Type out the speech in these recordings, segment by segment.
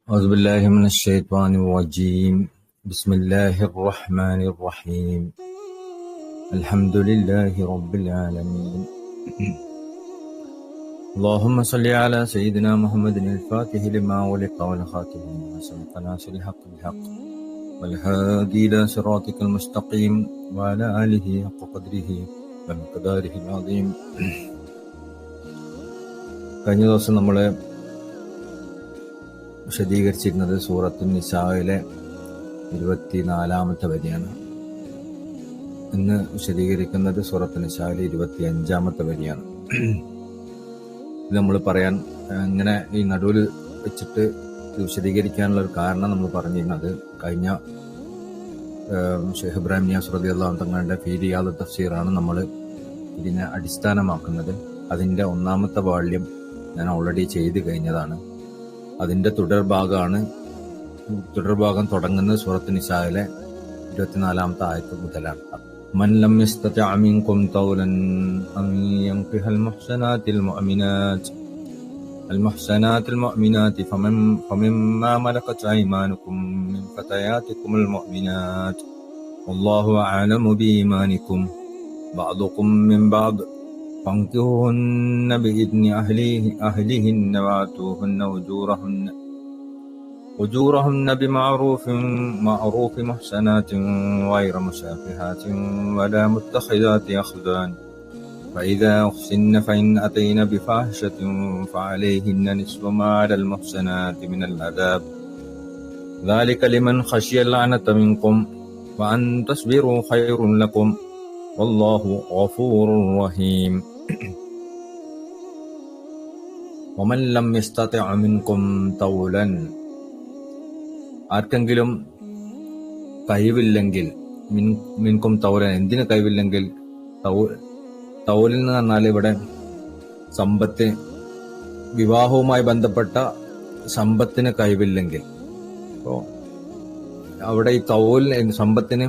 أعوذ بالله من الشيطان الرجيم. بسم الله الرحمن الرحيم. الحمد لله رب العالمين. اللهم صل على سيدنا محمد الفاتح لما ولق والخاتم لما سبق ناصر الحق بالحق والهادي إلى صراطك المستقيم وعلى آله حق قدره ومقداره العظيم. കഴിഞ്ഞ ദിവസം നമ്മൾ വിശദീകരിച്ചിരുന്നത് സൂറത്തുൻ നിസായിലെ 24-ാമത്തെ വരിയാണ്. ഇന്ന് വിശദീകരിക്കുന്നത് സൂറത്തുൻ നിസായിലെ 25-ാമത്തെ വരിയാണ്. ഇത് നമ്മൾ പറയാൻ ഇങ്ങനെ ഈ നടുവിൽ വെച്ചിട്ട് വിശദീകരിക്കാനുള്ള ഒരു കാരണം നമ്മൾ പറഞ്ഞിരുന്നത് കഴിഞ്ഞ ഷെയ്ഖ് ഇബ്രാഹിം നിയാസ് റളിയല്ലാഹു അൻഹു തങ്ങളുടെ ഫീ റിയാദ് തഫ്സീറാണ് നമ്മൾ ഇതിനെ അടിസ്ഥാനമാക്കുന്നത്. അതിൻ്റെ 1-ാമത്തെ വാള്യം ഞാൻ ഓൾറെഡി ചെയ്ത് കഴിഞ്ഞതാണ്. അതിന്റെ തുടർഭാഗം തുടങ്ങുന്നത് സൂറത്ത് നിസായിലെ 24-ാമത്തെ ആയത്ത് മുതലാണ്. മൻ ലം യസ്തതി' മിൻകും തൗലൻ അൻ യൻകിഹൽ മുഹ്സനാത്തിൽ മുഅ്മിനാത്തി ഫമിമ്മാ മലകത് അയ്മാനുകും മിൻ ഫതയാതികുമുൽ മുഅ്മിനാത്ത് വല്ലാഹു അഅലമു ബിഈമാനികും ബഅദുകും മിൻ ബഅദ് فانكحوهن بإذن أهلهن وآتوهن أجورهن بمعروف محسنات غير مسافحات ولا متخذات أخدان فإذا أحسن فإن أتين بفاحشة فعليهن نصف ما على المحسنات من العذاب ذلك لمن خشي اللعنة منكم وأن تصبروا خير لكم والله غفور رحيم. ومن لم يستطع منكم طولا, ആർക്കെങ്കിലും കഴിവില്ലെങ്കിൽ, മിൻകും തൗലൻ, എന്തിന് കഴിവില്ലെങ്കിൽ, തൗലിൽ എന്ന് പറഞ്ഞാൽ ഇവിടെ സമ്പത്ത്, വിവാഹവുമായി ബന്ധപ്പെട്ട സമ്പത്തിന് കഴിവില്ലെങ്കിൽ. അപ്പോൾ അവിടെ ഈ തൗൽ സമ്പത്തിന്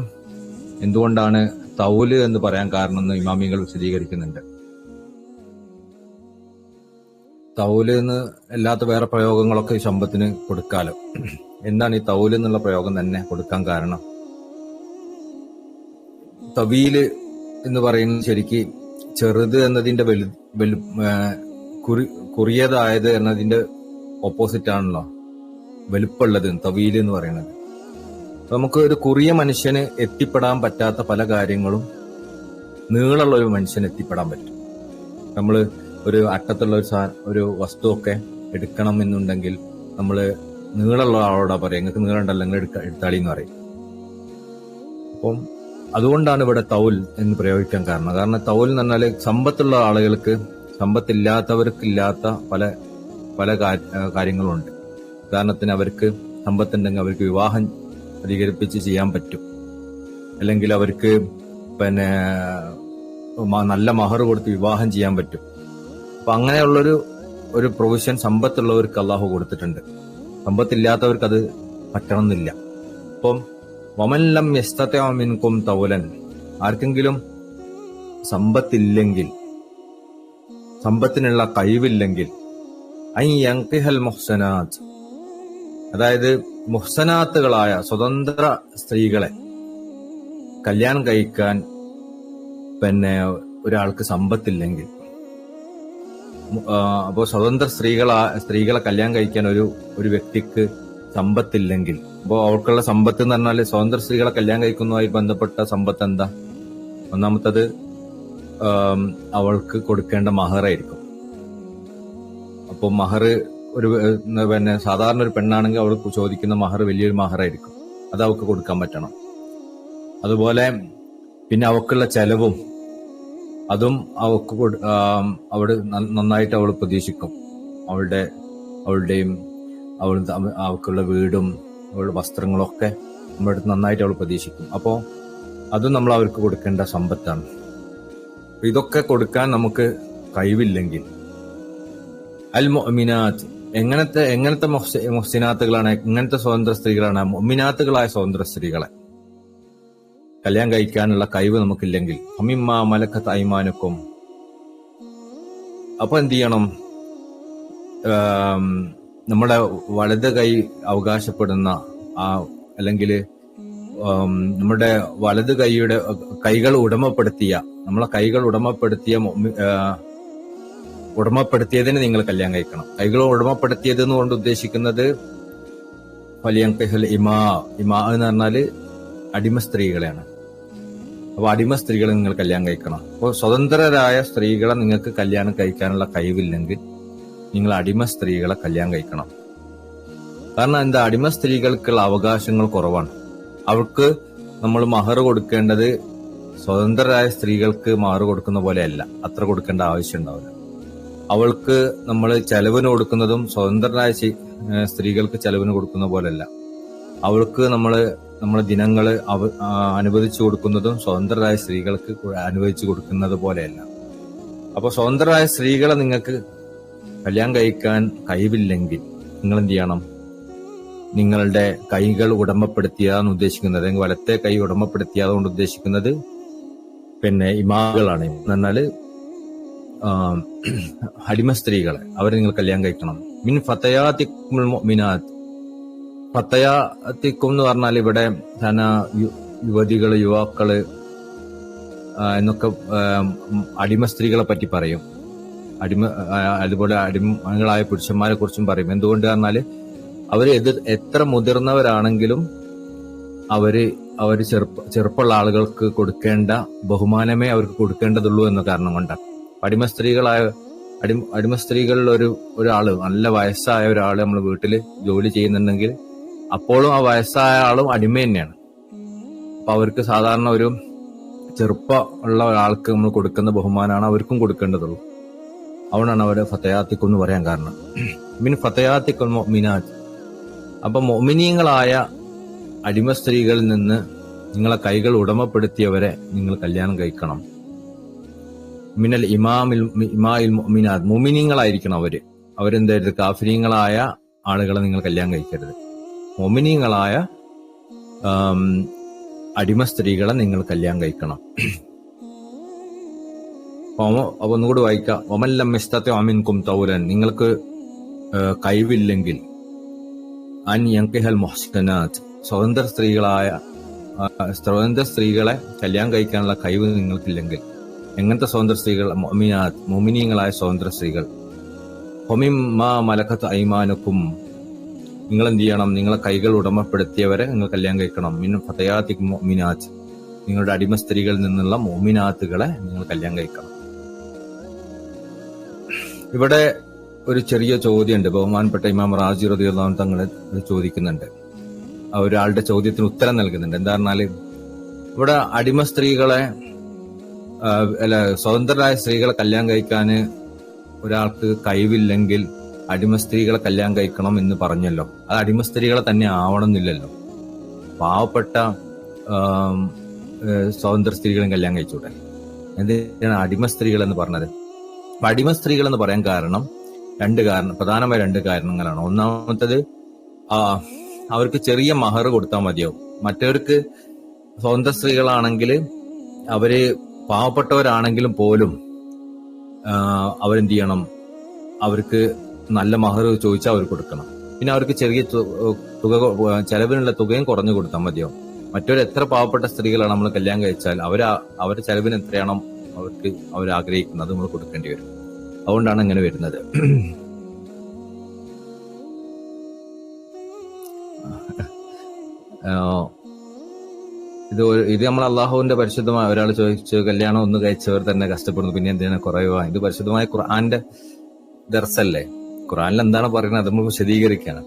എന്തുകൊണ്ടാണ് തൗല് എന്ന് പറയാൻ കാരണം എന്ന് ഇമാമികൾ വിശദീകരിക്കുന്നുണ്ട്. തൗല് എന്ന് അല്ലാത്ത വേറെ പ്രയോഗങ്ങളൊക്കെ ഈ സമ്പത്തിന് കൊടുക്കാലോ. എന്താണ് ഈ തൗല് എന്നുള്ള പ്രയോഗം തന്നെ കൊടുക്കാൻ കാരണം? തവീല് എന്ന് പറയുന്നത് ശരിക്ക് ചെറുത് എന്നതിന്റെ കുറിയതായത് എന്നതിന്റെ ഓപ്പോസിറ്റ് ആണല്ലോ വലുപ്പമുള്ളത് തവീല് എന്ന് പറയുന്നത്. നമുക്ക് ഒരു കുറിയ മനുഷ്യന് എത്തിപ്പെടാൻ പറ്റാത്ത പല കാര്യങ്ങളും നീളമുള്ള ഒരു മനുഷ്യന് എത്തിപ്പെടാൻ പറ്റും. നമ്മൾ ഒരു അറ്റത്തുള്ള ഒരു വസ്തുവൊക്കെ എടുക്കണം എന്നുണ്ടെങ്കിൽ നമ്മൾ നീളമുള്ള ആളോടാ പറയാം, നിങ്ങൾക്ക് നീളമുണ്ടല്ലോ നിങ്ങൾ എടുത്താളി എന്ന് പറയും. അപ്പം അതുകൊണ്ടാണ് ഇവിടെ തൗൽ എന്ന് പ്രയോഗിക്കാൻ കാരണം തൗൽ എന്ന് പറഞ്ഞാൽ സമ്പത്തുള്ള ആളുകൾക്ക് സമ്പത്തില്ലാത്തവർക്കില്ലാത്ത പല പല കാര്യങ്ങളുണ്ട്. ഉദാഹരണത്തിന് അവർക്ക് സമ്പത്തുണ്ടെങ്കിൽ അവർക്ക് വിവാഹം അധികരിപ്പിച്ച് ചെയ്യാൻ പറ്റും, അല്ലെങ്കിൽ അവർക്ക് നല്ല മഹർ കൊടുത്ത് വിവാഹം ചെയ്യാൻ പറ്റും. അപ്പൊ അങ്ങനെയുള്ളൊരു പ്രൊവിഷൻ സമ്പത്തുള്ളവർക്ക് അള്ളാഹു കൊടുത്തിട്ടുണ്ട്. സമ്പത്തില്ലാത്തവർക്ക് അത് പറ്റണമെന്നില്ല. അപ്പം വമൻ ലം യസ്തതി' മിൻകും തൗലൻ, ആർക്കെങ്കിലും സമ്പത്തില്ലെങ്കിൽ, സമ്പത്തിനുള്ള കഴിവില്ലെങ്കിൽ, അൻ യൻകിഹൽ മുഹ്സനാത്ത്, അതായത് മുഹ്സനാത്തുകളായ സ്വതന്ത്ര സ്ത്രീകളെ കല്യാണം കഴിക്കാൻ ഒരാൾക്ക് സമ്പത്തില്ലെങ്കിൽ, അപ്പോൾ സ്വതന്ത്ര സ്ത്രീകളെ കല്യാണം കഴിക്കാൻ ഒരു വ്യക്തിക്ക് സമ്പത്തില്ലെങ്കിൽ, അപ്പോൾ അവൾക്കുള്ള സമ്പത്ത് എന്ന് പറഞ്ഞാൽ സ്വതന്ത്ര സ്ത്രീകളെ കല്യാണം കഴിക്കുന്നതുമായി ബന്ധപ്പെട്ട സമ്പത്ത് എന്താ? ഒന്നാമത്തത് അവൾക്ക് കൊടുക്കേണ്ട മഹറായിരിക്കും. അപ്പോൾ മഹർ സാധാരണ ഒരു പെണ്ണാണെങ്കിൽ അവൾക്ക് ചോദിക്കുന്ന മഹർ വലിയൊരു മഹറായിരിക്കും, അത് അവൾക്ക് കൊടുക്കാൻ പറ്റണം. അതുപോലെ പിന്നെ അവൾക്കുള്ള ചെലവും അതും അവള് നന്നായിട്ട് അവൾ പ്രതീക്ഷിക്കും. അവൾക്കുള്ള വീടും അവളുടെ വസ്ത്രങ്ങളൊക്കെ നമ്മുടെ നന്നായിട്ട് അവൾ പ്രതീക്ഷിക്കും. അപ്പോൾ അതും നമ്മൾ അവർക്ക് കൊടുക്കേണ്ട സമ്പത്താണ്. ഇതൊക്കെ കൊടുക്കാൻ നമുക്ക് കഴിവില്ലെങ്കിൽ, അൽ മുഅ്മിനാത്ത്, എങ്ങനത്തെ മുഹ്സിനാത്തുകളാണ്, എങ്ങനത്തെ സ്വതന്ത്ര സ്ത്രീകളാണ്? മുഅ്മിനാത്തുകളായ സ്വതന്ത്ര സ്ത്രീകളെ കല്യാണം കഴിക്കാനുള്ള കഴിവ് നമുക്കില്ലെങ്കിൽ, ഫമിമ്മാ മലകത് അയ്മാനുകും, അപ്പൊ എന്ത് ചെയ്യണം? നമ്മുടെ വലത് കൈ അവകാശപ്പെടുന്ന ആ അല്ലെങ്കിൽ നമ്മുടെ വലത് കൈയുടെ കൈകൾ ഉടമപ്പെടുത്തിയ നമ്മളെ കൈകൾ ഉടമപ്പെടുത്തിയതിന് നിങ്ങൾ കല്യാണം കഴിക്കണം. കൈകൾ ഉടമപ്പെടുത്തിയത് കൊണ്ട് ഉദ്ദേശിക്കുന്നത് ഇമാ എന്ന് പറഞ്ഞാല് അടിമ സ്ത്രീകളെയാണ്. അപ്പൊ അടിമ സ്ത്രീകളെ നിങ്ങൾ കല്യാണം കഴിക്കണം. അപ്പോൾ സ്വതന്ത്രരായ സ്ത്രീകളെ നിങ്ങൾക്ക് കല്യാണം കഴിക്കാനുള്ള കഴിവില്ലെങ്കിൽ നിങ്ങൾ അടിമ സ്ത്രീകളെ കല്യാണം കഴിക്കണം. കാരണം എന്താ, അടിമ സ്ത്രീകൾക്കുള്ള അവകാശങ്ങൾ കുറവാണ്. അവർക്ക് നമ്മൾ മഹർ കൊടുക്കേണ്ടത് സ്വതന്ത്രരായ സ്ത്രീകൾക്ക് മഹർ കൊടുക്കുന്ന പോലെയല്ല, അത്ര കൊടുക്കേണ്ട ആവശ്യം ഉണ്ടാവില്ല. അവൾക്ക് നമ്മൾ ചെലവിന് കൊടുക്കുന്നതും സ്വതന്ത്രരായ സ്ത്രീകൾക്ക് ചെലവിന് കൊടുക്കുന്ന പോലെയല്ല. അവൾക്ക് നമ്മളെ ദിനങ്ങൾ അനുവദിച്ചു കൊടുക്കുന്നതും സ്വതന്ത്രരായ സ്ത്രീകൾക്ക് അനുവദിച്ചു കൊടുക്കുന്നത് പോലെയല്ല. അപ്പൊ സ്വതന്ത്രരായ സ്ത്രീകളെ നിങ്ങൾക്ക് കല്യാണം കഴിക്കാൻ കഴിവില്ലെങ്കിൽ നിങ്ങൾ എന്ത് ചെയ്യണം? നിങ്ങളുടെ കൈകൾ ഉടമപ്പെടുത്തിയതാണ് ഉദ്ദേശിക്കുന്നത്, അല്ലെങ്കിൽ വലത്തെ കൈ ഉടമപ്പെടുത്തിയതുകൊണ്ട് ഉദ്ദേശിക്കുന്നത് ഇമാകളാണ്. എന്നാൽ അടിമ സ്ത്രീകളെ അവരെ നിങ്ങൾ കല്യാണം കഴിക്കണം. മിൻ ഫതയാതിക്കുൽ മുഅ്മിനാത്ത്. ഫതയാതിക്കും എന്ന് പറഞ്ഞാൽ ഇവിടെ യുവതികള്, യുവാക്കള് എന്നൊക്കെ അടിമ സ്ത്രീകളെ പറ്റി പറയും. അതുപോലെ അടിമകളായ പുരുഷന്മാരെ കുറിച്ചും പറയും. എന്തുകൊണ്ട് പറഞ്ഞാല് അവര് എത്ര മുതിർന്നവരാണെങ്കിലും അവര് ചെറുപ്പമുള്ള ആളുകൾക്ക് കൊടുക്കേണ്ട ബഹുമാനമേ അവർക്ക് കൊടുക്കേണ്ടതുള്ളൂ എന്ന കാരണം കൊണ്ടാണ്. അടിമ സ്ത്രീകളിൽ ഒരാള്, നല്ല വയസ്സായ ഒരാള് നമ്മൾ വീട്ടില് ജോലി ചെയ്യുന്നുണ്ടെങ്കിൽ അപ്പോഴും ആ വയസ്സായ ആളും അടിമ തന്നെയാണ്. അപ്പൊ അവർക്ക് സാധാരണ ഒരു ചെറുപ്പമുള്ള ഒരാൾക്ക് നമ്മൾ കൊടുക്കുന്ന ബഹുമാനമാണ് അവർക്കും കൊടുക്കേണ്ടതുള്ളൂ. അതുകൊണ്ടാണ് അവരെ ഫതയാത്തിക്കും എന്ന് പറയാൻ കാരണം. മിൻ ഫതയാത്തിക്കുൽ മുഅ്മിനാത്ത്. അപ്പൊ മുഅ്മിനീങ്ങളായ അടിമ സ്ത്രീകളിൽ നിന്ന് നിങ്ങളെ കൈകൾ ഉടമപ്പെടുത്തിയവരെ നിങ്ങൾ കല്യാണം കഴിക്കണം. മിനൽ ഇമാഇൽ മുഅ്മിനാത്ത്. മുഅ്മിനീങ്ങളായിരിക്കണം അവരെന്തായത് കാഫിരീങ്ങളായ ആളുകളെ നിങ്ങൾ കല്യാണം കഴിക്കരുത്. മുഅ്മിനീങ്ങളായ അടിമ സ്ത്രീകളെ നിങ്ങൾ കല്യാണം കഴിക്കണം. അപ്പൊ ഒന്നുകൂടി വായിക്കാം. വമല്ലം യസ്തതി മിൻകും തൗലൻ. നിങ്ങൾക്ക് കഴിവില്ലെങ്കിൽ അൻ യൻകിഹൽ മുഹ്സനാത്ത്. സ്വതന്ത്ര സ്ത്രീകളെ കല്യാണം കഴിക്കാനുള്ള കഴിവ് നിങ്ങൾക്കില്ലെങ്കിൽ, എങ്ങനത്തെ സ്വതന്ത്ര സ്ത്രീകൾ? മുഅ്മിനാത്ത്, മുഅ്മിനീങ്ങളായ സ്വതന്ത്ര സ്ത്രീകൾ. ഹുമിമ്മാ മലക്കത്ത് ഐമാനുക്കും. നിങ്ങൾ എന്ത് ചെയ്യണം? നിങ്ങളെ കൈകൾ ഉടമപ്പെടുത്തിയവരെ നിങ്ങൾ കല്യാണം കഴിക്കണം. മിൻ ഫതയാതിക് മുഅ്മിനാത്ത്. നിങ്ങളുടെ അടിമ സ്ത്രീകളിൽ നിന്നുള്ള മുഅ്മിനാത്തുകളെ നിങ്ങൾ കല്യാണം കഴിക്കണം. ഇവിടെ ഒരു ചെറിയ ചോദ്യമുണ്ട്. ബഹുമാനപ്പെട്ട ഇമാം റാസി റളിയല്ലാഹു അൻഹു തങ്ങൾ ചോദിക്കുന്നുണ്ട്, ഒരാളുടെ ചോദ്യത്തിന് ഉത്തരം നൽകുന്നുണ്ട്. എന്താ പറഞ്ഞാല് ഇവിടെ അടിമ സ്ത്രീകളെ സ്വതന്ത്രരായ സ്ത്രീകളെ കല്യാണം കഴിക്കാന് ഒരാൾക്ക് കഴിവില്ലെങ്കിൽ അടിമ സ്ത്രീകളെ കല്യാണം കഴിക്കണം എന്ന് പറഞ്ഞല്ലോ. അത് അടിമ സ്ത്രീകളെ തന്നെ ആവണമെന്നില്ലല്ലോ. പാവപ്പെട്ട സ്വതന്ത്ര സ്ത്രീകളും കല്യാണം കഴിച്ചൂടെ? എന്തിനാണ് അടിമ സ്ത്രീകൾ എന്ന് പറഞ്ഞത്? അടിമ സ്ത്രീകൾ എന്ന് പറയാൻ കാരണം പ്രധാനമായ രണ്ട് കാരണങ്ങളാണ്. ഒന്നാമത്തത്, അവർക്ക് ചെറിയ മഹർ കൊടുത്താൽ മതിയാവും. മറ്റവർക്ക് സ്വതന്ത്ര സ്ത്രീകളാണെങ്കിൽ അവര് പാവപ്പെട്ടവരാണെങ്കിലും പോലും അവരെന്ത് ചെയ്യണം? അവർക്ക് നല്ല മഹർ ചോദിച്ചാൽ അവർ കൊടുക്കണം. പിന്നെ അവർക്ക് ചെറിയ ചെലവിനുള്ള തുകയും കുറഞ്ഞു കൊടുത്താൽ മതിയാവും. മറ്റൊരു എത്ര പാവപ്പെട്ട സ്ത്രീകളാണ് നമ്മൾ കല്യാണം കഴിച്ചാൽ അവരുടെ ചെലവിന് എത്രയാണോ അവർ ആഗ്രഹിക്കുന്നത് നമ്മൾ കൊടുക്കേണ്ടി വരും. അതുകൊണ്ടാണ് ഇങ്ങനെ വരുന്നത്. ഇത് നമ്മൾ അള്ളാഹുവിന്റെ പരിശുദ്ധമായ, ഒരാൾ ചോദിച്ചു കല്യാണം ഒന്ന് കഴിച്ചവർ തന്നെ കഷ്ടപ്പെടുന്നു, പിന്നെ എന്തിനാണ് കുറയുക? ഇത് പരിശുദ്ധമായ ഖുർആന്റെ ദർസല്ലേ? ഖുർആനിൽ എന്താണ് പറയുന്നത് അത് നമ്മൾ വിശദീകരിക്കുകയാണ്.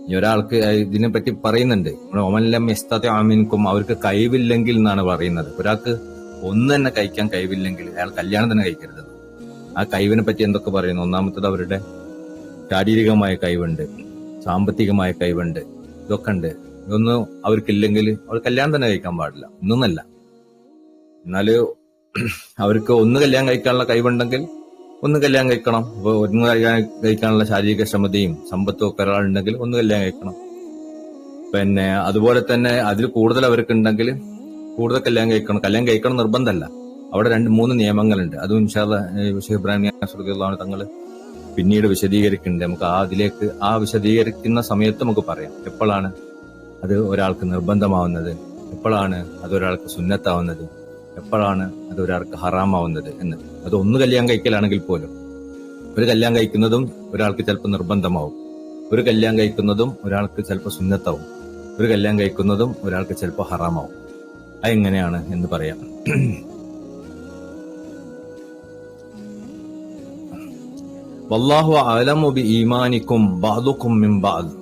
ഈ ഒരാൾക്ക് ഇതിനെ പറ്റി പറയുന്നുണ്ട്, ഒമല്ലം യസ്തതി മിൻകും. അവർക്ക് കഴിവില്ലെങ്കിൽ എന്നാണ് പറയുന്നത്. ഒരാൾക്ക് ഒന്ന് തന്നെ കഴിക്കാൻ കഴിവില്ലെങ്കിൽ അയാൾ കല്യാണം തന്നെ കഴിക്കരുത്. ആ കഴിവിനെ പറ്റി എന്തൊക്കെ പറയുന്നു? ഒന്നാമത്തത് അവരുടെ ശാരീരികമായ കഴിവുണ്ട്, സാമ്പത്തികമായ കഴിവുണ്ട്, ഇതൊക്കെ ഉണ്ട്. ഇതൊന്നും അവർക്കില്ലെങ്കിൽ അവർ കല്യാണം തന്നെ കഴിക്കാൻ പാടില്ല, ഇന്നൊന്നല്ല. എന്നാല് അവർക്ക് ഒന്ന് കല്യാണം കഴിക്കാനുള്ള കഴിവുണ്ടെങ്കിൽ ഒന്ന് കല്യാണം കഴിക്കണം. അപ്പൊ ഒന്ന് കഴിക്കാനുള്ള ശാരീരിക ക്ഷമതയും സമ്പത്തും ഒക്കെ ഒരാളുണ്ടെങ്കിൽ ഒന്ന് കല്യാണം കഴിക്കണം. പിന്നെ അതുപോലെ തന്നെ അതിൽ കൂടുതൽ അവർക്കുണ്ടെങ്കിൽ കൂടുതൽ കല്യാണം കഴിക്കണം. കല്യാണം കഴിക്കണം നിർബന്ധമല്ല. അവിടെ 2-3 നിയമങ്ങളുണ്ട്. അതും ഇൻഷാ അല്ലാഹ് ഷെയ്ഖ് ഇബ്രാഹിം നിയാസ് റളിയല്ലാഹു അൻഹു തങ്ങൾ പിന്നീട് വിശദീകരിക്കുന്നുണ്ട്. നമുക്ക് അതിലേക്ക് വിശദീകരിക്കുന്ന സമയത്ത് നമുക്ക് പറയാം എപ്പോഴാണ് അത് ഒരാൾക്ക് നിർബന്ധമാവുന്നത്, എപ്പോഴാണ് അത് ഒരാൾക്ക് സുന്നത്താവുന്നത്, എപ്പോഴാണ് അത് ഒരാൾക്ക് ഹറാമാവുന്നത് എന്ന്. അത് ഒന്ന് കല്യാണം കഴിക്കലാണെങ്കിൽ പോലും ഒരു കല്യാണം കഴിക്കുന്നതും ഒരാൾക്ക് ചിലപ്പോൾ നിർബന്ധമാവും, ഒരു കല്യാണം കഴിക്കുന്നതും ഒരാൾക്ക് ചിലപ്പോൾ സുന്നത്താവും, ഒരു കല്യാണം കഴിക്കുന്നതും ഒരാൾക്ക് ചിലപ്പോൾ ഹറാമാവും. അതെങ്ങനെയാണ് എന്ന് പറയാം. വല്ലാഹു അലമു ബി ഈമാനിക്കും ബഅദുക്കും മിൻ ബഅദ്.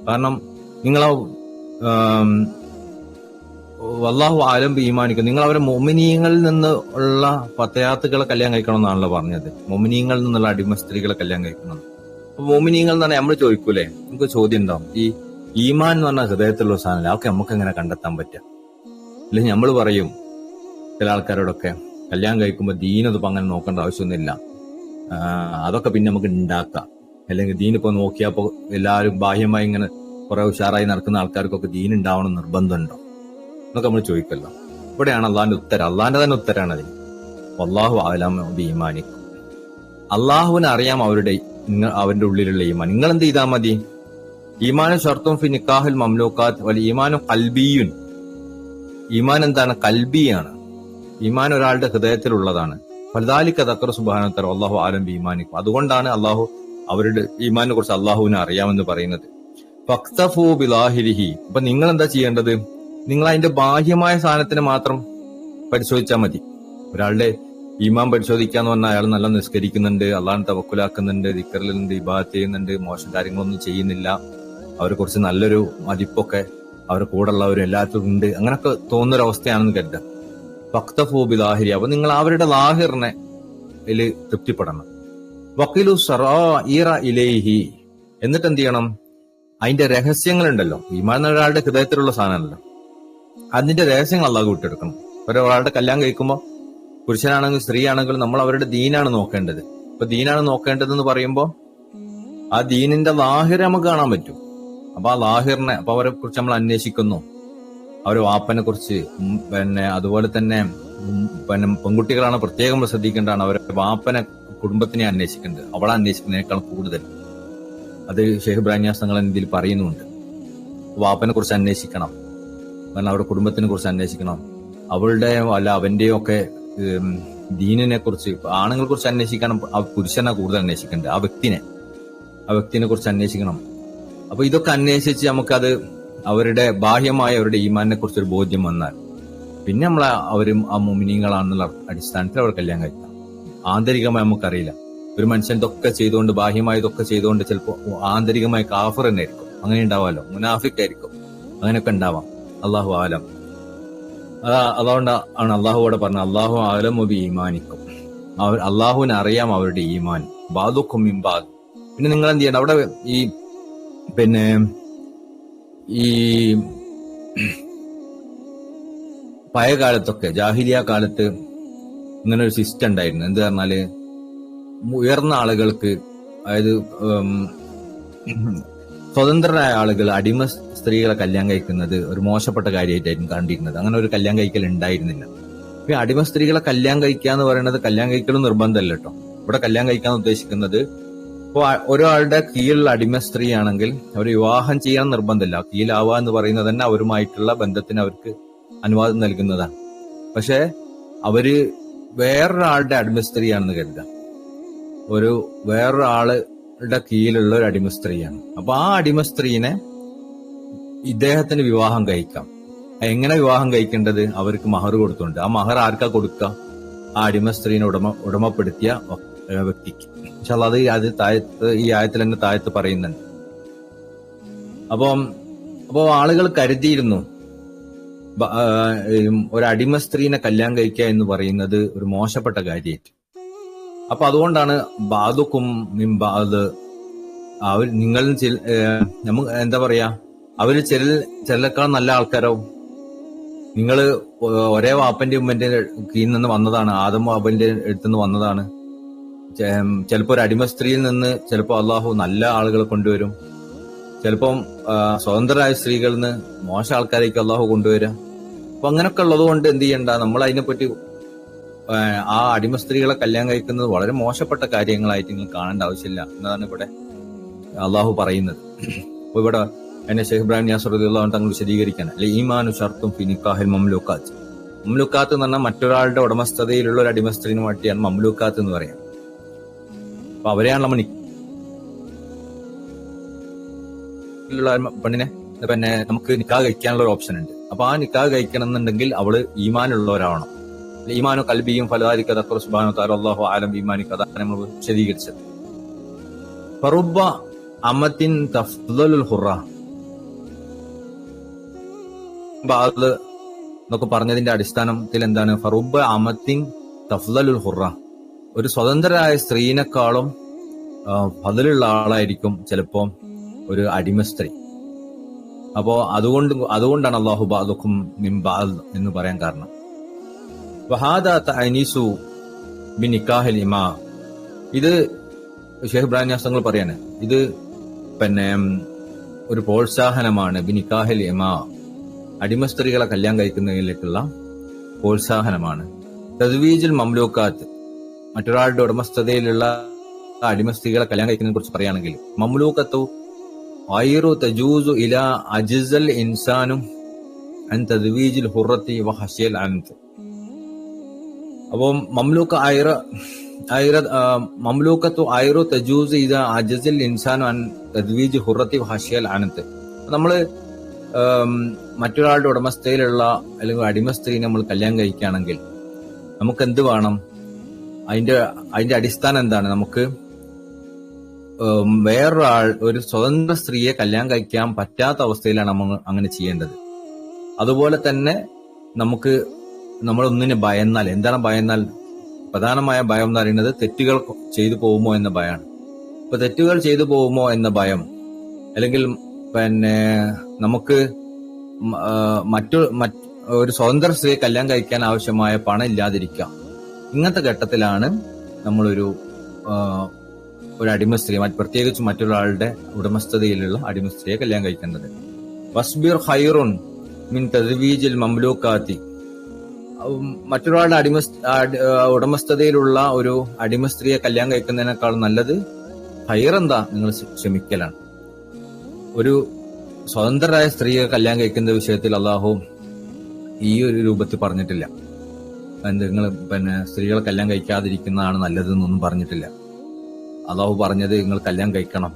കാരണം നിങ്ങൾ വല്ലാഹു അലം ബി ഈമാനിക്കും, നിങ്ങൾ അവരെ മൊമിനീങ്ങളിൽ നിന്ന് ഉള്ള ഫത്തയാത്തുകളെ കല്യാണം കഴിക്കണം എന്നാണല്ലോ പറഞ്ഞത്. മൊമിനീങ്ങളിൽ നിന്നുള്ള അടിമ സ്ത്രീകളെ കല്യാണം കഴിക്കണം. അപ്പൊ മൊമിനീങ്ങൾ എന്ന് പറഞ്ഞാൽ നമ്മൾ ചോദിക്കൂലേ, നമുക്ക് ചോദ്യം ഉണ്ടാവും, ഈ ഈമാൻ എന്ന് പറഞ്ഞാൽ ഹൃദയത്തിലുള്ള സാധനമല്ല, അതൊക്കെ നമുക്ക് എങ്ങനെ കണ്ടെത്താൻ പറ്റുക? അല്ലെങ്കിൽ നമ്മൾ പറയും ചില ആൾക്കാരോടൊക്കെ കല്യാണം കഴിക്കുമ്പോൾ ദീനൊന്നും അങ്ങനെ നോക്കേണ്ട ആവശ്യമൊന്നുമില്ല, അതൊക്കെ പിന്നെ നമുക്ക് ഉണ്ടാക്കാം. അല്ലെങ്കിൽ ദീനിപ്പോ നോക്കിയപ്പോ എല്ലാവരും ബാഹ്യമായി ഇങ്ങനെ കുറെ ഉഷാറായി നടക്കുന്ന ആൾക്കാർക്കൊക്കെ ദീൻ ഉണ്ടാവണം നിർബന്ധമുണ്ടോ എന്നൊക്കെ നമ്മൾ ചോദിക്കല്ലോ. ഇവിടെയാണ് അള്ളാഹിന്റെ ഉത്തരം, അള്ളാഹിന്റെ തന്നെ ഉത്തരാണ് അതിന്. വല്ലാഹു അലം ബി ഈമാനിക്കും, അള്ളാഹുവിനെ അറിയാം അവന്റെ ഉള്ളിലുള്ള ഈമാൻ. നിങ്ങൾ എന്ത് ചെയ്താൽ മതി? ഈമാനും ഷർത്തും ഫി നിക്കാഹിൽ മംലൂക്കാത്ത് വൽ ഈമാനും കൽബിയുൻ. ഈമാൻ എന്താണ്? കൽബിയാണ്. ഈമാൻ ഒരാളുടെ ഹൃദയത്തിലുള്ളതാണ്. ഫൽദാലിക ദക്കർ സുബ്ഹാനഹു വ തആല അല്ലാഹു ആലം ബി ഈമാനിക്കും. അതുകൊണ്ടാണ് അള്ളാഹു അവരുടെ ഈമാനിനെ കുറിച്ച് അള്ളാഹുവിനെ അറിയാമെന്ന് പറയുന്നത്. ഫക്തഫു ബിലാഹിരിഹി. അപ്പൊ നിങ്ങൾ എന്താ ചെയ്യേണ്ടത്? നിങ്ങൾ അതിന്റെ ബാഹ്യമായ സാധനത്തിന് മാത്രം പരിശോധിച്ചാൽ മതി. ഒരാളുടെ ഈമാൻ പരിശോധിക്കാന്ന് പറഞ്ഞാൽ അയാൾ നല്ല നിസ്കരിക്കുന്നുണ്ട്, അള്ളാഹിനെ തവക്കുലാക്കുന്നുണ്ട്, ദിക്റിലുണ്ട്, ഇബാദത്ത് ചെയ്യുന്നുണ്ട്, മോശം കാര്യങ്ങളൊന്നും ചെയ്യുന്നില്ല, അവരെ കുറിച്ച് നല്ലൊരു മതിപ്പൊക്കെ അവരുടെ കൂടെ ഉള്ളവരും എല്ലാത്തിലും ഉണ്ട്, അങ്ങനൊക്കെ തോന്നുന്നൊരവസ്ഥയാണെന്ന് കരുതാം. ഫക്തഫു ബിലാഹിരി. അപ്പൊ നിങ്ങൾ അവരുടെ ലാഹിറിനെ ഇതിൽ തൃപ്തിപ്പെടണം. വക്കീലു സറാഇറ ഇലൈഹി. എന്നിട്ട് എന്ത് ചെയ്യണം? അതിന്റെ രഹസ്യങ്ങളുണ്ടല്ലോ, ഈമാൻ ഒരാളുടെ ഹൃദയത്തിലുള്ള സാധനമല്ലോ, അതിന്റെ രഹസ്യങ്ങൾ അള്ളാഹു വിട്ടെടുക്കണം. ഒരാളുടെ കല്യാണം കഴിക്കുമ്പോൾ പുരുഷനാണെങ്കിലും സ്ത്രീ ആണെങ്കിലും നമ്മൾ അവരുടെ ദീനാണ് നോക്കേണ്ടത്. ഇപ്പൊ ദീനാണ് നോക്കേണ്ടതെന്ന് പറയുമ്പോൾ ആ ദീനിന്റെ ലാഹിർ നമുക്ക് കാണാൻ പറ്റും. അപ്പൊ ആ ലാഹിറിനെ, അപ്പൊ അവരെ കുറിച്ച് നമ്മൾ അന്വേഷിക്കുന്നു, അവരെ വാപ്പനെ കുറിച്ച്, പിന്നെ അതുപോലെ തന്നെ പെൺകുട്ടികളാണ് പ്രത്യേകം ശ്രദ്ധിക്കേണ്ടതാണ്, അവരുടെ വാപ്പനെ കുടുംബത്തിനെ അന്വേഷിക്കേണ്ടത്, അവളെ അന്വേഷിക്കുന്നതിനേക്കാൾ കൂടുതൽ. അത് ഷെയ്ഖ് ഇബ്രാഹിം നിയാസ് തങ്ങൾ ഇതിൽ പറയുന്നുണ്ട്. വാപ്പനെ കുറിച്ച് അന്വേഷിക്കണം, കാരണം അവരുടെ കുടുംബത്തിനെ കുറിച്ച് അന്വേഷിക്കണം, അവളുടെ അല്ല അവന്റെയും ഒക്കെ ദീനിനെ കുറിച്ച്. ആണുങ്ങളെ കുറിച്ച് അന്വേഷിക്കണം, ആ പുരുഷനെ കൂടുതൽ അന്വേഷിക്കേണ്ടത്, ആ വ്യക്തിനെ കുറിച്ച് അന്വേഷിക്കണം. അപ്പൊ ഇതൊക്കെ അന്വേഷിച്ച് നമുക്കത് അവരുടെ ബാഹ്യമായ അവരുടെ ഈമാനിനെ കുറിച്ചൊരു ബോധ്യം വന്നാൽ പിന്നെ നമ്മൾ അവരും ആ മുഅ്മിനീങ്ങളാണെന്നുള്ള അടിസ്ഥാനത്തിൽ അവർ കല്യാണം കഴിക്കാം. ആന്തരികമായി നമുക്കറിയില്ല. ഒരു മനുഷ്യൻ ഇതൊക്കെ ചെയ്തുകൊണ്ട്, ബാഹ്യമായി ഇതൊക്കെ ചെയ്തുകൊണ്ട് ചിലപ്പോൾ ആന്തരികമായി കാഫിർ തന്നെ ആയിരിക്കും, അങ്ങനെ ഉണ്ടാവാമല്ലോ, മുനാഫിക്കായിരിക്കും, അങ്ങനെയൊക്കെ ഉണ്ടാവാം. അള്ളാഹു ആലം. അതുകൊണ്ട് ആണ് അള്ളാഹു അവിടെ പറഞ്ഞത് അള്ളാഹു ആലം ബി ഈമാനിക്കും, അള്ളാഹുവിനെ അറിയാം അവരുടെ ഈമാൻ. ബാദുക്കും മിൻ ബാദ്. പിന്നെ നിങ്ങൾ എന്ത് ചെയ്യണം? അവിടെ ഈ പഴയ കാലത്തൊക്കെ ജാഹിലിയ കാലത്ത് ഇങ്ങനെ ഒരു സിസ്റ്റം ഉണ്ടായിരുന്നു. എന്ത് പറഞ്ഞാല് ഉയർന്ന ആളുകൾക്ക്, അതായത് സ്വതന്ത്രരായ ആളുകൾ അടിമ സ്ത്രീകളെ കല്യാണം കഴിക്കുന്നത് ഒരു മോശപ്പെട്ട കാര്യമായിട്ടായിരുന്നു കണ്ടിരുന്നത്. അങ്ങനെ ഒരു കല്യാണം കഴിക്കൽ ഉണ്ടായിരുന്നില്ല. ഇപ്പൊ അടിമ സ്ത്രീകളെ കല്യാണം കഴിക്കുക എന്ന് പറയുന്നത് കല്യാണം കഴിക്കലും നിർബന്ധമല്ല കേട്ടോ. ഇവിടെ കല്യാണം കഴിക്കാൻ ഉദ്ദേശിക്കുന്നത് ഇപ്പോൾ ഒരാളുടെ കീഴിലുള്ള അടിമ സ്ത്രീ ആണെങ്കിൽ അവർ വിവാഹം ചെയ്യാൻ നിർബന്ധമില്ല. കീഴിലാവുക എന്ന് പറയുന്നത് തന്നെ അവരുമായിട്ടുള്ള ബന്ധത്തിന് അവർക്ക് അനുവാദം നൽകുന്നതാണ്. പക്ഷെ അവര് വേറൊരാളുടെ അടിമ സ്ത്രീയാണെന്ന് കരുതാം, വേറൊരാളുടെ കീഴിലുള്ള ഒരു അടിമ സ്ത്രീയാണ്. അപ്പൊ ആ അടിമ സ്ത്രീനെ ഇദ്ദേഹത്തിന് വിവാഹം കഴിക്കാം. എങ്ങനെ വിവാഹം കഴിക്കേണ്ടത്? അവർക്ക് മഹർ കൊടുത്തുണ്ട്. ആ മഹർ ആർക്കാ കൊടുക്കുക? ആ അടിമ സ്ത്രീനെ ഉടമപ്പെടുത്തിയ വ്യക്തിക്ക്. പക്ഷെ അത് താഴത്ത്, ഈ ആയത്തിൽ തന്നെ താഴത്ത് പറയുന്നുണ്ട്. അപ്പോ ആളുകൾ കരുതിയിരുന്നു ഒരു അടിമ സ്ത്രീനെ കല്യാണം കഴിക്കുക എന്ന് പറയുന്നത് ഒരു മോശപ്പെട്ട കാര്യമായിട്ട്. അപ്പൊ അതുകൊണ്ടാണ് ബാദുക്കും മിൻ ബാദ്, അവർ നിങ്ങൾ നമുക്ക് എന്താ പറയാ, അവര് ചിലക്കാൾ നല്ല ആൾക്കാരാവും. നിങ്ങള് ഒരേ വാപ്പന്റെ ഉമ്മന്റെ കീഴിൽ നിന്ന് വന്നതാണ്, ആദം വാപ്പന്റെ അടുത്തുനിന്ന് വന്നതാണ്. ചിലപ്പോ ഒരു അടിമ സ്ത്രീയിൽ നിന്ന് ചിലപ്പോ അള്ളാഹു നല്ല ആളുകളെ കൊണ്ടുവരും, ചിലപ്പം സ്വതന്ത്രരായ സ്ത്രീകളിൽ നിന്ന് മോശം ആൾക്കാരേക്ക് അള്ളാഹു കൊണ്ടുവരാം. അപ്പൊ അങ്ങനെയൊക്കെ ഉള്ളത് കൊണ്ട് എന്ത് ചെയ്യണ്ട, നമ്മൾ അതിനെപ്പറ്റി ആ അടിമ സ്ത്രീകളെ കല്യാണം കഴിക്കുന്നത് വളരെ മോശപ്പെട്ട കാര്യങ്ങളായിട്ട് നിങ്ങൾ കാണേണ്ട ആവശ്യമില്ല എന്നതാണ് ഇവിടെ അള്ളാഹു പറയുന്നത്. അപ്പൊ ഇവിടെ എന്നെ ഷെയ്ഖ് ഇബ്രാഹിം യാസർ റളിയല്ലാഹു അൻഹു തങ്ങൾ വിശദീകരിക്കാൻ അല്ലെ ഈമാനു ഷർത്തും ഫി നിക്കാഹിൽ മംലൂക്കാത്ത്. മംലൂക്കാത്ത് എന്ന് പറഞ്ഞാൽ മറ്റൊരാളുടെ ഉടമസ്ഥതയിലുള്ള ഒരു അടിമ സ്ത്രീന് വേണ്ടിയാണ് മംലൂക്കാത്ത് എന്ന് പറയാം. അപ്പൊ അവരെയാണ് നമ്മൾ പെണ്ണിനെ പിന്നെ നമുക്ക് നിക്കാഹ് കഴിക്കാനുള്ള ഒരു ഓപ്ഷൻ ഉണ്ട്. അപ്പൊ ആ നിക്കാഹ് കഴിക്കണം എന്നുണ്ടെങ്കിൽ അവള് ഈമാനുള്ളവരാവണം. ഈമാനു കൽബിയും ഫലാദിക ദക്കറു സുബ്ഹാനഹു തആല അല്ലാഹു അലം ഈമാനി കഥ നമ്മൾ വിശദീകരിച്ചത്. ഫറുബ്ബ അമത്തിൻ തഫ്ദലുൽ ഹുറ ബാദ് എന്നൊക്കെ പറഞ്ഞതിന്റെ അടിസ്ഥാനത്തിൽ എന്താണ്? ഫറുബ്ബ അമത്തിൻ തഫ്ദലുൽ ഹുറ, ഒരു സ്വതന്ത്രരായ സ്ത്രീനെക്കാളും ഫضലുള്ള ആളായിരിക്കും ചിലപ്പോ ഒരു അടിമ സ്ത്രീ. അപ്പോ അതുകൊണ്ടാണ് അല്ലാഹു ബഅദുക്കും മിൻ ബഅദ് എന്ന് പറയാൻ കാരണം. വഹാദാ തഅനീസു ബിനിക്കാഹിൽ ഇമാ, ഇത് ഷെയ്ഖ് ഇബ്രാഹിം യാസർ തങ്ങൾ പറയാണ്, ഇത് പിന്നെ ഒരു പ്രോത്സാഹനമാണ്. ബിനിക്കാഹിൽ ഇമാ, അടിമ സ്ത്രീകളെ കല്യാണം കഴിക്കുന്നതിലേക്കുള്ള പ്രോത്സാഹനമാണ്. തദ്വീജുൽ മംലൂക്കാത്ത്, മറ്റൊരാളുടെ ഉടമസ്ഥതയിലുള്ള അടിമ സ്ത്രീകളെ കല്യാണം കഴിക്കുന്നതിനെ കുറിച്ച് പറയുകയാണെങ്കിൽ മംലൂക്കത്തു ഗൈറു തജൂസു ഇലാ അജ്സൽ ഇൻസാനും അൻ തദ്വീജിൽ ഹുറത്തി വഹശിയൽ അൻത്. അപ്പോ മംലൂക്കത്തു ഐറു തജൂസ് ഇദാ അജ്സൽ ഇൻസാനു അൻ തദ്വീജ് ഹുറത്തി വഹശിയൽ അൻത്. നമ്മള് മറ്റൊരാളുടെ ഉടമസ്ഥയിലുള്ള അല്ലെങ്കിൽ അടിമ സ്ത്രീ നമ്മൾ കല്യാണം കഴിക്കുകയാണെങ്കിൽ നമുക്ക് എന്ത് വേണം? അതിന്റെ അടിസ്ഥാനം എന്താണ്? നമുക്ക് വേറൊരാൾ, ഒരു സ്വതന്ത്ര സ്ത്രീയെ കല്യാണം കഴിക്കാൻ പറ്റാത്ത അവസ്ഥയിലാണ് നമ്മൾ അങ്ങനെ ചെയ്യേണ്ടത്. അതുപോലെ തന്നെ നമ്മളൊന്നിനെ ഭയന്നാൽ, എന്താണ് ഭയന്നാൽ? പ്രധാനമായ ഭയം എന്ന് പറയുന്നത് തെറ്റുകൾ ചെയ്തു പോകുമോ എന്ന ഭയമാണ്. ഇപ്പൊ തെറ്റുകൾ ചെയ്തു പോകുമോ എന്ന ഭയം, അല്ലെങ്കിൽ പിന്നെ നമുക്ക് ഒരു സ്വതന്ത്ര സ്ത്രീയെ കല്യാണം കഴിക്കാൻ ആവശ്യമായ പണം ഇല്ലാതിരിക്കാം. ഇങ്ങനത്തെ ഘട്ടത്തിലാണ് നമ്മളൊരു അടിമ സ്ത്രീ, പ്രത്യേകിച്ച് മറ്റൊരാളുടെ ഉടമസ്ഥതയിലുള്ള അടിമ സ്ത്രീയെ കല്യാണം കഴിക്കേണ്ടത്. വസ്ബിർ ഖൈറുൻ മിൻ തദ്വീജിൽ മംലൂക്കാത്തി, മറ്റൊരാളുടെ ഉടമസ്ഥതയിലുള്ള ഒരു അടിമ സ്ത്രീയെ കല്യാണം കഴിക്കുന്നതിനേക്കാൾ നല്ലത് ഖൈറെന്താ? നിങ്ങൾ ക്ഷമിക്കലാണ്. ഒരു സ്വതന്ത്രരായ സ്ത്രീയെ കല്യാണം കഴിക്കുന്ന വിഷയത്തിൽ അള്ളാഹു ഈ ഒരു രൂപത്തിൽ പറഞ്ഞിട്ടില്ല. നിങ്ങൾ പിന്നെ സ്ത്രീകളെ കല്യാണം കഴിക്കാതിരിക്കുന്നതാണ് നല്ലതെന്നൊന്നും പറഞ്ഞിട്ടില്ല. അള്ളാഹു പറഞ്ഞത് നിങ്ങൾ കല്യാണം കഴിക്കണം,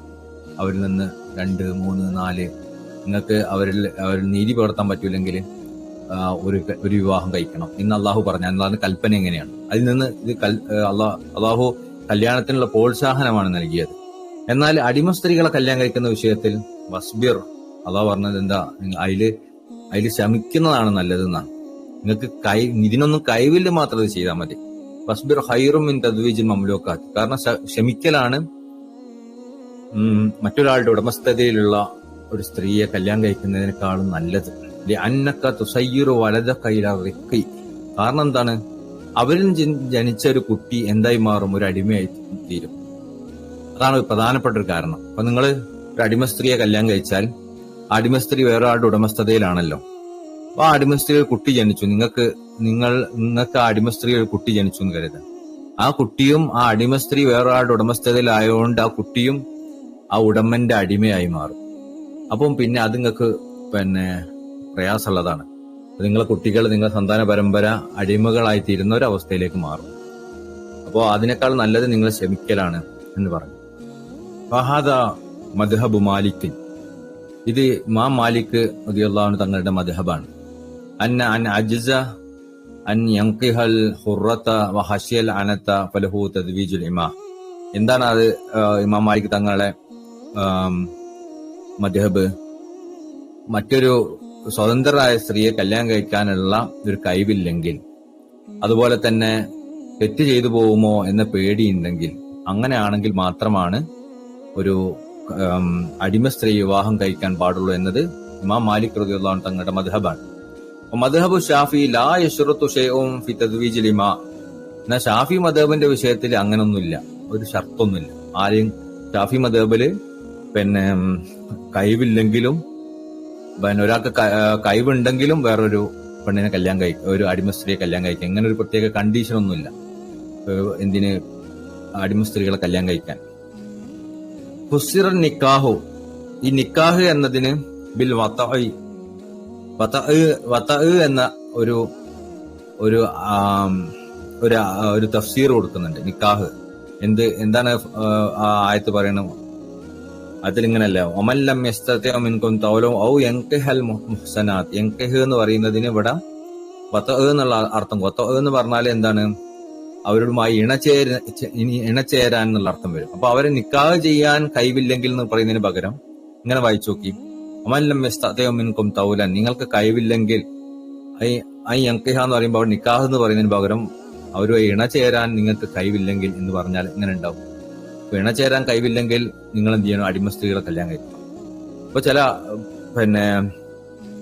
അവരിൽ നിന്ന് 2, 3, 4 നിങ്ങൾക്ക് അവരിൽ നീതി പുലർത്താൻ പറ്റൂലെങ്കിൽ ഒരു വിവാഹം കഴിക്കണം എന്ന് അള്ളാഹു പറഞ്ഞു. അള്ളാഹുവിന്റെ കൽപ്പന എങ്ങനെയാണ്? അതിൽ നിന്ന് ഇത് അള്ളാഹു കല്യാണത്തിനുള്ള പ്രോത്സാഹനമാണ് നൽകിയത്. എന്നാൽ അടിമ സ്ത്രീകളെ കല്യാണം കഴിക്കുന്ന വിഷയത്തിൽ വസ്ബിർ, അള്ളാഹു പറഞ്ഞത് എന്താ? അതില് ശമിക്കുന്നതാണ് നല്ലതെന്നാണ്. നിങ്ങൾക്ക് ഇതിനൊന്നും കഴിവില്ല, മാത്രം ഇത് ചെയ്താൽ മതി. വസ്ബിർ ഖൈറും മിൻ തദ്വീജിൽ മംലൂക്കാത്ത്, കാരണം ക്ഷമിക്കലാണ് മറ്റൊരാളുടെ ഉടമസ്ഥതയിലുള്ള ഒരു സ്ത്രീയെ കല്യാണം കഴിക്കുന്നതിനേക്കാളും നല്ലത്. അന്നക്ക തുസയ്യിറു വലദക ഇലാ റിഖി, കാരണം എന്താണ്? അവരിൽ ജനിച്ച ഒരു കുട്ടി എന്തായി മാറും? ഒരു അടിമയായി തീരും. അതാണ് പ്രധാനപ്പെട്ട ഒരു കാരണം. അപ്പൊ നിങ്ങൾ ഒരു അടിമ സ്ത്രീയെ കല്യാണം കഴിച്ചാൽ അടിമ സ്ത്രീ വേറെ ആളുടെ ഉടമസ്ഥതയിലാണല്ലോ. അപ്പൊ ആ അടിമ സ്ത്രീ ഒരു കുട്ടി ജനിച്ചു, നിങ്ങൾക്ക് ആ അടിമ സ്ത്രീ ഒരു കുട്ടി ജനിച്ചു എന്ന് കരുതാം. ആ കുട്ടിയും ആ അടിമ സ്ത്രീ വേറെ ആളുടെ ഉടമസ്ഥതയിലായതുകൊണ്ട് ആ കുട്ടിയും ആ ഉടമന്റെ അടിമയായി മാറും. അപ്പം പിന്നെ അത് നിങ്ങൾക്ക് പിന്നെ പ്രയാസമുള്ളതാണ്. നിങ്ങളെ കുട്ടികൾ, നിങ്ങളുടെ സന്താന പരമ്പര അടിമകളായി തീരുന്ന ഒരു അവസ്ഥയിലേക്ക് മാറും. അപ്പോൾ അതിനേക്കാൾ നല്ലത് നിങ്ങൾ ക്ഷമിക്കലാണ് എന്ന് പറഞ്ഞു. ഫഹദ മദ്ഹബു മാലിക്, ഇത് ഇമാം മാലിക് റളിയല്ലാഹു അൻഹു തങ്ങളുടെ മദ്ഹബാണ്. അൻ അജ്സ അൻ യൻഖിഹൽ ഹുറത വഹശിയൽ അനത ഫലഹു തദ്വീജുൽ ഇമാ. എന്താണ് അത്? ഇമാം മാലിക് തങ്ങളുടെ മദ്ഹബ്, മറ്റൊരു സ്വതന്ത്രരായ സ്ത്രീയെ കല്യാണം കഴിക്കാനുള്ള ഒരു കഴിവില്ലെങ്കിൽ, അതുപോലെ തന്നെ തെറ്റ് ചെയ്തു പോകുമോ എന്ന പേടിയുണ്ടെങ്കിൽ, അങ്ങനെയാണെങ്കിൽ മാത്രമാണ് ഒരു അടിമ സ്ത്രീ വിവാഹം കഴിക്കാൻ പാടുള്ളൂ എന്നത് ഇമാം മാലിക് റളിയല്ലാഹു അൻഹു തങ്ങളുടെ മദ്ഹബാണ്. മദ്ഹബു ഷാഫി ലാ യശ്റുതു ഷൈഉൻ ഫി തദ്വീജിൽ ഇമാ. എന്നാൽ ഷാഫി മദ്ഹബിന്റെ വിഷയത്തിൽ അങ്ങനൊന്നുമില്ല, ഒരു ഷർത്തൊന്നുമില്ല. ആരെയും ഷാഫി മദ്ഹബില് പിന്നെ കഴിവില്ലെങ്കിലും, ഒരാൾക്ക് കഴിവുണ്ടെങ്കിലും വേറൊരു പെണ്ണിനെ കല്യാണം കഴിക്കുക, ഒരു അടിമ സ്ത്രീയെ കല്യാണം കഴിക്കുക. ഇങ്ങനെ ഒരു പ്രത്യേക കണ്ടീഷനൊന്നുമില്ല എന്തിന് അടിമ സ്ത്രീകളെ കല്യാണം കഴിക്കാൻ. ഫുസ്സിറ നിക്കാഹു, ഈ നിക്കാഹ് എന്നതിന് ബിൽ വതഅ് എന്ന ഒരു ഒരു ഒരു തഫ്സീർ കൊടുക്കുന്നുണ്ട്. നിക്കാഹ് എന്താണ് ആ ആയത്ത് പറയണത്? അതിലിങ്ങനല്ല, ഒമല്ലം യസ്തതിഉ മിൻകും തൗലു ഔ യൻകിഹൽ മുഹ്സനാത്ത്. യൻകിഹ് എന്ന് പറയുന്നതിന് ഇവിടെ വതഅ് എന്നുള്ള അർത്ഥം. വതഅ് എന്ന് പറഞ്ഞാൽ എന്താണ്? അവരുമായി ഇണചേരാൻ എന്നുള്ള അർത്ഥം വരും. അപ്പൊ അവരെ നിക്കാഹ് ചെയ്യാൻ കഴിവില്ലെങ്കിൽ എന്ന് പറയുന്നതിന് പകരം ഇങ്ങനെ വായിച്ചു നോക്കി, ഒമല്ലം യസ്തതിഉ മിൻകും തൗലൻ, നിങ്ങൾക്ക് കഴിവില്ലെങ്കിൽ, ഐ യൻകിഹ എന്ന് പറയുമ്പോൾ അവിടെ നിക്കാഹ് എന്ന് പറയുന്നതിന് പകരം അവരുമായി ഇണചേരാൻ നിങ്ങൾക്ക് കഴിവില്ലെങ്കിൽ എന്ന് പറഞ്ഞാൽ ഇങ്ങനെ ഉണ്ടാവും. അപ്പൊ ഇണചേരാൻ കഴിവില്ലെങ്കിൽ നിങ്ങൾ എന്ത് ചെയ്യണം? അടിമ സ്ത്രീകളെ കല്യാണം കഴിക്കണം. അപ്പൊ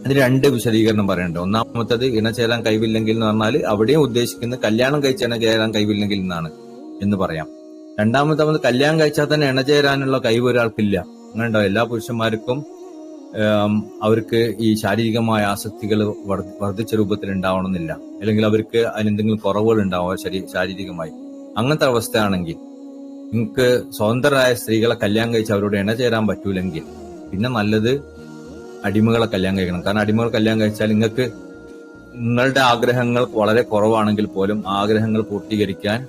അതിന് രണ്ട് വിശദീകരണം പറയുന്നുണ്ട്. ഒന്നാമത്തത് ഇണചേരാൻ കഴിവില്ലെങ്കിൽ എന്ന് പറഞ്ഞാൽ അവിടെയും ഉദ്ദേശിക്കുന്നത് കല്യാണം കഴിച്ച് ഇണചേരാൻ കഴിവില്ലെങ്കിൽ എന്നാണ് എന്ന് പറയാം. രണ്ടാമത്തത് കല്യാണം കഴിച്ചാൽ തന്നെ ഇണചേരാനുള്ള കഴിവ് ഒരാൾക്കില്ല. അങ്ങനെ ഉണ്ടാവും. എല്ലാ പുരുഷന്മാർക്കും അവർക്ക് ഈ ശാരീരികമായ ആസക്തികൾ വർദ്ധിച്ച രൂപത്തിൽ ഉണ്ടാവണമെന്നില്ല, അല്ലെങ്കിൽ അവർക്ക് അതിനെന്തെങ്കിലും കുറവുകൾ ഉണ്ടാവും ശാരീരികമായി. അങ്ങനത്തെ അവസ്ഥയാണെങ്കിൽ നിങ്ങൾക്ക് സ്വതന്ത്രരായ സ്ത്രീകളെ കല്യാണം കഴിച്ച് അവരോട് ഇണചേരാൻ പറ്റൂലെങ്കിൽ പിന്നെ നല്ലത് അടിമകളെ കല്യാണം കഴിക്കണം. കാരണം അടിമകൾ കല്യാണം കഴിച്ചാൽ നിങ്ങളുടെ ആഗ്രഹങ്ങൾ വളരെ കുറവാണെങ്കിൽ പോലും ആഗ്രഹങ്ങൾ പൂർത്തീകരിക്കാൻ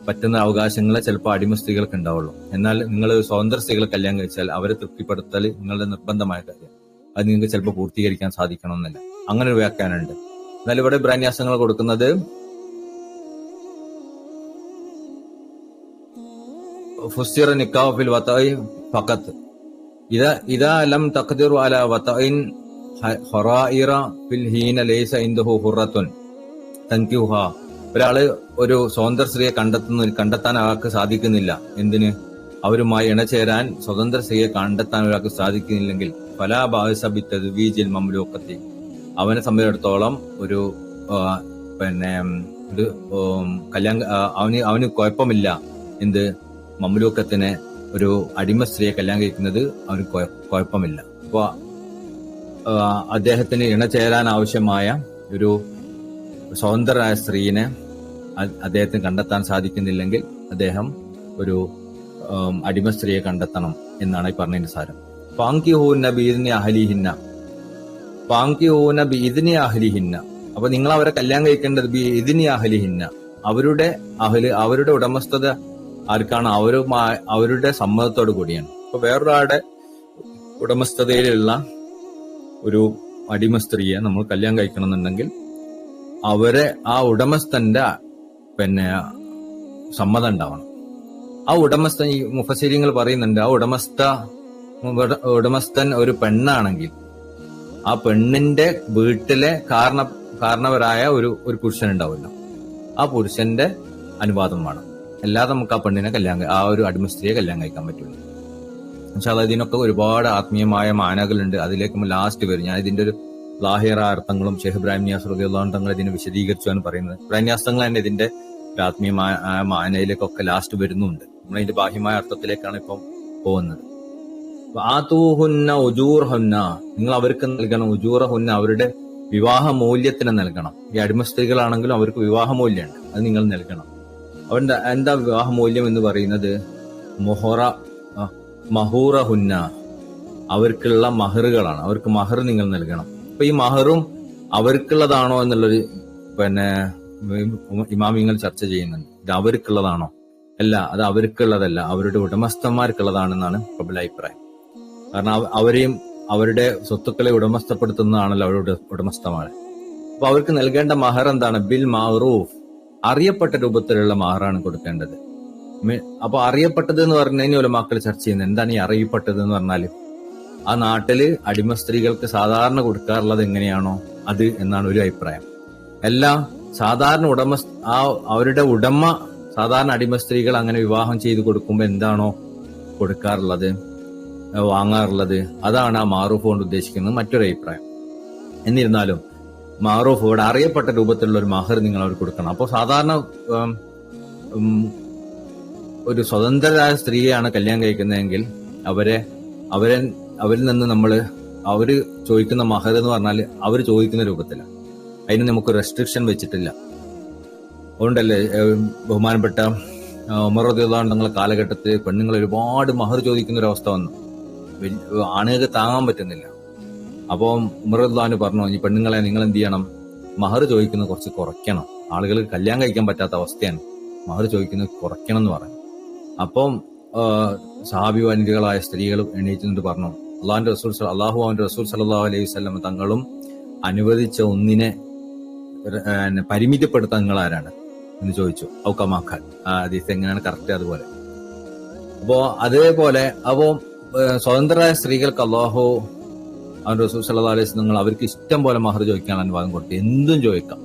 പറ്റുന്ന അവകാശങ്ങൾ ചിലപ്പോൾ അടിമ സ്ത്രീകൾക്ക് ഉണ്ടാവുള്ളൂ. എന്നാൽ നിങ്ങൾ സ്വതന്ത്ര സ്ത്രീകളെ കല്യാണം കഴിച്ചാൽ അവരെ തൃപ്തിപ്പെടുത്തൽ നിങ്ങളുടെ നിർബന്ധമായ കാര്യം. അത് നിങ്ങൾക്ക് ചിലപ്പോൾ പൂർത്തീകരിക്കാൻ സാധിക്കണമെന്നില്ല. അങ്ങനെ ഒരു വ്യാഖ്യാനമുണ്ട്. എന്നാൽ ഇവിടെ ബ്രാന്യാസങ്ങൾ കൊടുക്കുന്നത് ഫുസ്സിറ നിക്കാഹു ഫിൽ വതഇ ഫഖത്ത് ഇദാ ലം തഖ്ദിറു അലാ വതഇൻ ഖറായിറ ഫിൽ ഹീന ലൈസ ഇൻദഹു ഹുറത്തുൻ തൻകിഹുഹാ. ഒരാള് ഒരു സ്വതന്ത്ര സ്ത്രീയെ കണ്ടെത്താൻ ഒരാൾക്ക് സാധിക്കുന്നില്ല. എന്തിന്? അവരുമായി ഇണചേരാൻ സ്വതന്ത്ര സ്ത്രീയെ കണ്ടെത്താൻ ഒരാൾക്ക് സാധിക്കുന്നില്ലെങ്കിൽ ഫലാ ബഅസ ബിതദ്വീജിൽ മംലൂഖത്തി, അവനെ സംബന്ധിച്ചിടത്തോളം ഒരു അവന് കുഴപ്പമില്ല. എന്ത്? മംലൂക്കത്തിനെ, ഒരു അടിമ സ്ത്രീയെ കല്യാണം കഴിക്കുന്നത് അവന് കുഴപ്പമില്ല. അപ്പൊ അദ്ദേഹത്തിന് ഇണചേരാൻ ആവശ്യമായ ഒരു സ്വതന്ത്രരായ സ്ത്രീയെ അദ്ദേഹത്തിന് കണ്ടെത്താൻ സാധിക്കുന്നില്ലെങ്കിൽ അദ്ദേഹം ഒരു അടിമ സ്ത്രീയെ കണ്ടെത്തണം എന്നാണ് ഈ പറഞ്ഞതിന്റെ സാരം. പാങ്കിഹൂന ബിഇദ്നി അഹ്ലിഹിന്ന. അപ്പൊ നിങ്ങൾ അവരെ കല്യാണം കഴിക്കേണ്ടത് ബിഇദ്നി അഹ്ലിഹിന്ന, അവരുടെ ഉടമസ്ഥത ആർക്കാണ്? അവരുടെ സമ്മതത്തോടു കൂടിയാണ്. അപ്പൊ വേറൊരാളുടെ ഉടമസ്ഥതയിലുള്ള ഒരു അടിമ സ്ത്രീയെ നമ്മൾ കല്യാണം കഴിക്കണമെന്നുണ്ടെങ്കിൽ ആ ഉടമസ്ഥന്റെ സമ്മതം ഉണ്ടാവണം. ആ ഉടമസ്ഥൻ, ഈ മുഫസ്സിരീങ്ങൾ പറയുന്നുണ്ട്, ആ ഉടമസ്ഥൻ ഒരു പെണ്ണാണെങ്കിൽ ആ പെണ്ണിന്റെ വീട്ടിലെ കാരണവരായ ഒരു പുരുഷൻ ഉണ്ടാവില്ല. ആ പുരുഷന്റെ അനുവാദം വേണം. അല്ലാതെ നമുക്ക് ആ പെണ്ണിനെ ആ ഒരു അടിമ സ്ത്രീയെ കല്യാണം കഴിക്കാൻ പറ്റില്ല. പക്ഷെ ഇതിനൊക്കെ ഒരുപാട് ആത്മീയമായ മാനകളുണ്ട്. അതിലേക്ക് ലാസ്റ്റ് വരും. ഞാൻ ഇതിന്റെ ഒരു ലാഹിറ അർത്ഥങ്ങളും ഷെയ്ഖ് ഇബ്രാഹിം നിയാസ് റളിയല്ലാഹു അൻഹു തങ്ങൾ ഇതിനെ വിശദീകരിച്ചാണ് പറയുന്നത്. ഇബ്രാഹിം നിയാസ് തങ്ങൾ തന്നെ ഇതിന്റെ ആത്മീയമായ മാനയിലേക്കൊക്കെ ലാസ്റ്റ് വരുന്നുണ്ട്. നമ്മളതിന്റെ ബാഹ്യമായ അർത്ഥത്തിലേക്കാണ് ഇപ്പം പോകുന്നത്. ആതൂഹുന്ന ഉജൂർഹുന്ന, നിങ്ങൾ അവർക്ക് നൽകണം. ഉജൂറഹുന്ന, അവരുടെ വിവാഹ മൂല്യത്തിന് നൽകണം. ഈ അടിമ സ്ത്രീകളാണെങ്കിലും അവർക്ക് വിവാഹ മൂല്യമുണ്ട്, അത് നിങ്ങൾ നൽകണം. അവരുടെ എന്താ വിവാഹ മൂല്യം എന്ന് പറയുന്നത്? മഹൂറഹുന്ന, അവർക്കുള്ള മഹറുകളാണ്. അവർക്ക് മഹർ നിങ്ങൾ നൽകണം. അപ്പൊ ഈ മഹറും അവർക്കുള്ളതാണോ എന്നുള്ളൊരു ഇമാമിങ്ങൾ ചർച്ച ചെയ്യുന്നുണ്ട്. ഇത് അവർക്കുള്ളതാണോ? അല്ല, അത് അവർക്കുള്ളതല്ല, അവരുടെ ഉടമസ്ഥന്മാർക്കുള്ളതാണെന്നാണ് പ്രബല അഭിപ്രായം. കാരണം അവരുടെ സ്വത്തുക്കളെ ഉടമസ്ഥപ്പെടുത്തുന്നതാണല്ലോ അവരുടെ ഉടമസ്ഥന്മാർ. അപ്പൊ അവർക്ക് നൽകേണ്ട മഹർ എന്താണ്? ബിൽ മഅറൂഫ്, അറിയപ്പെട്ട രൂപത്തിലുള്ള മഹറാണ് കൊടുക്കേണ്ടത്. അപ്പൊ അറിയപ്പെട്ടത് എന്ന് പറഞ്ഞതിന് ഉലമാക്കൾ ചർച്ച ചെയ്യുന്നത് എന്താണ്? ഈ അറിയപ്പെട്ടത് എന്ന് പറഞ്ഞാല് ആ നാട്ടില് അടിമ സ്ത്രീകൾക്ക് സാധാരണ കൊടുക്കാറുള്ളത് എങ്ങനെയാണോ അത് എന്നാണ് ഒരു അഭിപ്രായം. എല്ലാം സാധാരണ അവരുടെ ഉടമ സാധാരണ അടിമ സ്ത്രീകൾ അങ്ങനെ വിവാഹം ചെയ്ത് കൊടുക്കുമ്പോൾ എന്താണോ കൊടുക്കാറുള്ളത്, വാങ്ങാറുള്ളത്, അതാണ് ആ മാറൂഫ് കൊണ്ട് ഉദ്ദേശിക്കുന്നത് മറ്റൊരു അഭിപ്രായം. എന്നിരുന്നാലും മാറൂഫ് ഇവിടെ അറിയപ്പെട്ട രൂപത്തിലുള്ള ഒരു മഹർ നിങ്ങൾ അവർ കൊടുക്കണം. അപ്പോൾ സാധാരണ ഒരു സ്വതന്ത്രരായ സ്ത്രീയെയാണ് കല്യാണം കഴിക്കുന്നതെങ്കിൽ അവരിൽ നിന്ന് അവര് ചോദിക്കുന്ന മഹർ എന്ന് പറഞ്ഞാൽ അവർ ചോദിക്കുന്ന രൂപത്തിലാണ്. അതിന് നമുക്ക് റെസ്ട്രിക്ഷൻ വെച്ചിട്ടില്ല. അതുകൊണ്ടല്ലേ ബഹുമാനപ്പെട്ട ഉമർ റളിയല്ലാഹു അൻഹു തങ്ങളുടെ കാലഘട്ടത്തിൽ പെണ്ണുങ്ങൾ ഒരുപാട് മഹർ ചോദിക്കുന്ന ഒരു അവസ്ഥ വന്നു. ആണുങ്ങൾക്ക് താങ്ങാൻ പറ്റുന്നില്ല. അപ്പോൾ ഉമർ റളിയല്ലാഹു അൻഹു പറഞ്ഞു, ഈ പെണ്ണുങ്ങളെ നിങ്ങൾ എന്ത് ചെയ്യണം, മഹർ ചോദിക്കുന്നത് കുറച്ച് കുറയ്ക്കണം. ആളുകൾ കല്യാണം കഴിക്കാൻ പറ്റാത്ത അവസ്ഥയാണ്, മഹർ ചോദിക്കുന്നത് കുറയ്ക്കണം എന്ന് പറഞ്ഞു. അപ്പം സഹാബി വനിതകളായ സ്ത്രീകൾ എണീറ്റുന്നിട്ട് പറഞ്ഞു, അള്ളാഹുവിന്റെ റസൂൽ സല്ലല്ലാഹു അലൈഹി വസല്ലം തങ്ങളും അനുവദിച്ച ഒന്നിനെ പരിമിതപ്പെടുത്താൻ നിങ്ങൾ ആരാണ് എന്ന് ചോദിച്ചു. ഔക്കമാക്കാൻ ഹദീസ് എങ്ങനെയാണ് കറക്റ്റ് അതുപോലെ. അതേപോലെ സ്വതന്ത്രരായ സ്ത്രീകൾക്ക് അള്ളാഹു അവന്റെ റസൂൽ സല്ലല്ലാഹു അലൈഹി വസല്ലം അവർക്ക് ഇഷ്ടം പോലെ മഹർ ചോദിക്കാൻ അനുവാദം കൊടുത്തു. എന്തും ചോദിക്കാം,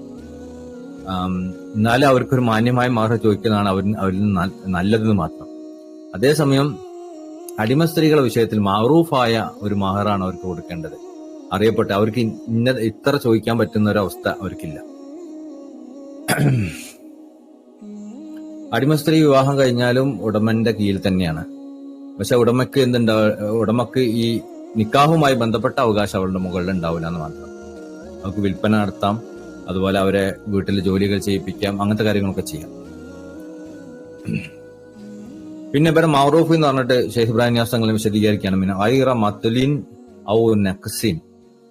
എന്നാലും അവർക്കൊരു മാന്യമായ മഹർ ചോദിക്കുന്നതാണ് അവരിൽ നല്ലതെന്ന് മാത്രം. അതേസമയം അടിമ സ്ത്രീകളുടെ വിഷയത്തിൽ മഅറൂഫായ ഒരു മഹറാണ് അവർക്ക് കൊടുക്കേണ്ടത്. അറിയപ്പെട്ട അവർക്ക് ഇത്ര ചോദിക്കാൻ പറ്റുന്ന ഒരു അവസ്ഥ അവർക്കില്ല. അടിമ സ്ത്രീ വിവാഹം കഴിഞ്ഞാലും ഉടമന്റെ കീഴിൽ തന്നെയാണ്. പക്ഷെ ഉടമക്ക് ഈ നിക്കാഹുമായി ബന്ധപ്പെട്ട അവകാശം അവളുടെ മുകളിൽ ഉണ്ടാവില്ല എന്ന് മാത്രം. അവർക്ക് വിൽപ്പന നടത്താം, അതുപോലെ അവരെ വീട്ടിൽ ജോലികൾ ചെയ്യിപ്പിക്കാം, അങ്ങനത്തെ കാര്യങ്ങളൊക്കെ ചെയ്യാം. പിന്നെ ഇവരെ മഅറൂഫ് എന്ന് പറഞ്ഞിട്ട് ഷെയ്ഖ് ഇബ്രാഹിം നിയാസ് തങ്ങൾ വിശദീകരിക്കുകയാണ്. പിന്നെ ഗൈറ മത്ലിൻ ഔ നഖ്സിൻ,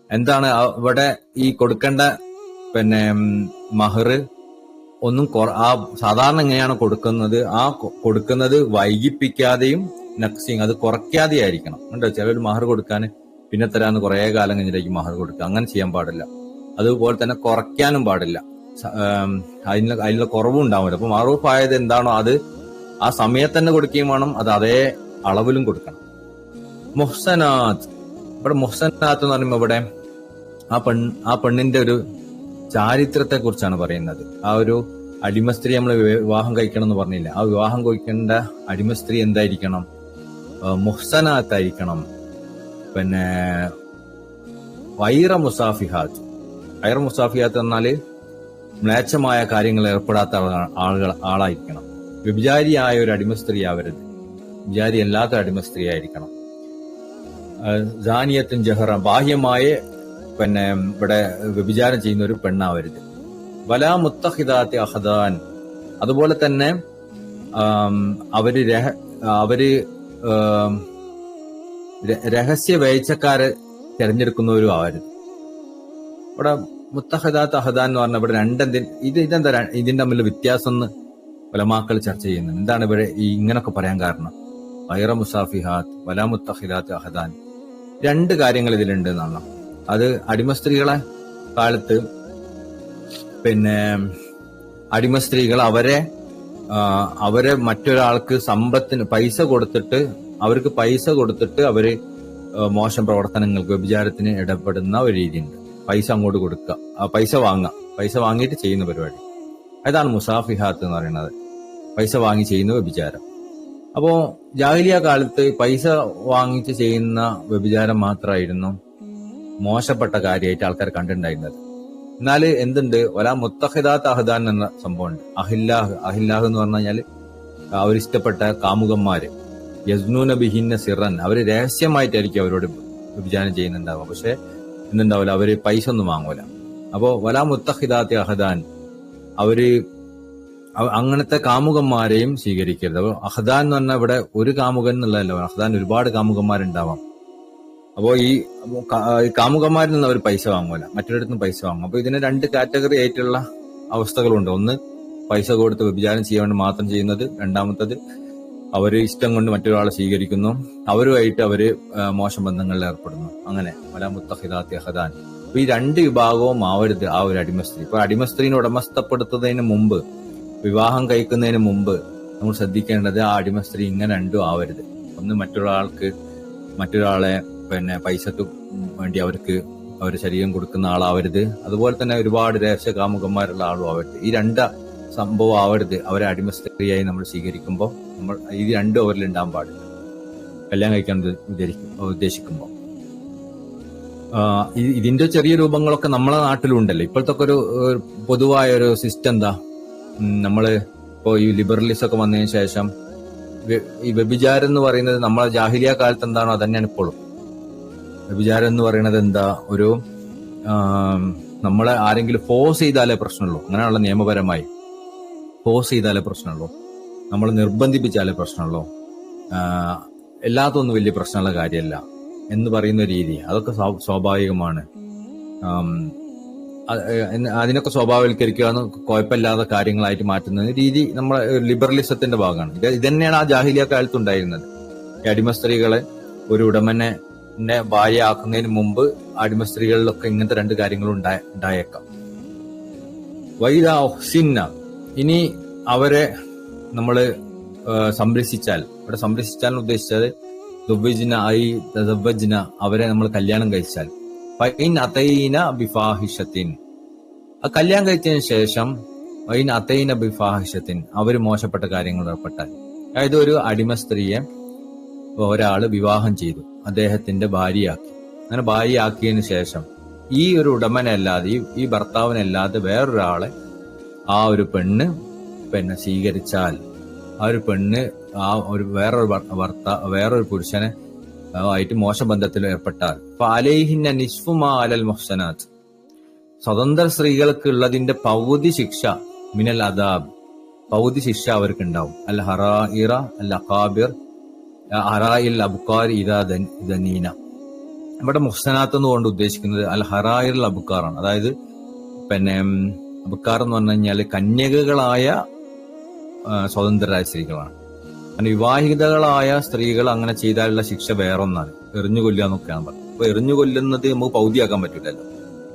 എന്താണ് ഇവിടെ ഈ കൊടുക്കേണ്ട മഹർ ഒന്നും സാധാരണ എങ്ങനെയാണ് കൊടുക്കുന്നത്, കൊടുക്കുന്നത് വൈകിപ്പിക്കാതെയും നഖ്സിൻ അത് കുറയ്ക്കാതെ ആയിരിക്കണം. ഉണ്ടോ ചിലർ മഹർ കൊടുക്കാൻ പിന്നെ തരാന്ന് കുറെ കാലം കഴിഞ്ഞിട്ടേക്ക് മഹർ കൊടുക്കുക, അങ്ങനെ ചെയ്യാൻ പാടില്ല. അതുപോലെ തന്നെ കുറയ്ക്കാനും പാടില്ല, അതിനുള്ള കുറവും ഉണ്ടാവില്ല. അപ്പൊ മഅറൂഫ് ആയത് എന്താണോ അത് ആ സമയത്ത് തന്നെ കൊടുക്കുകയും വേണം, അത് അതേ അളവിലും കൊടുക്കണം. മുഹ്സനാത്ത്, ഇവിടെ മുഹ്സനാത്ത് എന്ന് പറയുമ്പോൾ ഇവിടെ ആ പെണ്ണിന്റെ ഒരു ചാരിത്രത്തെ കുറിച്ചാണ് പറയുന്നത്. ആ ഒരു അടിമസ്ത്രീ നമ്മൾ വിവാഹം കഴിക്കണം എന്ന് പറഞ്ഞില്ല, ആ വിവാഹം കഴിക്കേണ്ട അടിമസ്ത്രീ എന്തായിരിക്കണം, മുഹ്സനാത്തായിരിക്കണം. വൈറ മുസാഫിഹാത്ത്, വൈറ മുസാഫിഹാത്ത് എന്നാല് മ്ലേച്ഛമായ കാര്യങ്ങൾ ഏർപ്പെടാത്ത ആളായിരിക്കണം. വ്യഭിചാരിയായ ഒരു അടിമസ്ത്രീ ആവരുത്, വ്യഭിചാരി അല്ലാത്ത അടിമസ്ത്രീ ആയിരിക്കണം. ജാനിയത്തും ജഹറ, ബാഹ്യമായ ഇവിടെ വ്യഭിചാരം ചെയ്യുന്ന ഒരു പെണ്ണാവരുത്. വലാ മുത്തഹിദാത്തി അഹദാൻ, അതുപോലെ തന്നെ അവര് രഹസ്യ വേഴ്ചക്കാരെ തിരഞ്ഞെടുക്കുന്നവരും ആവരുത്. ഇവിടെ മുത്തഹിദാത്ത് അഹദാൻ എന്ന് പറഞ്ഞ ഇവിടെ ഇതെന്താ ഇതിന്റെ തമ്മിൽ വ്യത്യാസം എന്ന് ഉലമാക്കൾ ചർച്ച ചെയ്യുന്നത്. എന്താണ് ഇവിടെ ഇങ്ങനൊക്കെ പറയാൻ കാരണം? വൈറ മുസാഫിഹാത്ത് വലാ മുത്തഹിദാത്ത് അഹദാൻ, രണ്ട് കാര്യങ്ങൾ ഇതിലുണ്ട് എന്നാണ്. അത് അടിമ സ്ത്രീകളെ കാലത്ത് അടിമ സ്ത്രീകൾ അവരെ മറ്റൊരാൾക്ക് അവർക്ക് പൈസ കൊടുത്തിട്ട് അവര് മോശം പ്രവർത്തനങ്ങൾക്ക് വ്യഭിചാരത്തിന് ഇടപെടുന്ന ഒരു രീതിയുണ്ട്. പൈസ അങ്ങോട്ട് കൊടുക്കുക, പൈസ വാങ്ങിയിട്ട് ചെയ്യുന്ന പരിപാടി, അതാണ് മുസാഫിഹാത്ത് എന്ന് പറയുന്നത്. പൈസ വാങ്ങി ചെയ്യുന്ന വ്യഭിചാരം. അപ്പോ ജാഹിലിയ കാലത്ത് പൈസ വാങ്ങിച്ച് ചെയ്യുന്ന വ്യഭിചാരം മാത്രമായിരുന്നു മോശപ്പെട്ട കാര്യമായിട്ട് ആൾക്കാർ കണ്ടിട്ടുണ്ടായിരുന്നത്. എന്നാല് എന്തുണ്ട്, ഒരാ മുത്തഹിദാത്ത് അഹദാൻ എന്ന സംഭവമുണ്ട്. അഹില്ലാഹ് എന്ന് പറഞ്ഞു കഴിഞ്ഞാൽ അവരിഷ്ടപ്പെട്ട കാമുകന്മാര്, യസ്നൂന ബിഹിന്ന സിറൻ, അവര് രഹസ്യമായിട്ടായിരിക്കും അവരോട് വ്യഭിചാരം ചെയ്യുന്നുണ്ടാവുക. പക്ഷെ എന്തുണ്ടാവില്ല, അവര് പൈസ ഒന്നും വാങ്ങൂല. അപ്പോ വലാ മുത്തഹിദാത്ത് അഹദാൻ, അവര് അങ്ങനത്തെ കാമുകന്മാരെയും സ്വീകരിക്കരുത്. അപ്പൊ അഹദാൻ എന്ന് പറഞ്ഞാൽ ഇവിടെ ഒരു കാമുകൻ എന്നുള്ളതല്ല, അഹദാൻ ഒരുപാട് കാമുകന്മാരുണ്ടാവാം. അപ്പോ ഈ കാമുകന്മാരിൽ നിന്ന് അവർ പൈസ വാങ്ങൂല, മറ്റൊരിടത്തും പൈസ വാങ്ങും. അപ്പൊ ഇതിന് രണ്ട് കാറ്റഗറി ആയിട്ടുള്ള അവസ്ഥകളുണ്ട്. ഒന്ന് പൈസ കൊടുത്ത് വ്യഭിചാരം ചെയ്യാൻ വേണ്ടി മാത്രം ചെയ്യുന്നത്, രണ്ടാമത്തത് അവര് ഇഷ്ടം കൊണ്ട് മറ്റൊരാളെ സ്വീകരിക്കുന്നു, അവരുമായിട്ട് അവര് മോശം ബന്ധങ്ങളിൽ ഏർപ്പെടുന്നു. അങ്ങനെ വലാ മുത്തഹിദാത്തി അഹദാൻ. അപ്പൊ ഈ രണ്ട് വിഭാഗവും ആവരുത് ആ ഒരു അടിമസ്ത്രീ. ഇപ്പൊ അടിമസ്ത്രീനെ ഉടമസ്ഥപ്പെടുത്തുന്നതിന് മുമ്പ്, വിവാഹം കഴിക്കുന്നതിന് മുമ്പ് നമ്മൾ ശ്രദ്ധിക്കേണ്ടത് ആ അടിമസ്ത്രീ ഇങ്ങനെ രണ്ടും ആവരുത്. ഒന്ന് മറ്റൊരാളെ പൈസക്ക് വേണ്ടി അവരുടെ ശരീരം കൊടുക്കുന്ന ആളാവരുത്. അതുപോലെ തന്നെ ഒരുപാട് രഹസ്യ കാമുകന്മാരുള്ള ആളും ആവരുത്. ഈ രണ്ട് സംഭവം ആവരുത് അവരെ അടിമസ്ത്രീയായി നമ്മൾ സ്വീകരിക്കുമ്പോൾ. ഇത് രണ്ടും അവരിൽ ഉണ്ടാകാൻ പാടില്ല കല്യാണം കഴിക്കാൻ ഉദ്ദേശിക്കുമ്പോൾ. ഇതിന്റെ ചെറിയ രൂപങ്ങളൊക്കെ നമ്മളെ നാട്ടിലും ഉണ്ടല്ലോ. ഇപ്പോഴത്തെ ഒരു പൊതുവായ ഒരു സിസ്റ്റം എന്താ, നമ്മള് ഇപ്പോ ഈ ലിബറലിസം ഒക്കെ വന്നതിന് ശേഷം ഈ വ്യഭിചാരം എന്ന് പറയുന്നത് നമ്മളെ ജാഹിലിയ കാലത്ത് എന്താണോ അതന്നെയാണ് ഇപ്പോഴും. വ്യഭിചാരം എന്ന് പറയുന്നത് എന്താ, ഒരു നമ്മളെ ആരെങ്കിലും ഫോഴ്സ് ചെയ്താലേ പ്രശ്നമുള്ളൂ. അങ്ങനെയുള്ള നിയമപരമായി ഫോഴ്സ് ചെയ്താലേ പ്രശ്നമുള്ളൂ, നമ്മൾ നിർബന്ധിപ്പിച്ചാലേ പ്രശ്നമുള്ളൂ, എല്ലാത്തൊന്നും വലിയ പ്രശ്നമുള്ള കാര്യമല്ല എന്ന് പറയുന്ന രീതി, അതൊക്കെ സ്വാഭാവികമാണ്. അതിനൊക്കെ സ്വാഭാവികവൽക്കരിക്കുക, കുഴപ്പമില്ലാത്ത കാര്യങ്ങളായിട്ട് മാറ്റുന്ന രീതി നമ്മളെ ലിബറലിസത്തിന്റെ ഭാഗമാണ്. ഇത് തന്നെയാണ് ആ ജാഹിലിയ കാലത്ത് ഉണ്ടായിരുന്നത്. ഈ അടിമ സ്ത്രീകളെ ഒരു ഉടമനെ ഭാര്യ ആക്കുന്നതിന് മുമ്പ് അടിമ സ്ത്രീകളിലൊക്കെ ഇങ്ങനത്തെ രണ്ട് കാര്യങ്ങളും ഉണ്ടായേക്കാം. വൈദാസിന്ന, ഇനി അവരെ നമ്മൾ സംരക്ഷിച്ചാൽ, ഇവിടെ സംരക്ഷിച്ചാൽ ഉദ്ദേശിച്ചത് ദുവ്വജ്ന, അവരെ നമ്മൾ കല്യാണം കഴിച്ചാൽ, ഫൈൻ അതൈന ബിഫാഹിഷത്തിൻ, കല്യാണം കഴിച്ചതിന് ശേഷം ഫൈൻ അതൈന ബിഫാഹിഷത്തിൻ, അവർ മോശപ്പെട്ട കാര്യങ്ങൾ ഏർപ്പെട്ടാൽ, അതായത് ഒരു അടിമ സ്ത്രീയെ ഒരാള് വിവാഹം ചെയ്തു, അദ്ദേഹത്തിന്റെ ഭാര്യയാക്കി. അങ്ങനെ ഭാര്യയാക്കിയതിനു ശേഷം ഈ ഒരു ഉടമനല്ലാതെ, ഈ ഭർത്താവിനല്ലാതെ വേറൊരാളെ ആ ഒരു പെണ്ണ് സ്വീകരിച്ചാൽ, ആ ഒരു പെണ്ണ് വേറൊരു പുരുഷനെ ആയിട്ട് മോശബന്ധത്തിൽ ഏർപ്പെട്ടാൽ, അലൈഹിന്ന നിസ്ഫുമാ അലൽ മുഹ്സനാത്ത്, സ്വതന്ത്ര സ്ത്രീകൾക്ക് ഉള്ളതിന്റെ പകുതി ശിക്ഷ, മിനൽ അദാബ്, പകുതി ശിക്ഷ അവർക്ക് ഉണ്ടാവും. അൽ ഹറായിറ അൽ അഖാബിർ ഹറായിൽ അബുക്കാർ ഇദനീന. ഇവിടെ മുഹ്സനാത്ത് എന്നുകൊണ്ട് ഉദ്ദേശിക്കുന്നത് അൽ ഹറായിൽ അബുക്കാറാണ്. അതായത് അബുക്കാർ എന്ന് പറഞ്ഞു കഴിഞ്ഞാൽ കന്യകകളായ സ്വതന്ത്രരായ സ്ത്രീകളാണ്. അങ്ങനെ വിവാഹിതകളായ സ്ത്രീകൾ അങ്ങനെ ചെയ്താലുള്ള ശിക്ഷ വേറൊന്നാണ്, എറിഞ്ഞു കൊല്ലുക എന്നൊക്കെയാണ് പറയുന്നത്. അപ്പൊ എറിഞ്ഞു കൊല്ലുന്നത് നമുക്ക് പൗതിയാക്കാൻ പറ്റില്ലല്ലോ.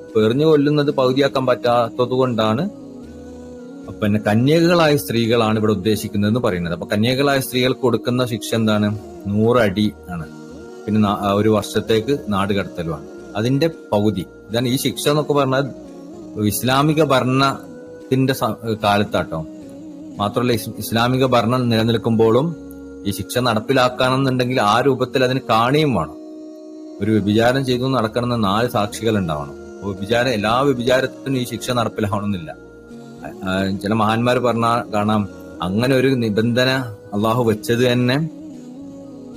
അപ്പൊ എറിഞ്ഞു കൊല്ലുന്നത് പൗതിയാക്കാൻ പറ്റാത്തത് കൊണ്ടാണ് കന്യകകളായ സ്ത്രീകളാണ് ഇവിടെ ഉദ്ദേശിക്കുന്നത് പറയുന്നത്. അപ്പൊ കന്യകകളായ സ്ത്രീകൾക്ക് കൊടുക്കുന്ന ശിക്ഷ എന്താണ്? 100 അടി ആണ്. പിന്നെ 1 വർഷത്തേക്ക് നാട് കടത്തലുമാണ്. അതിന്റെ പകുതി ഇതാണ് ഈ ശിക്ഷ എന്നൊക്കെ പറഞ്ഞാൽ ഇസ്ലാമിക ഭരണത്തിന്റെ കാലത്താട്ടോ. മാത്രമല്ല ഇസ്ലാമിക ഭരണം നിലനിൽക്കുമ്പോഴും ഈ ശിക്ഷ നടപ്പിലാക്കണമെന്നുണ്ടെങ്കിൽ ആ രൂപത്തിൽ അതിന് കാണുകയും വേണം. ഒരു വ്യഭിചാരം ചെയ്തു നടക്കണമെന്ന് 4 സാക്ഷികൾ ഉണ്ടാവണം. എല്ലാ വ്യഭിചാരത്തിനും ഈ ശിക്ഷ നടപ്പിലാവണമെന്നില്ല. ചില മഹാന്മാർ പറഞ്ഞാൽ കാണാം, അങ്ങനെ ഒരു നിബന്ധന അള്ളാഹു വെച്ചത് തന്നെ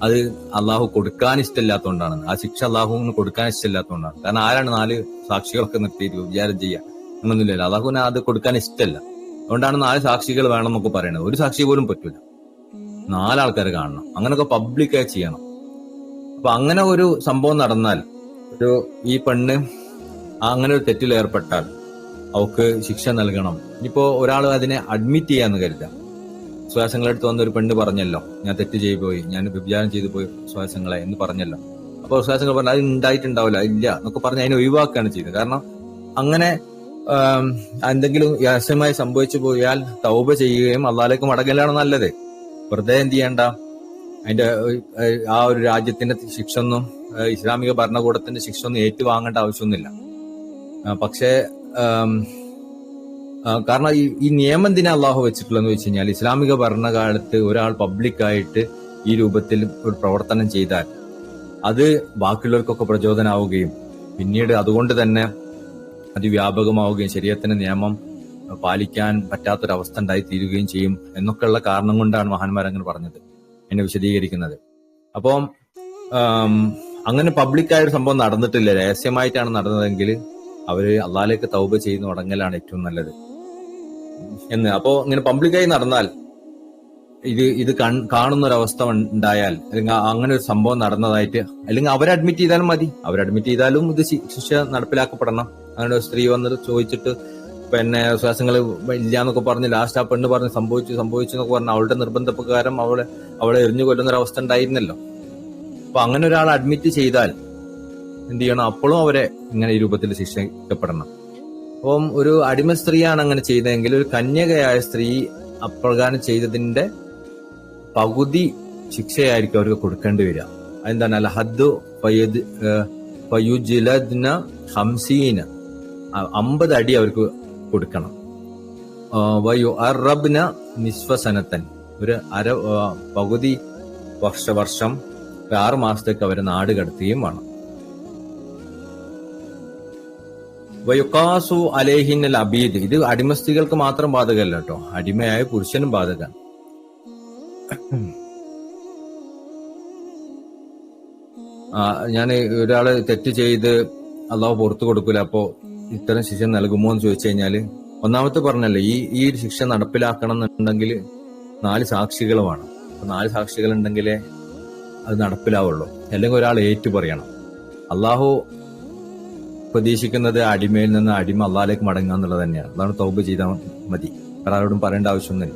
അത് അള്ളാഹു കൊടുക്കാൻ ഇഷ്ടമില്ലാത്തതുകൊണ്ടാണ്. ആ ശിക്ഷ അള്ളാഹുവിന് കൊടുക്കാൻ ഇഷ്ടമില്ലാത്തതുകൊണ്ടാണ്. കാരണം ആരാണ് 4 സാക്ഷികളൊക്കെ നിർത്തിയിട്ട് വിചാരം ചെയ്യാൻ? അങ്ങനൊന്നുമില്ലല്ലോ. അള്ളാഹുവിന് അത് കൊടുക്കാൻ ഇഷ്ടമല്ല. അതുകൊണ്ടാണ് 4 സാക്ഷികൾ വേണം എന്നൊക്കെ പറയുന്നത്. ഒരു സാക്ഷി പോലും പറ്റൂല, 4 ആൾക്കാർ കാണണം. അങ്ങനെയൊക്കെ പബ്ലിക്കായി ചെയ്യണം. അപ്പൊ അങ്ങനെ ഒരു സംഭവം നടന്നാൽ, ഈ പെണ്ണ് അങ്ങനെ ഒരു തെറ്റിൽ ഏർപ്പെട്ടാൽ അവക്ക് ശിക്ഷ നൽകണം. ഇനിയിപ്പോ ഒരാൾ അതിനെ അഡ്മിറ്റ് ചെയ്യാന്ന് കരുതാം. ശ്വാസങ്ങളെടുത്ത് വന്ന ഒരു പെണ്ണ് പറഞ്ഞല്ലോ, ഞാൻ തെറ്റ് ചെയ്തു പോയി, ഞാൻ വ്യഭിചാരം ചെയ്തു പോയി ശ്വാസങ്ങളെ എന്ന് പറഞ്ഞല്ലോ. അപ്പൊ ശ്വാസങ്ങൾ പറഞ്ഞാൽ അത് ഉണ്ടായിട്ടുണ്ടാവില്ല, ഇല്ല എന്നൊക്കെ പറഞ്ഞ് അതിനെ ഒഴിവാക്കുകയാണ് ചെയ്തത്. കാരണം അങ്ങനെ എന്തെങ്കിലും രഹസ്യമായി സംഭവിച്ചു പോയാൽ തൗബ ചെയ്യുകയും അള്ളാഹിലേക്ക് മടങ്ങലാണ് നല്ലത്. വെറുതെ എന്ത് ചെയ്യണ്ട, അതിന്റെ ആ ഒരു രാജ്യത്തിന്റെ ശിക്ഷ ഒന്നും, ഇസ്ലാമിക ഭരണകൂടത്തിന്റെ ശിക്ഷ ഒന്നും ഏറ്റുവാങ്ങേണ്ട ആവശ്യമൊന്നുമില്ല. പക്ഷേ കാരണം ഈ നിയമം എന്തിനാ അള്ളാഹു വെച്ചിട്ടുള്ളതെന്ന് വെച്ച് കഴിഞ്ഞാൽ, ഇസ്ലാമിക ഭരണകാലത്ത് ഒരാൾ പബ്ലിക്കായിട്ട് ഈ രൂപത്തിൽ ഒരു പ്രവർത്തനം ചെയ്താൽ അത് ബാക്കിയുള്ളവർക്കൊക്കെ പ്രചോദനമാവുകയും പിന്നീട് അതുകൊണ്ട് തന്നെ അതിവ്യാപകമാവുകയും ശരീഅത്തിന്റെ നിയമം പാലിക്കാൻ പറ്റാത്തൊരവസ്ഥ ഉണ്ടായി തീരുകയും ചെയ്യും എന്നൊക്കെയുള്ള കാരണം കൊണ്ടാണ് മഹാന്മാർ അങ്ങനെ പറഞ്ഞത്, എന്നെ വിശദീകരിക്കുന്നത്. അപ്പം അങ്ങനെ പബ്ലിക്കായ ഒരു സംഭവം നടന്നിട്ടില്ല, രഹസ്യമായിട്ടാണ് നടന്നതെങ്കിൽ അവര് അള്ളാഹിലേക്ക് തൗബ ചെയ്ത് തുടങ്ങലാണ് ഏറ്റവും നല്ലത് എന്ന്. അപ്പോ ഇങ്ങനെ പബ്ലിക്കായി നടന്നാൽ, ഇത് കാണുന്ന ഒരു അവസ്ഥ ഉണ്ടായാൽ, അല്ലെങ്കിൽ അങ്ങനെ ഒരു സംഭവം നടന്നതായിട്ട്, അല്ലെങ്കിൽ അവരെ അഡ്മിറ്റ് ചെയ്താലും മതി. അവരഡ്മിറ്റ് ചെയ്താലും ഇത് ശിക്ഷ നടപ്പിലാക്കപ്പെടണം. അങ്ങനെ ഒരു സ്ത്രീ വന്നിട്ട് ചോദിച്ചിട്ട് ശ്വാസങ്ങൾ ഇല്ല എന്നൊക്കെ പറഞ്ഞ് ലാസ്റ്റ് ആ പെണ്ണ് പറഞ്ഞ് സംഭവിച്ചു എന്നൊക്കെ പറഞ്ഞ് അവളുടെ നിർബന്ധപ്രകാരം അവളെ എറിഞ്ഞു കൊല്ലുന്ന ഒരു അവസ്ഥ ഉണ്ടായിരുന്നല്ലോ. അപ്പൊ അങ്ങനെ ഒരാൾ അഡ്മിറ്റ് ചെയ്താൽ എന്ത് ചെയ്യണം? അപ്പോഴും അവരെ ഇങ്ങനെ ഈ രൂപത്തിൽ ശിക്ഷിക്കപ്പെടണം. അപ്പം ഒരു അടിമ സ്ത്രീയാണ് അങ്ങനെ ചെയ്തതെങ്കിൽ, ഒരു കന്യകയായ സ്ത്രീ അപ്രകാരം ചെയ്തതിന്റെ പകുതി ശിക്ഷയായിരിക്കും അവർക്ക് കൊടുക്കേണ്ടി വരിക. അതെന്താണ്? അൽ ഹദ്ദു ഫയുജ്ലദ്ന 50 അടി അവർക്ക് കൊടുക്കണം. വയുഅറബ്ന നിസ്ഫ സനത്തൻ, ഒരു പകുതി വർഷം 6 മാസത്തേക്ക് അവരെ നാട് കടത്തുകയും വേണം. വയുക്കാസു അലേഹിന്നൽ അബീദ്, ഇത് അടിമസ്ത്രീകൾക്ക് മാത്രം ബാധകമല്ല കേട്ടോ, അടിമയായ പുരുഷനും ബാധകമാണ്. ഞാൻ ഒരാള് തെറ്റ് ചെയ്ത് അള്ളാഹു പുറത്തു കൊടുക്കൂല, അപ്പോ ഇത്തരം ശിക്ഷ നൽകുമോ എന്ന് ചോദിച്ചു കഴിഞ്ഞാൽ, ഒന്നാമത്തെ പറഞ്ഞല്ലോ, ഈ ഒരു ശിക്ഷ നടപ്പിലാക്കണം എന്നുണ്ടെങ്കിൽ 4 സാക്ഷികൾ വേണം. അപ്പൊ 4 സാക്ഷികൾ ഉണ്ടെങ്കിലേ അത് നടപ്പിലാവുള്ളൂ. അല്ലെങ്കിൽ ഒരാൾ ഏറ്റു പറയണം. അള്ളാഹു പ്രതീക്ഷിക്കുന്നത് അടിമയിൽ നിന്ന് അടിമ അള്ളാഹിലേക്ക് മടങ്ങുക എന്നുള്ളത് തന്നെയാണ്. അതാണ് തൗബ ചെയ്താൽ മതി, ഒരാളോടും പറയേണ്ട ആവശ്യമൊന്നുമില്ല.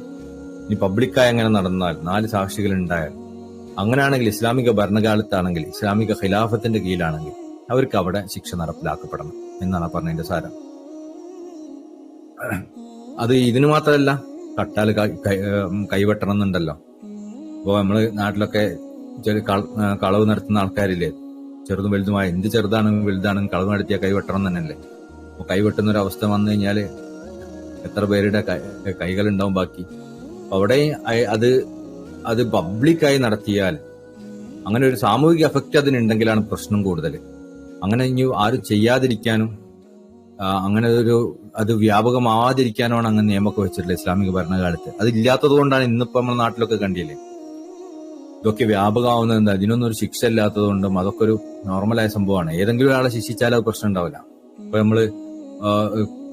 ഇനി പബ്ലിക്കായി അങ്ങനെ നടന്നാൽ 4 സാക്ഷികൾ ഉണ്ടായാൽ, അങ്ങനെയാണെങ്കിൽ ഇസ്ലാമിക ഭരണകാലത്താണെങ്കിൽ, ഇസ്ലാമിക ഖിലാഫത്തിന്റെ കീഴിലാണെങ്കിൽ അവർക്ക് അവിടെ ശിക്ഷ നടപ്പിലാക്കപ്പെടണം എന്നാണ് പറഞ്ഞതിന്റെ സാരം. അത് ഇതിന് മാത്രമല്ല, കട്ടാൽ കൈവെട്ടണം എന്നുണ്ടല്ലോ. ഇപ്പോ നമ്മള് നാട്ടിലൊക്കെ കളവ് നടത്തുന്ന ആൾക്കാരില്ലേ, ചെറുതും വലുതുമായ, എന്ത് ചെറുതാണെങ്കിലും വലുതാണെങ്കിലും കളവ് നടത്തിയാൽ കൈവെട്ടണം തന്നെയല്ലേ. അപ്പൊ കൈവെട്ടുന്ന ഒരു അവസ്ഥ വന്നു കഴിഞ്ഞാല് എത്ര പേരുടെ കൈകളുണ്ടാവും ബാക്കി. അവിടെ അത് പബ്ലിക്കായി നടത്തിയാൽ, അങ്ങനെ ഒരു സാമൂഹിക എഫക്റ്റ് അതിനുണ്ടെങ്കിലാണ് പ്രശ്നം കൂടുതൽ. അങ്ങനെ ഇനി ആരും ചെയ്യാതിരിക്കാനും അങ്ങനെ അത് വ്യാപകമാവാതിരിക്കാനുമാണ് അങ്ങനെ നിയമമൊക്കെ വെച്ചിട്ടുള്ളത് ഇസ്ലാമിക ഭരണകാലത്ത്. അതില്ലാത്തത് കൊണ്ടാണ് ഇന്നിപ്പോ നമ്മുടെ നാട്ടിലൊക്കെ കണ്ടില്ലേ ഇതൊക്കെ വ്യാപകമാവുന്നത്. എന്താ, ഇതിനൊന്നും ഒരു ശിക്ഷ ഇല്ലാത്തത് കൊണ്ടും അതൊക്കെ ഒരു നോർമലായ സംഭവമാണ്. ഏതെങ്കിലും ഒരാളെ ശിക്ഷിച്ചാൽ അത് പ്രശ്നം ഉണ്ടാവില്ല. ഇപ്പൊ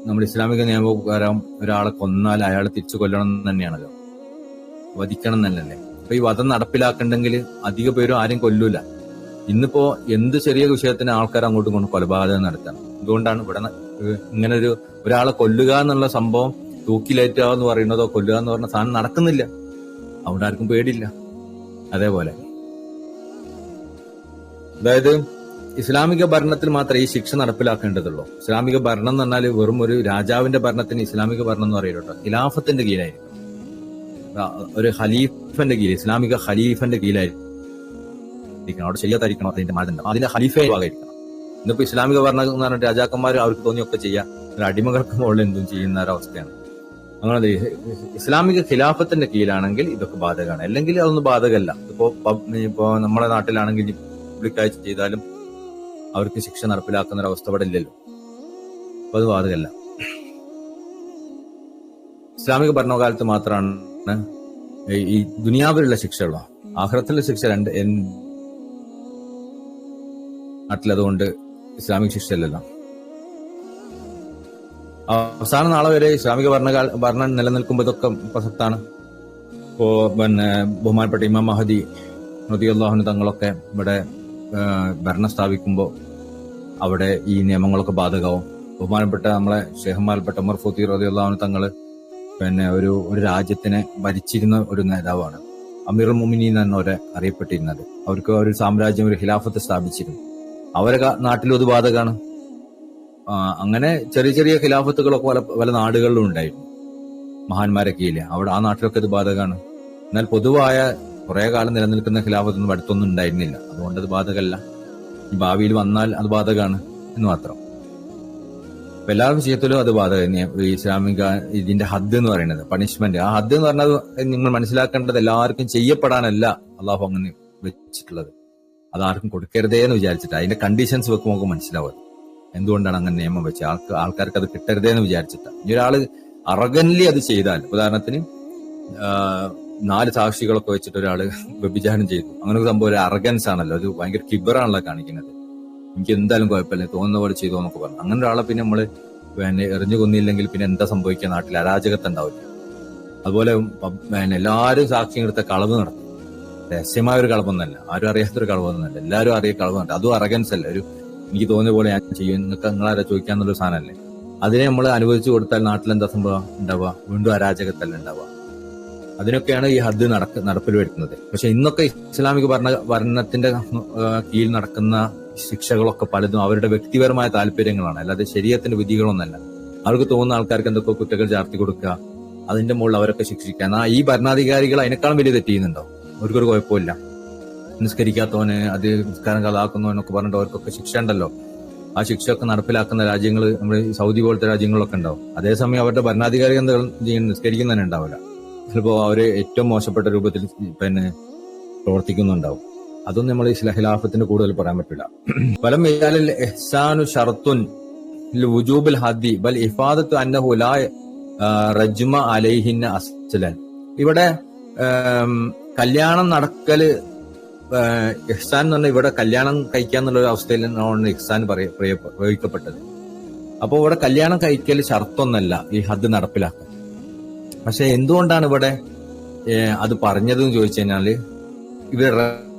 നമ്മുടെ ഇസ്ലാമിക നിയമപ്രകാരം ഒരാളെ കൊന്നാൽ അയാളെ തിരിച്ചു കൊല്ലണം എന്ന് തന്നെയാണല്ലോ, വധിക്കണം എന്നല്ലേ. അപ്പൊ ഈ വധം നടപ്പിലാക്കണ്ടെങ്കിൽ അധിക പേരും ആരും കൊല്ലൂല. ഇന്നിപ്പോ എന്ത് ചെറിയ വിഷയത്തിന് ആൾക്കാർ അങ്ങോട്ടും കൊണ്ട് കൊലപാതകം നടത്തണം. അതുകൊണ്ടാണ് ഇവിടെ ഇങ്ങനെ ഒരാളെ കൊല്ലുക എന്നുള്ള സംഭവം, തൂക്കിലേറ്റുക എന്ന് പറയുന്നതോ കൊല്ലുക എന്ന് പറഞ്ഞ സാധനം നടക്കുന്നില്ല. അവിടെ ആർക്കും പേടിയില്ല. അതേപോലെ അതായത് ഇസ്ലാമിക ഭരണത്തിൽ മാത്രമേ ഈ ശിക്ഷ നടപ്പിലാക്കേണ്ടതുള്ളൂ. ഇസ്ലാമിക ഭരണം എന്ന് പറഞ്ഞാൽ വെറും ഒരു രാജാവിന്റെ ഭരണത്തിന് ഇസ്ലാമിക ഭരണം എന്ന് പറയുന്നുണ്ടോ, ഖിലാഫത്തിന്റെ കീഴിലായിരിക്കും. ഒരു ഖലീഫന്റെ കീഴിൽ, ഇസ്ലാമിക ഖലീഫന്റെ കീഴിലായിരിക്കും. അവിടെ ശരിയാത്തായിരിക്കണം അതിന്റെ മാറ്റം, അതിന്റെ ഖലീഫയെ ഭാഗമായിരിക്കണം. ഇന്നിപ്പോ ഇസ്ലാമിക ഭരണം എന്ന് പറഞ്ഞാൽ രാജാക്കന്മാർ അവർക്ക് തോന്നിയൊക്കെ ചെയ്യാം, അടിമകൾക്ക് മുകളിൽ എന്തും ചെയ്യുന്ന ഒരവസ്ഥയാണ്. അങ്ങനെ ഇസ്ലാമിക ഖിലാഫത്തിന്റെ കീഴിലാണെങ്കിൽ ഇതൊക്കെ ബാധകമാണ്, അല്ലെങ്കിൽ അതൊന്നും ബാധകമല്ല. ഇപ്പോ നമ്മുടെ നാട്ടിലാണെങ്കിൽ പബ്ലിക്കായി ചെയ്താലും അവർക്ക് ശിക്ഷ നടപ്പിലാക്കുന്ന ഒരു അവസ്ഥ ഇവിടെ ഇല്ലല്ലോ. അപ്പൊ അത് ബാധകമല്ല. ഇസ്ലാമിക ഭരണകാലത്ത് മാത്രമാണ് ഈ ദുനിയാവിലുള്ള ശിക്ഷകളോ, ആഖിറത്തിലുള്ള ശിക്ഷ നാട്ടിലതുകൊണ്ട് ഇസ്ലാമിക ശിക്ഷയല്ലല്ലോ. അവസാന നാളെ വരെ ഇസ്ലാമിക ഭരണം നിലനിൽക്കുമ്പോൾ ഇതൊക്കെ പ്രസക്താണ്. ഇപ്പോ ബഹുമാനപ്പെട്ട ഇമാം മഹദി റളിയല്ലാഹു അൻഹു തങ്ങളൊക്കെ ഇവിടെ ഭരണം സ്ഥാപിക്കുമ്പോൾ അവിടെ ഈ നിയമങ്ങളൊക്കെ ബാധകമാവും. ബഹുമാനപ്പെട്ട നമ്മളെ ഷേഖുമാൽപ്പെട്ട ഉമർ ഫൂത്തി റളിയല്ലാഹു അൻഹു തങ്ങള് ഒരു രാജ്യത്തിനെ ഭരിച്ചിരുന്ന ഒരു നേതാവാണ്. അമീറുൽ മുഅ്മിനീൻ എന്നവരെ അറിയപ്പെട്ടിരുന്നത്. അവർക്ക് ഒരു സാമ്രാജ്യം, ഒരു ഖിലാഫത്ത് സ്ഥാപിച്ചിരുന്നു. അവരെ നാട്ടിലും അത് ബാധകമാണ്. അങ്ങനെ ചെറിയ ചെറിയ ഖിലാഫത്തുകളൊക്കെ പല നാടുകളിലും ഉണ്ടായിരുന്നു, മഹാന്മാരെ കീഴില്. അവിടെ ആ നാട്ടിലൊക്കെ ഇത് ബാധകമാണ്. എന്നാൽ പൊതുവായ കുറെ കാലം നിലനിൽക്കുന്ന ഖിലാഫത്തൊന്നും അടുത്തൊന്നും ഉണ്ടായിരുന്നില്ല. അതുകൊണ്ട് അത് ബാധകമല്ല. ഈ ഭാവിയിൽ വന്നാൽ അത് ബാധകമാണ് എന്ന് മാത്രം. അപ്പൊ എല്ലാ വിഷയത്തിലും അത് ബാധകം. ഈ ഇസ്ലാമിക ഇതിന്റെ ഹദ് എന്ന് പറയുന്നത്, പണിഷ്മെന്റ്, ആ ഹദ് എന്ന് പറഞ്ഞത് നിങ്ങൾ മനസ്സിലാക്കേണ്ടത് എല്ലാവർക്കും ചെയ്യപ്പെടാനല്ല അള്ളാഹു അങ്ങനെ വെച്ചിട്ടുള്ളത്. അതാർക്കും കൊടുക്കരുതേ എന്ന് വിചാരിച്ചിട്ട് അതിന്റെ കണ്ടീഷൻസ് വെക്കുമ്പോൾ നമുക്ക് മനസ്സിലാവും എന്തുകൊണ്ടാണ് അങ്ങനെ നിയമം വെച്ച്. ആൾക്കാർക്ക് അത് കിട്ടരുതേ എന്ന് വിചാരിച്ചിട്ടാണ്. ഇനി ഒരാള് അറഗൻലി അത് ചെയ്താൽ, ഉദാഹരണത്തിന് 4 സാക്ഷികളൊക്കെ വെച്ചിട്ട് ഒരാള് വ്യഭിചാരം ചെയ്തു, അങ്ങനെ ഒരു സംഭവം ഒരു അറഗൻസ് ആണല്ലോ, ഒരു ഭയങ്കര കിബറാണല്ലോ കാണിക്കുന്നത്. എനിക്ക് എന്തായാലും കുഴപ്പമില്ല, തോന്നുന്ന പോലെ ചെയ്തോ എന്നൊക്കെ പറഞ്ഞു. അങ്ങനെ ഒരാളെ പിന്നെ നമ്മള് എറിഞ്ഞു കൊന്നില്ലെങ്കിൽ പിന്നെ എന്താ സംഭവിക്കുക? നാട്ടിൽ അരാജകത്വം ഉണ്ടാവില്ല. അതുപോലെ എല്ലാവരും സാക്ഷ്യം എടുത്ത കളവ് നടത്തും. രഹസ്യമായ ഒരു കളവൊന്നല്ല, ആരും അറിയാത്തൊരു കളവൊന്നല്ല, എല്ലാവരും അറിയ കളവ് നടത്തും. അതും അറഗൻസ് അല്ല, ഒരു എനിക്ക് തോന്നിയ പോലെ ഞാൻ ചെയ്യും, നിങ്ങൾക്ക് നിങ്ങളാരാ ചോദിക്കാന്നുള്ളൊരു സാധനമല്ലേ. അതിനെ നമ്മൾ അനുവദിച്ചു കൊടുത്താൽ നാട്ടിൽ എന്താ സംഭവം ഉണ്ടാവുക? വീണ്ടും അരാജകത്തല്ല ഉണ്ടാവുക. അതിനൊക്കെയാണ് ഈ ഹദ് നടപ്പിൽ വരുന്നത്. പക്ഷെ ഇന്നൊക്കെ ഇസ്ലാമിക ഭരണത്തിന്റെ കീഴിൽ നടക്കുന്ന ശിക്ഷകളൊക്കെ പലതും അവരുടെ വ്യക്തിപരമായ താല്പര്യങ്ങളാണ്, അല്ലാതെ ശരീഅത്തിന്റെ വിധികളൊന്നല്ല. അവർക്ക് തോന്നുന്ന ആൾക്കാർക്ക് എന്തൊക്കെ കുറ്റങ്ങൾ ചാർത്തി കൊടുക്കുക, അതിന്റെ മുകളിൽ അവരൊക്കെ ശിക്ഷിക്കുക. എന്നാൽ ഈ ഭരണാധികാരികൾ അതിനേക്കാളും വലിയ തെറ്റ് ചെയ്യുന്നുണ്ടോ? അവർക്കൊരു കുഴപ്പമില്ല. നിസ്കരിക്കാത്തവന്, അത് നിസ്കാരം കളാക്കുന്നവനൊക്കെ പറഞ്ഞിട്ട് അവർക്കൊക്കെ ശിക്ഷ ഉണ്ടല്ലോ. ആ ശിക്ഷയൊക്കെ നടപ്പിലാക്കുന്ന രാജ്യങ്ങൾ നമ്മുടെ സൗദി പോലത്തെ രാജ്യങ്ങളിലൊക്കെ ഉണ്ടാവും. അതേസമയം അവരുടെ ഭരണാധികാരി എന്താ നിസ്കരിക്കുന്നതന്നെ ഉണ്ടാവില്ല. ചിലപ്പോൾ അവര് ഏറ്റവും മോശപ്പെട്ട രൂപത്തിൽ പ്രവർത്തിക്കുന്നുണ്ടാവും. അതൊന്നും നമ്മൾ ഈ ഖിലാഫത്തിന് കൂടുതൽ പറയാൻ പറ്റില്ല. ഫലം ഇഹ്സാനു ഷർത്തുൻ വുജൂബിൽ ഹദ്ദി ബൽ ഇഫാദത്തു അന്നഹു ലാ റജ്മ അലൈഹിന്ന അസ്ലൻ. ഇവിടെ കല്യാണം നടക്കല് ഇഹ്സാൻ എന്ന് പറഞ്ഞാൽ ഇവിടെ കല്യാണം കഴിക്കാന്നുള്ള ഒരു അവസ്ഥയിലാണ് ഇഹ്സാൻ പ്രയോഗിക്കപ്പെട്ടത്. അപ്പോൾ ഇവിടെ കല്യാണം കഴിക്കൽ ഷർത്തൊന്നല്ല ഈ ഹദ് നടപ്പിലാക്കാൻ. പക്ഷെ എന്തുകൊണ്ടാണ് ഇവിടെ അത് പറഞ്ഞതെന്ന് ചോദിച്ചു കഴിഞ്ഞാല് ഇവിടെ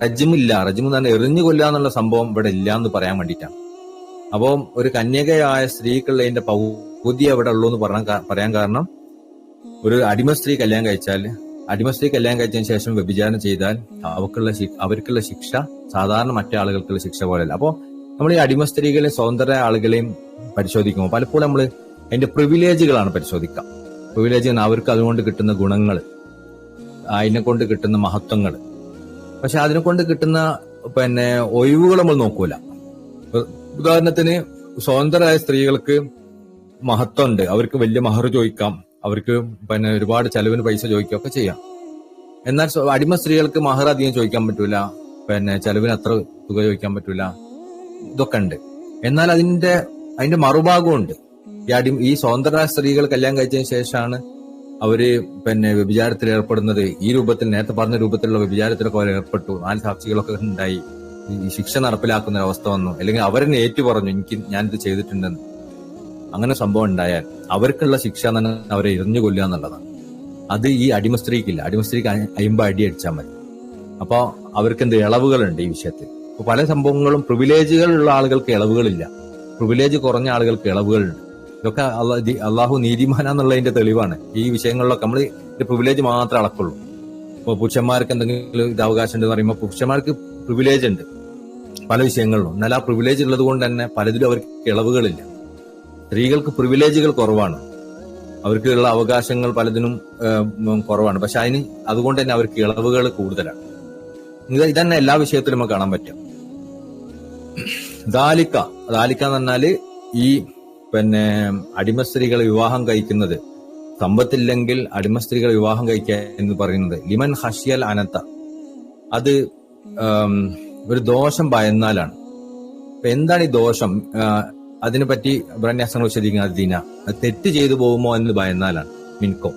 റജ്മില്ല, റജ്മ് തന്നെ എറിഞ്ഞു കൊല്ലുക എന്നുള്ള സംഭവം ഇവിടെ ഇല്ല എന്ന് പറയാൻ വേണ്ടിയിട്ടാണ്. അപ്പോൾ ഒരു കന്യകയായ സ്ത്രീക്കുള്ളതിന്റെ പൗതി അവിടെ ഉള്ളൂ എന്ന് പറയാൻ കാരണം, ഒരു അടിമ സ്ത്രീ കല്യാണം കഴിച്ചതിന് ശേഷം വ്യഭിചാരം ചെയ്താൽ അവർക്കുള്ള ശിക്ഷ സാധാരണ മറ്റു ആളുകൾക്കുള്ള ശിക്ഷ പോലെയല്ല. അപ്പോൾ നമ്മൾ ഈ അടിമ സ്ത്രീകളെയും സ്വതന്ത്ര ആളുകളെയും പരിശോധിക്കുമ്പോൾ പലപ്പോഴും നമ്മൾ അതിന്റെ പ്രിവിലേജുകളാണ് പരിശോധിക്കുക. പ്രിവിലേജ് അവർക്ക് അതുകൊണ്ട് കിട്ടുന്ന ഗുണങ്ങൾ, അതിനെ കൊണ്ട് കിട്ടുന്ന മഹത്വങ്ങൾ. പക്ഷെ അതിനെ കൊണ്ട് കിട്ടുന്ന ഒഴിവുകൾ നമ്മൾ നോക്കൂല. ഉദാഹരണത്തിന് സ്വതന്ത്രരായ സ്ത്രീകൾക്ക് മഹത്വമുണ്ട്, അവർക്ക് വലിയ മഹർ ചോദിക്കാം, അവർക്ക് ഒരുപാട് ചെലവിന് പൈസ ചോദിക്കുക ഒക്കെ ചെയ്യാം. എന്നാൽ അടിമ സ്ത്രീകൾക്ക് മഹർ അധികം ചോദിക്കാൻ പറ്റൂല, ചെലവിന് അത്ര തുക ചോദിക്കാൻ പറ്റൂല, ഇതൊക്കെ ഉണ്ട്. എന്നാൽ അതിന്റെ മറുഭാഗമുണ്ട്. ഈ സ്വതന്ത്രരായ സ്ത്രീകൾ കല്യാണം കഴിച്ചതിന് ശേഷമാണ് അവര് വ്യഭിചാരത്തിൽ ഏർപ്പെടുന്നത്. ഈ രൂപത്തിൽ, നേരത്തെ പറഞ്ഞ രൂപത്തിലുള്ള വ്യഭിചാരത്തിലൊക്കെ അവർ ഏർപ്പെട്ടു, 4 സാക്ഷികളൊക്കെ ഉണ്ടായി, ഈ ശിക്ഷ നടപ്പിലാക്കുന്ന ഒരു അവസ്ഥ വന്നു, അല്ലെങ്കിൽ അവരെന്നെ ഏറ്റു പറഞ്ഞു ഞാനിത് ചെയ്തിട്ടുണ്ടെന്ന്. അങ്ങനെ സംഭവം ഉണ്ടായാൽ അവർക്കുള്ള ശിക്ഷ തന്നെ അവരെ എറിഞ്ഞു കൊല്ലുക എന്നുള്ളതാണ്. അത് ഈ അടിമ സ്ത്രീക്കില്ല. അടിമ സ്ത്രീക്ക് 50 അടി അടിച്ചാൽ മതി. അപ്പൊ അവർക്ക് ഇളവുകളുണ്ട് ഈ വിഷയത്തിൽ. ഇപ്പൊ പല സംഭവങ്ങളും പ്രിവിലേജുകൾ ഉള്ള ആളുകൾക്ക് ഇളവുകളില്ല, പ്രിവിലേജ് കുറഞ്ഞ ആളുകൾക്ക് ഇളവുകളുണ്ട്. ഇതൊക്കെ അള്ളാഹു നീതിമാനാന്നുള്ളതിന്റെ തെളിവാണ്. ഈ വിഷയങ്ങളിലൊക്കെ നമ്മൾ പ്രിവിലേജ് മാത്രമേ അളക്കുള്ളൂ. ഇപ്പൊ പുരുഷന്മാർക്ക് എന്തെങ്കിലും ഇത് അവകാശം ഉണ്ടെന്ന് പറയുമ്പോൾ പുരുഷന്മാർക്ക് പ്രിവിലേജ് ഉണ്ട് പല വിഷയങ്ങളിലും. എന്നാൽ ആ പ്രിവിലേജ് ഉള്ളത് കൊണ്ട് തന്നെ പലതിലും അവർക്ക് ഇളവുകളില്ല. സ്ത്രീകൾക്ക് പ്രിവിലേജുകൾ കുറവാണ്, അവർക്കുള്ള അവകാശങ്ങൾ പലതിനും കുറവാണ്. പക്ഷെ അതുകൊണ്ട് തന്നെ അവർക്ക് ഇളവുകൾ കൂടുതലാണ്. ഇതന്നെ എല്ലാ വിഷയത്തിലും നമുക്ക് കാണാൻ പറ്റും. ദാലിക്ക എന്ന് പറഞ്ഞാല് ഈ അടിമ സ്ത്രീകളെ വിവാഹം കഴിക്കുന്നത്, സമ്പത്തില്ലെങ്കിൽ അടിമ സ്ത്രീകളെ വിവാഹം കഴിക്കുക എന്ന് പറയുന്നത് ലിമൻ ഹഷിയൽ അനത്ത, അത് ഒരു ദോഷം ഭയന്നാലാണ്. അപ്പൊ എന്താണ് ഈ ദോഷം? അതിനെപ്പറ്റി ബ്രഹ്മന്യാസങ്ങൾ വിശദീകരിക്കുന്നത് ദീന തെറ്റ് ചെയ്തു പോകുമോ എന്ന് ഭയന്നാലാണ്. മിൻകോ,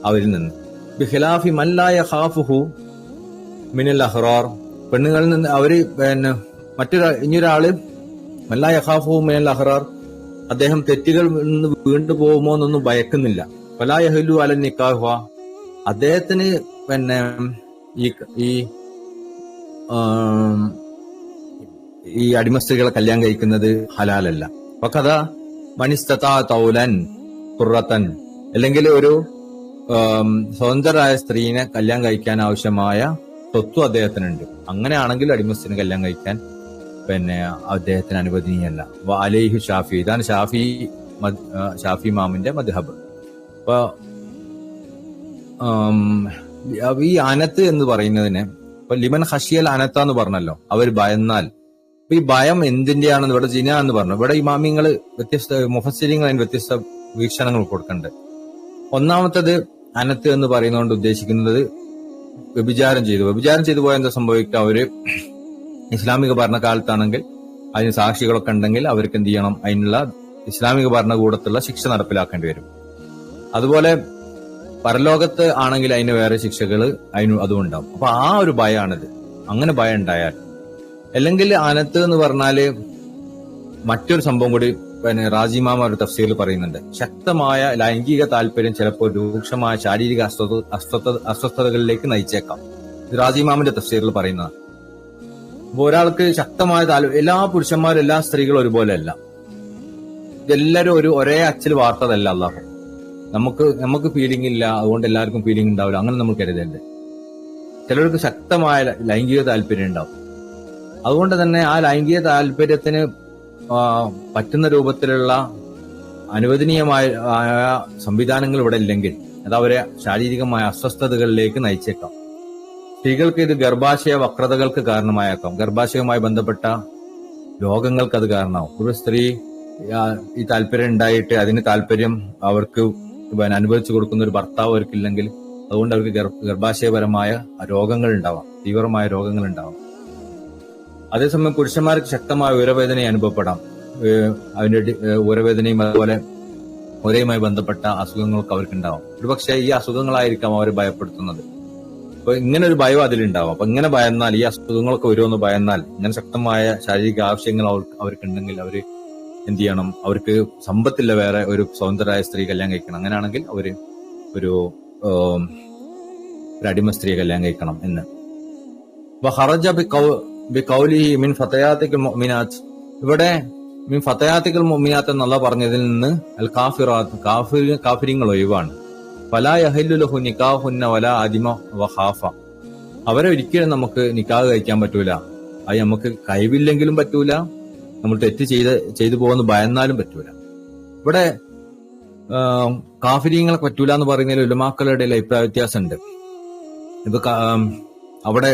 അവരിൽ നിന്ന്. ബിഖിലാഫി മല്ലായ ഖാഫുഹു മിനൽ അഹ്റാർ, പെണ്ണുകളിൽ നിന്ന് അവര് ഇനിയൊരാള് മല്ലായ ഖാഫുഹു മിനൽ അഹ്റാർ, അദ്ദേഹം തെറ്റുകൾ നിന്ന് വീണ്ടു പോകുമോ എന്നൊന്നും ഭയക്കുന്നില്ല. ഫലായഹലു അല നിക്കാഹ, അദ്ദേഹത്തിന് ഈ അടിമ സ്ത്രീകളെ കല്യാണം കഴിക്കുന്നത് ഹലാലല്ല. അപ്പൊ കഥ മനിസ്തതാ തൗലൻ ഖുറത്തൻ, അല്ലെങ്കിൽ ഒരു സ്വതന്ത്രരായ സ്ത്രീനെ കല്യാണം കഴിക്കാൻ ആവശ്യമായ സ്വത്തും അദ്ദേഹത്തിനുണ്ട്. അങ്ങനെയാണെങ്കിൽ അടിമ സ്ത്രീനെ കല്യാണം കഴിക്കാൻ അദ്ദേഹത്തിന് അനുവദനീയല്ല. അലൈഹി ഷാഫി, ഇതാണ് ഷാഫി ഇമാമിന്റെ മദ്ഹബ്. അപ്പൊ ഈ അനത്ത് എന്ന് പറയുന്നതിന് ഇപ്പൊ ലിമൻ ഹഷിയൽ അനത്ത എന്ന് പറഞ്ഞല്ലോ, അവർ ഭയന്നാൽ. അപ്പൊ ഈ ഭയം എന്തിന്റെയാണെന്ന് ഇവിടെ ജിന എന്ന് പറഞ്ഞു. ഇവിടെ ഇമാമിങ്ങള് മുഫസ്സിരിങ്ങൾ അതിന് വ്യത്യസ്ത വീക്ഷണങ്ങൾ കൊടുക്കുന്നുണ്ട്. ഒന്നാമത്തത് അനത്ത് എന്ന് പറയുന്നതുകൊണ്ട് ഉദ്ദേശിക്കുന്നത് വ്യഭിചാരം ചെയ്തു പോയാൽ എന്താ സംഭവിക്കുക? അവര് ഇസ്ലാമിക ഭരണകാലത്താണെങ്കിൽ അതിന് സാക്ഷികളൊക്കെ ഉണ്ടെങ്കിൽ അവർക്ക് എന്ത് ചെയ്യണം? അതിനുള്ള ഇസ്ലാമിക ഭരണകൂടത്തുള്ള ശിക്ഷ നടപ്പിലാക്കേണ്ടി വരും. അതുപോലെ പരലോകത്ത് ആണെങ്കിൽ അതിന് വേറെ ശിക്ഷകൾ അതും ഉണ്ടാവും. അപ്പൊ ആ ഒരു ഭയമാണിത്. അങ്ങനെ ഭയം ഉണ്ടായാൽ, അല്ലെങ്കിൽ അനത്ത് എന്ന് പറഞ്ഞാല് മറ്റൊരു സംഭവം കൂടി റാജിമാമ ഒരു തഫ്സീറിൽ പറയുന്നുണ്ട്. ശക്തമായ ലൈംഗിക താല്പര്യം ചിലപ്പോൾ രൂക്ഷമായ ശാരീരിക അസ്വസ്ഥതകളിലേക്ക് നയിച്ചേക്കാം. ഇത് റാജിമാമിന്റെ തഫ്സീറിൽ പറയുന്നതാണ്. അപ്പൊ ഒരാൾക്ക് ശക്തമായ എല്ലാ പുരുഷന്മാരും എല്ലാ സ്ത്രീകളും ഒരുപോലെ അല്ല. ഇതെല്ലാരും ഒരേ അച്ചിൽ വാർത്തതല്ല അല്ലാഹു. നമുക്ക് ഫീലിംഗ് ഇല്ല, അതുകൊണ്ട് എല്ലാവർക്കും ഫീലിംഗ് ഉണ്ടാവില്ല, അങ്ങനെ നമ്മൾ കരുതരുത്. ചിലർക്ക് ശക്തമായ ലൈംഗിക താല്പര്യം ഉണ്ടാവും. അതുകൊണ്ട് തന്നെ ആ ലൈംഗിക താല്പര്യത്തിന് പറ്റുന്ന രൂപത്തിലുള്ള അനുവദനീയമായ സംവിധാനങ്ങൾ ഇവിടെ ഇല്ലെങ്കിൽ അത് അവരെ ശാരീരികമായ അസ്വസ്ഥതകളിലേക്ക് നയിച്ചേക്കാം. സ്ത്രീകൾക്ക് ഇത് ഗർഭാശയ വക്രതകൾക്ക് കാരണമായേക്കാം. ഗർഭാശയവുമായി ബന്ധപ്പെട്ട രോഗങ്ങൾക്ക് അത് കാരണമാവും. ഒരു സ്ത്രീ ഈ താല്പര്യം ഉണ്ടായിട്ട് അതിന് താല്പര്യം അവർക്ക് അനുഭവിച്ചു കൊടുക്കുന്ന ഒരു ഭർത്താവ് അവർക്കില്ലെങ്കിൽ അതുകൊണ്ട് അവർക്ക് ഗർഭാശയപരമായ രോഗങ്ങൾ ഉണ്ടാവാം, തീവ്രമായ രോഗങ്ങൾ ഉണ്ടാവാം. അതേസമയം പുരുഷന്മാർക്ക് ശക്തമായ ഉരവേദന അനുഭവപ്പെടാം. അതിന്റെ ഉരവേദനയും അതുപോലെ ഉരയുമായി ബന്ധപ്പെട്ട അസുഖങ്ങളൊക്കെ അവർക്ക് ഉണ്ടാവാം. ഒരുപക്ഷെ ഈ അസുഖങ്ങളായിരിക്കാം അവരെ ഭയപ്പെടുത്തുന്നത്. അപ്പൊ ഇങ്ങനെ ഒരു ഭയം അതിലുണ്ടാവും. അപ്പൊ ഇങ്ങനെ ഭയന്നാൽ, ഈ അസുഖങ്ങളൊക്കെ വരുമെന്ന് ഭയന്നാൽ, ഇങ്ങനെ ശക്തമായ ശാരീരിക ആവശ്യങ്ങൾ അവർക്കുണ്ടെങ്കിൽ അവര് എന്ത് ചെയ്യണം, അവർക്ക് സമ്പത്തില്ല വേറെ ഒരു സ്വതന്ത്രരായ സ്ത്രീ കല്യാണം കഴിക്കണം. അങ്ങനെയാണെങ്കിൽ അവര് ഒരു അടിമ സ്ത്രീയെ കല്യാണം കഴിക്കണം എന്ന്. മിൻ ഫതയാത്തിക്കൽ മുഅ്മിനാത്ത്, ഇവിടെ മിൻ ഫതയാത്തിക്കൽ മുഅ്മിനാത്ത് എന്നുള്ള പറഞ്ഞതിൽ നിന്ന് അൽ കാഫിറാത്ത്, കാഫിരിങ്ങൾ ഒഴിവാണ്. ഫലാ യഹില്ലു ലഹു നികാഹുന്ന വലാ അദിമ വഖാഫ, അവരെ ഒരിക്കലും നമുക്ക് നിക്കാഹ് കഴിക്കാൻ പറ്റൂല. അത് നമുക്ക് കഴിവില്ലെങ്കിലും പറ്റൂല, നമ്മൾ തെറ്റ് ചെയ്തു പോകുന്ന ഭയന്നാലും പറ്റൂല. ഇവിടെ കാഫിരിങ്ങളെ പറ്റൂല എന്ന് പറയുന്നതിൽ ഉലമാക്കളുടെ ഇടയിൽ അഭിപ്രായ വ്യത്യാസമുണ്ട്. ഇപ്പൊ അവിടെ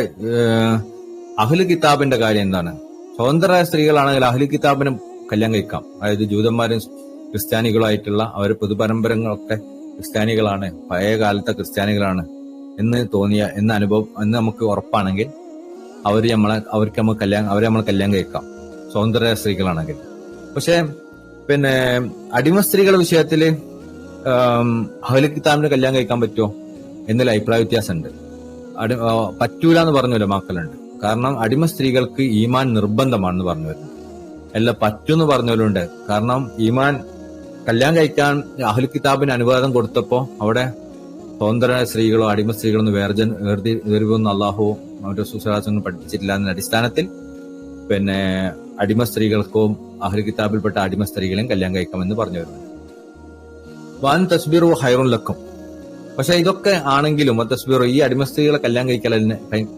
അഹ്ലു കിതാബിന്റെ കാര്യം എന്താണ്? സ്വതന്ത്രരായ സ്ത്രീകളാണെങ്കിൽ അഹ്ലു കിതാബിനും കല്യാണം കഴിക്കാം. അതായത് ജൂതന്മാരും ക്രിസ്ത്യാനികളുമായിട്ടുള്ള അവരുടെ പൊതുപരമ്പരങ്ങളൊക്കെ ക്രിസ്ത്യാനികളാണ്, പഴയ കാലത്തെ ക്രിസ്ത്യാനികളാണ് എന്ന് തോന്നിയ അനുഭവം എന്ന് നമുക്ക് ഉറപ്പാണെങ്കിൽ അവരെ നമ്മൾ കല്യാണം കഴിക്കാം, സ്വതന്ത്രരായ സ്ത്രീകളാണെങ്കിൽ. പക്ഷെ പിന്നെ അടിമ സ്ത്രീകളുടെ വിഷയത്തില് അഹ്ലു കിതാബിന് കല്യാണം കഴിക്കാൻ പറ്റുമോ എന്നൊരു അഭിപ്രായ വ്യത്യാസമുണ്ട്. പറ്റൂല എന്ന് പറഞ്ഞല്ലോ മക്കളുണ്ട്. കാരണം അടിമ സ്ത്രീകൾക്ക് ഈമാൻ നിർബന്ധമാണെന്ന് പറഞ്ഞു വരുന്നു. അല്ല പറ്റൂന്ന് പറഞ്ഞവരുണ്ട്. കാരണം ഈമാൻ കല്യാണം കഴിക്കാൻ അഹ്ലു കിതാബിന് അനുവാദം കൊടുത്തപ്പോ അവിടെ സ്വതന്ത്രരായ സ്ത്രീകളോ അടിമ സ്ത്രീകളോ ഒന്ന് വേർതിരിവൊന്നും അള്ളാഹു അവരുടെ സുശാസനം പഠിപ്പിച്ചിട്ടില്ല എന്ന അടിസ്ഥാനത്തിൽ പിന്നെ അടിമ സ്ത്രീകൾക്കും അഹ്ലു കിതാബിൽപ്പെട്ട അടിമ സ്ത്രീകളെയും കല്യാണം കഴിക്കാമെന്ന് പറഞ്ഞു വരുന്നു. വാൻ തസ്ബീറു ഹൈറുൻ ലക്കും. പക്ഷെ ഇതൊക്കെ ആണെങ്കിലും തസ്ബീറു, ഈ അടിമ സ്ത്രീകളെ കല്യാണം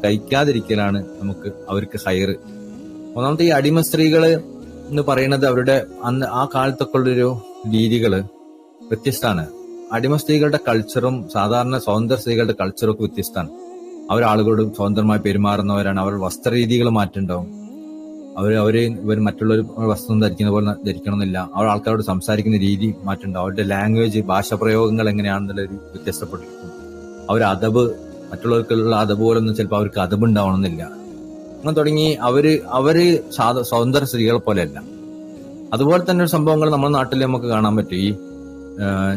കഴിക്കാതിരിക്കലാണ് നമുക്ക് അവർക്ക് ഹൈറ്. ഒന്നാമത്തെ ഈ അടിമ സ്ത്രീകള് എന്ന് പറയുന്നത് അവരുടെ അന്ന് ആ കാലത്തൊക്കെ ഉള്ളൊരു രീതികള് വ്യത്യസ്തമാണ്. അടിമ സ്ത്രീകളുടെ കൾച്ചറും സാധാരണ സ്വതന്ത്ര സ്ത്രീകളുടെ കൾച്ചറും ഒക്കെ വ്യത്യസ്തമാണ്. അവരാളുകളോട് സ്വതന്ത്രമായി പെരുമാറുന്നവരാണ്. അവരുടെ വസ്ത്രരീതികൾ മാറ്റുണ്ടാവും. ഇവർ മറ്റുള്ളവർ വസ്ത്രം ധരിക്കുന്ന പോലെ ധരിക്കണമെന്നില്ല. അവർ ആൾക്കാരോട് സംസാരിക്കുന്ന രീതി മാറ്റുണ്ടാവും. അവരുടെ ലാംഗ്വേജ്, ഭാഷാപ്രയോഗങ്ങൾ എങ്ങനെയാണെന്നുള്ളൊരു വ്യത്യസ്തപ്പെട്ടിരിക്കും. അവരുടെ മറ്റുള്ളവർക്കുള്ള അതബ് പോലൊന്നും ചിലപ്പോൾ അവർക്ക് അതബ് ഉണ്ടാവണമെന്നില്ല. അങ്ങനെ തുടങ്ങി അവര് സ്വതന്ത്ര സ്ത്രീകളെ പോലെയല്ല. അതുപോലെ തന്നെ ഒരു സംഭവങ്ങൾ നമ്മുടെ നാട്ടിൽ നമുക്ക് കാണാൻ പറ്റും. ഈ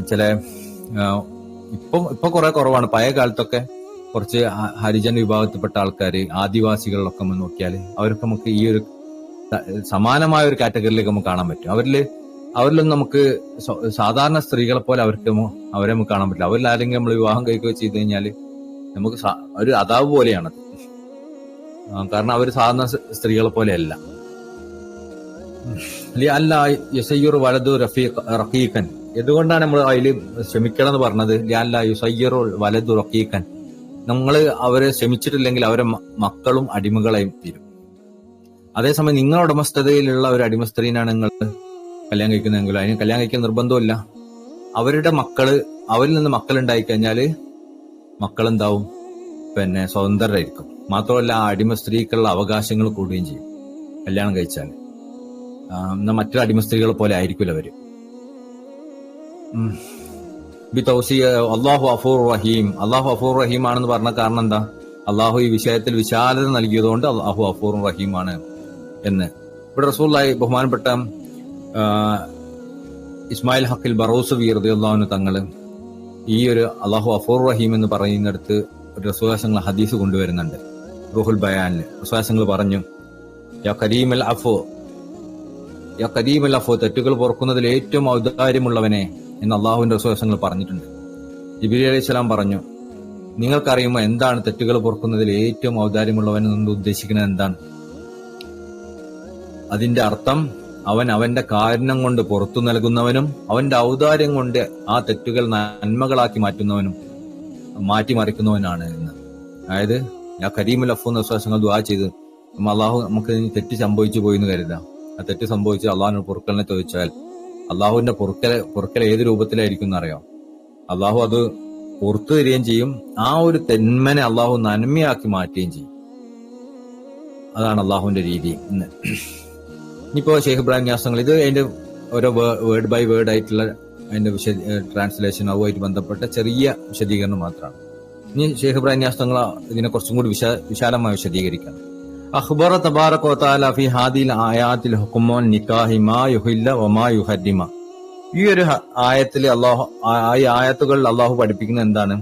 ചില ഇപ്പൊ കുറെ കുറവാണ്. പഴയ കാലത്തൊക്കെ കുറച്ച് ഹരിജൻ വിഭാഗത്തിൽപ്പെട്ട ആൾക്കാർ, ആദിവാസികളിലൊക്കെ നമ്മൾ നോക്കിയാൽ അവർക്ക് നമുക്ക് ഈ ഒരു സമാനമായ ഒരു കാറ്റഗറിയിലേക്ക് നമുക്ക് കാണാൻ പറ്റും. അവരിലൊന്നും നമുക്ക് സാധാരണ സ്ത്രീകളെ പോലെ അവരെ നമുക്ക് കാണാൻ പറ്റില്ല. അവരിൽ ആരെങ്കിലും നമ്മൾ വിവാഹം കഴിക്കുകയോ ചെയ്തു കഴിഞ്ഞാൽ നമുക്ക് ഒരു അതാവ് പോലെയാണത്. കാരണം അവർ സാധാരണ സ്ത്രീകളെ പോലെയല്ല. അല്ല യുസയ്യുർ വലതു റഖീഖൻ, എന്തുകൊണ്ടാണ് നമ്മൾ അതിൽ ക്ഷമിക്കണം എന്ന് പറഞ്ഞത്? അല്ല യുസയ്യുർ വലതു റഖീഖൻ, നമ്മൾ അവരെ ക്ഷമിച്ചിട്ടില്ലെങ്കിൽ അവരെ മക്കളും അടിമകളായും തീരും. അതേസമയം നിങ്ങളുടെ ഉടമസ്ഥതയിലുള്ള ഒരു അടിമ സ്ത്രീനാണ് നിങ്ങൾ കല്യാണം കഴിക്കുന്നതെങ്കിൽ അതിന് കല്യാണം കഴിക്കാൻ നിർബന്ധമില്ല. അവരുടെ അവരിൽ നിന്ന് മക്കളുണ്ടായി കഴിഞ്ഞാല് മക്കളെന്താവും? പിന്നെ സ്വതന്ത്രരായിരിക്കും. മാത്രമല്ല ആ അടിമ സ്ത്രീക്കുള്ള അവകാശങ്ങൾ കൂടുകയും ചെയ്യും കല്യാണം കഴിച്ചാൽ. എന്നാൽ മറ്റൊരു അടിമ സ്ത്രീകളെ പോലെ ആയിരിക്കില്ല അവര്. അള്ളാഹു അഫൂർ റഹീം, അള്ളാഹു അഫൂർ റഹീം ആണെന്ന് പറഞ്ഞ കാരണം എന്താ? അള്ളാഹു ഈ വിഷയത്തിൽ വിശാലത നൽകിയതുകൊണ്ട് അള്ളാഹു അഫൂർ റഹീമാണ് എന്ന്. ഇവിടെ റസൂലുള്ളാഹി ബഹുമാനപ്പെട്ട ഇസ്മായിൽ ഹക്കിൽ ബറൂസവി റളിയല്ലാഹു അൻഹു തങ്ങള് ഈ ഒരു അള്ളാഹു അഫൂർ റഹീം എന്ന് പറയുന്നിടത്ത് ഒരു റസൂലുള്ളാഹി ഹദീസ് കൊണ്ടുവരുന്നുണ്ട്. റൂഹുൽ ബയാനിൽ റസൂലുള്ളാഹി പറഞ്ഞു, യാ കരീമൽ അഫു, യാ കരീമൽ അഫു, തെറ്റുകൾ പൊറുക്കുന്നതിൽ ഏറ്റവും ഔദാര്യമുള്ളവനെ എന്ന് അള്ളാഹുവിന്റെ റസൂലുള്ളാഹി പറഞ്ഞിട്ടുണ്ട്. ജിബ്രീൽ അലൈഹിസ്സലാം പറഞ്ഞു, നിങ്ങൾക്കറിയുമോ എന്താണ് തെറ്റുകൾ പൊറുക്കുന്നതിൽ ഏറ്റവും ഔദാര്യമുള്ളവൻ എന്ന് ഉദ്ദേശിക്കുന്നത് എന്താണ്? അതിന്റെ അർത്ഥം അവന്റെ കാരുണ്യം കൊണ്ട് പുറത്തു നൽകുന്നവനും അവന്റെ ഔദാര്യം കൊണ്ട് ആ തെറ്റുകൾ നന്മകളാക്കി മാറ്റിമറിക്കുന്നവനാണ് എന്ന്. അതായത് ഞാൻ കരീമുൽ അഫു എന്ന വിശ്വാസങ്ങൾ ദുആ ചെയ്ത് അള്ളാഹു നമുക്ക് തെറ്റ് സംഭവിച്ചു പോയി എന്ന് കരുതാം. ആ തെറ്റ് സംഭവിച്ച് അള്ളാഹുവിന്റെ പൊറുക്കലിനെ ചോദിച്ചാൽ അള്ളാഹുവിന്റെ പൊറുക്കൽ ഏത് രൂപത്തിലായിരിക്കും എന്നറിയാം. അള്ളാഹു അത് പുറത്തു തരികയും ചെയ്യും. ആ ഒരു തെന്മനെ അള്ളാഹു നന്മയാക്കി മാറ്റുകയും ചെയ്യും. അതാണ് അള്ളാഹുവിന്റെ രീതി. ഇനിയിപ്പോ ഷെയ്ഖ് ഇബ്രാഹിം ന്യാസങ്ങൾ ഇത് അതിന്റെ ഓരോ വേർഡ് ബൈ വേർഡ് ആയിട്ടുള്ള അതിന്റെ ട്രാൻസ്ലേഷൻ അതുമായിട്ട് ബന്ധപ്പെട്ട ചെറിയ വിശദീകരണം മാത്രമാണ്. ഇനി ഷെയ്ഖ് ഇബ്രാഹിം ന്യാസങ്ങൾ ഇതിനെ കുറച്ചും കൂടി വിശാലമായി വിശദീകരിക്കണം. അഖ്ബറ തബാറക വ തആല ഫി ഹാദിൽ ആയാത്തിൽ ഹുക്മുൻ നിക്കാഹി മാ യുഹില്ല വമാ യുഹരിമ. ഈ ഒരു ആയത്തിൽ ഈ ആയത്തുകളിൽ അള്ളാഹു പഠിപ്പിക്കുന്നത് എന്താണ്?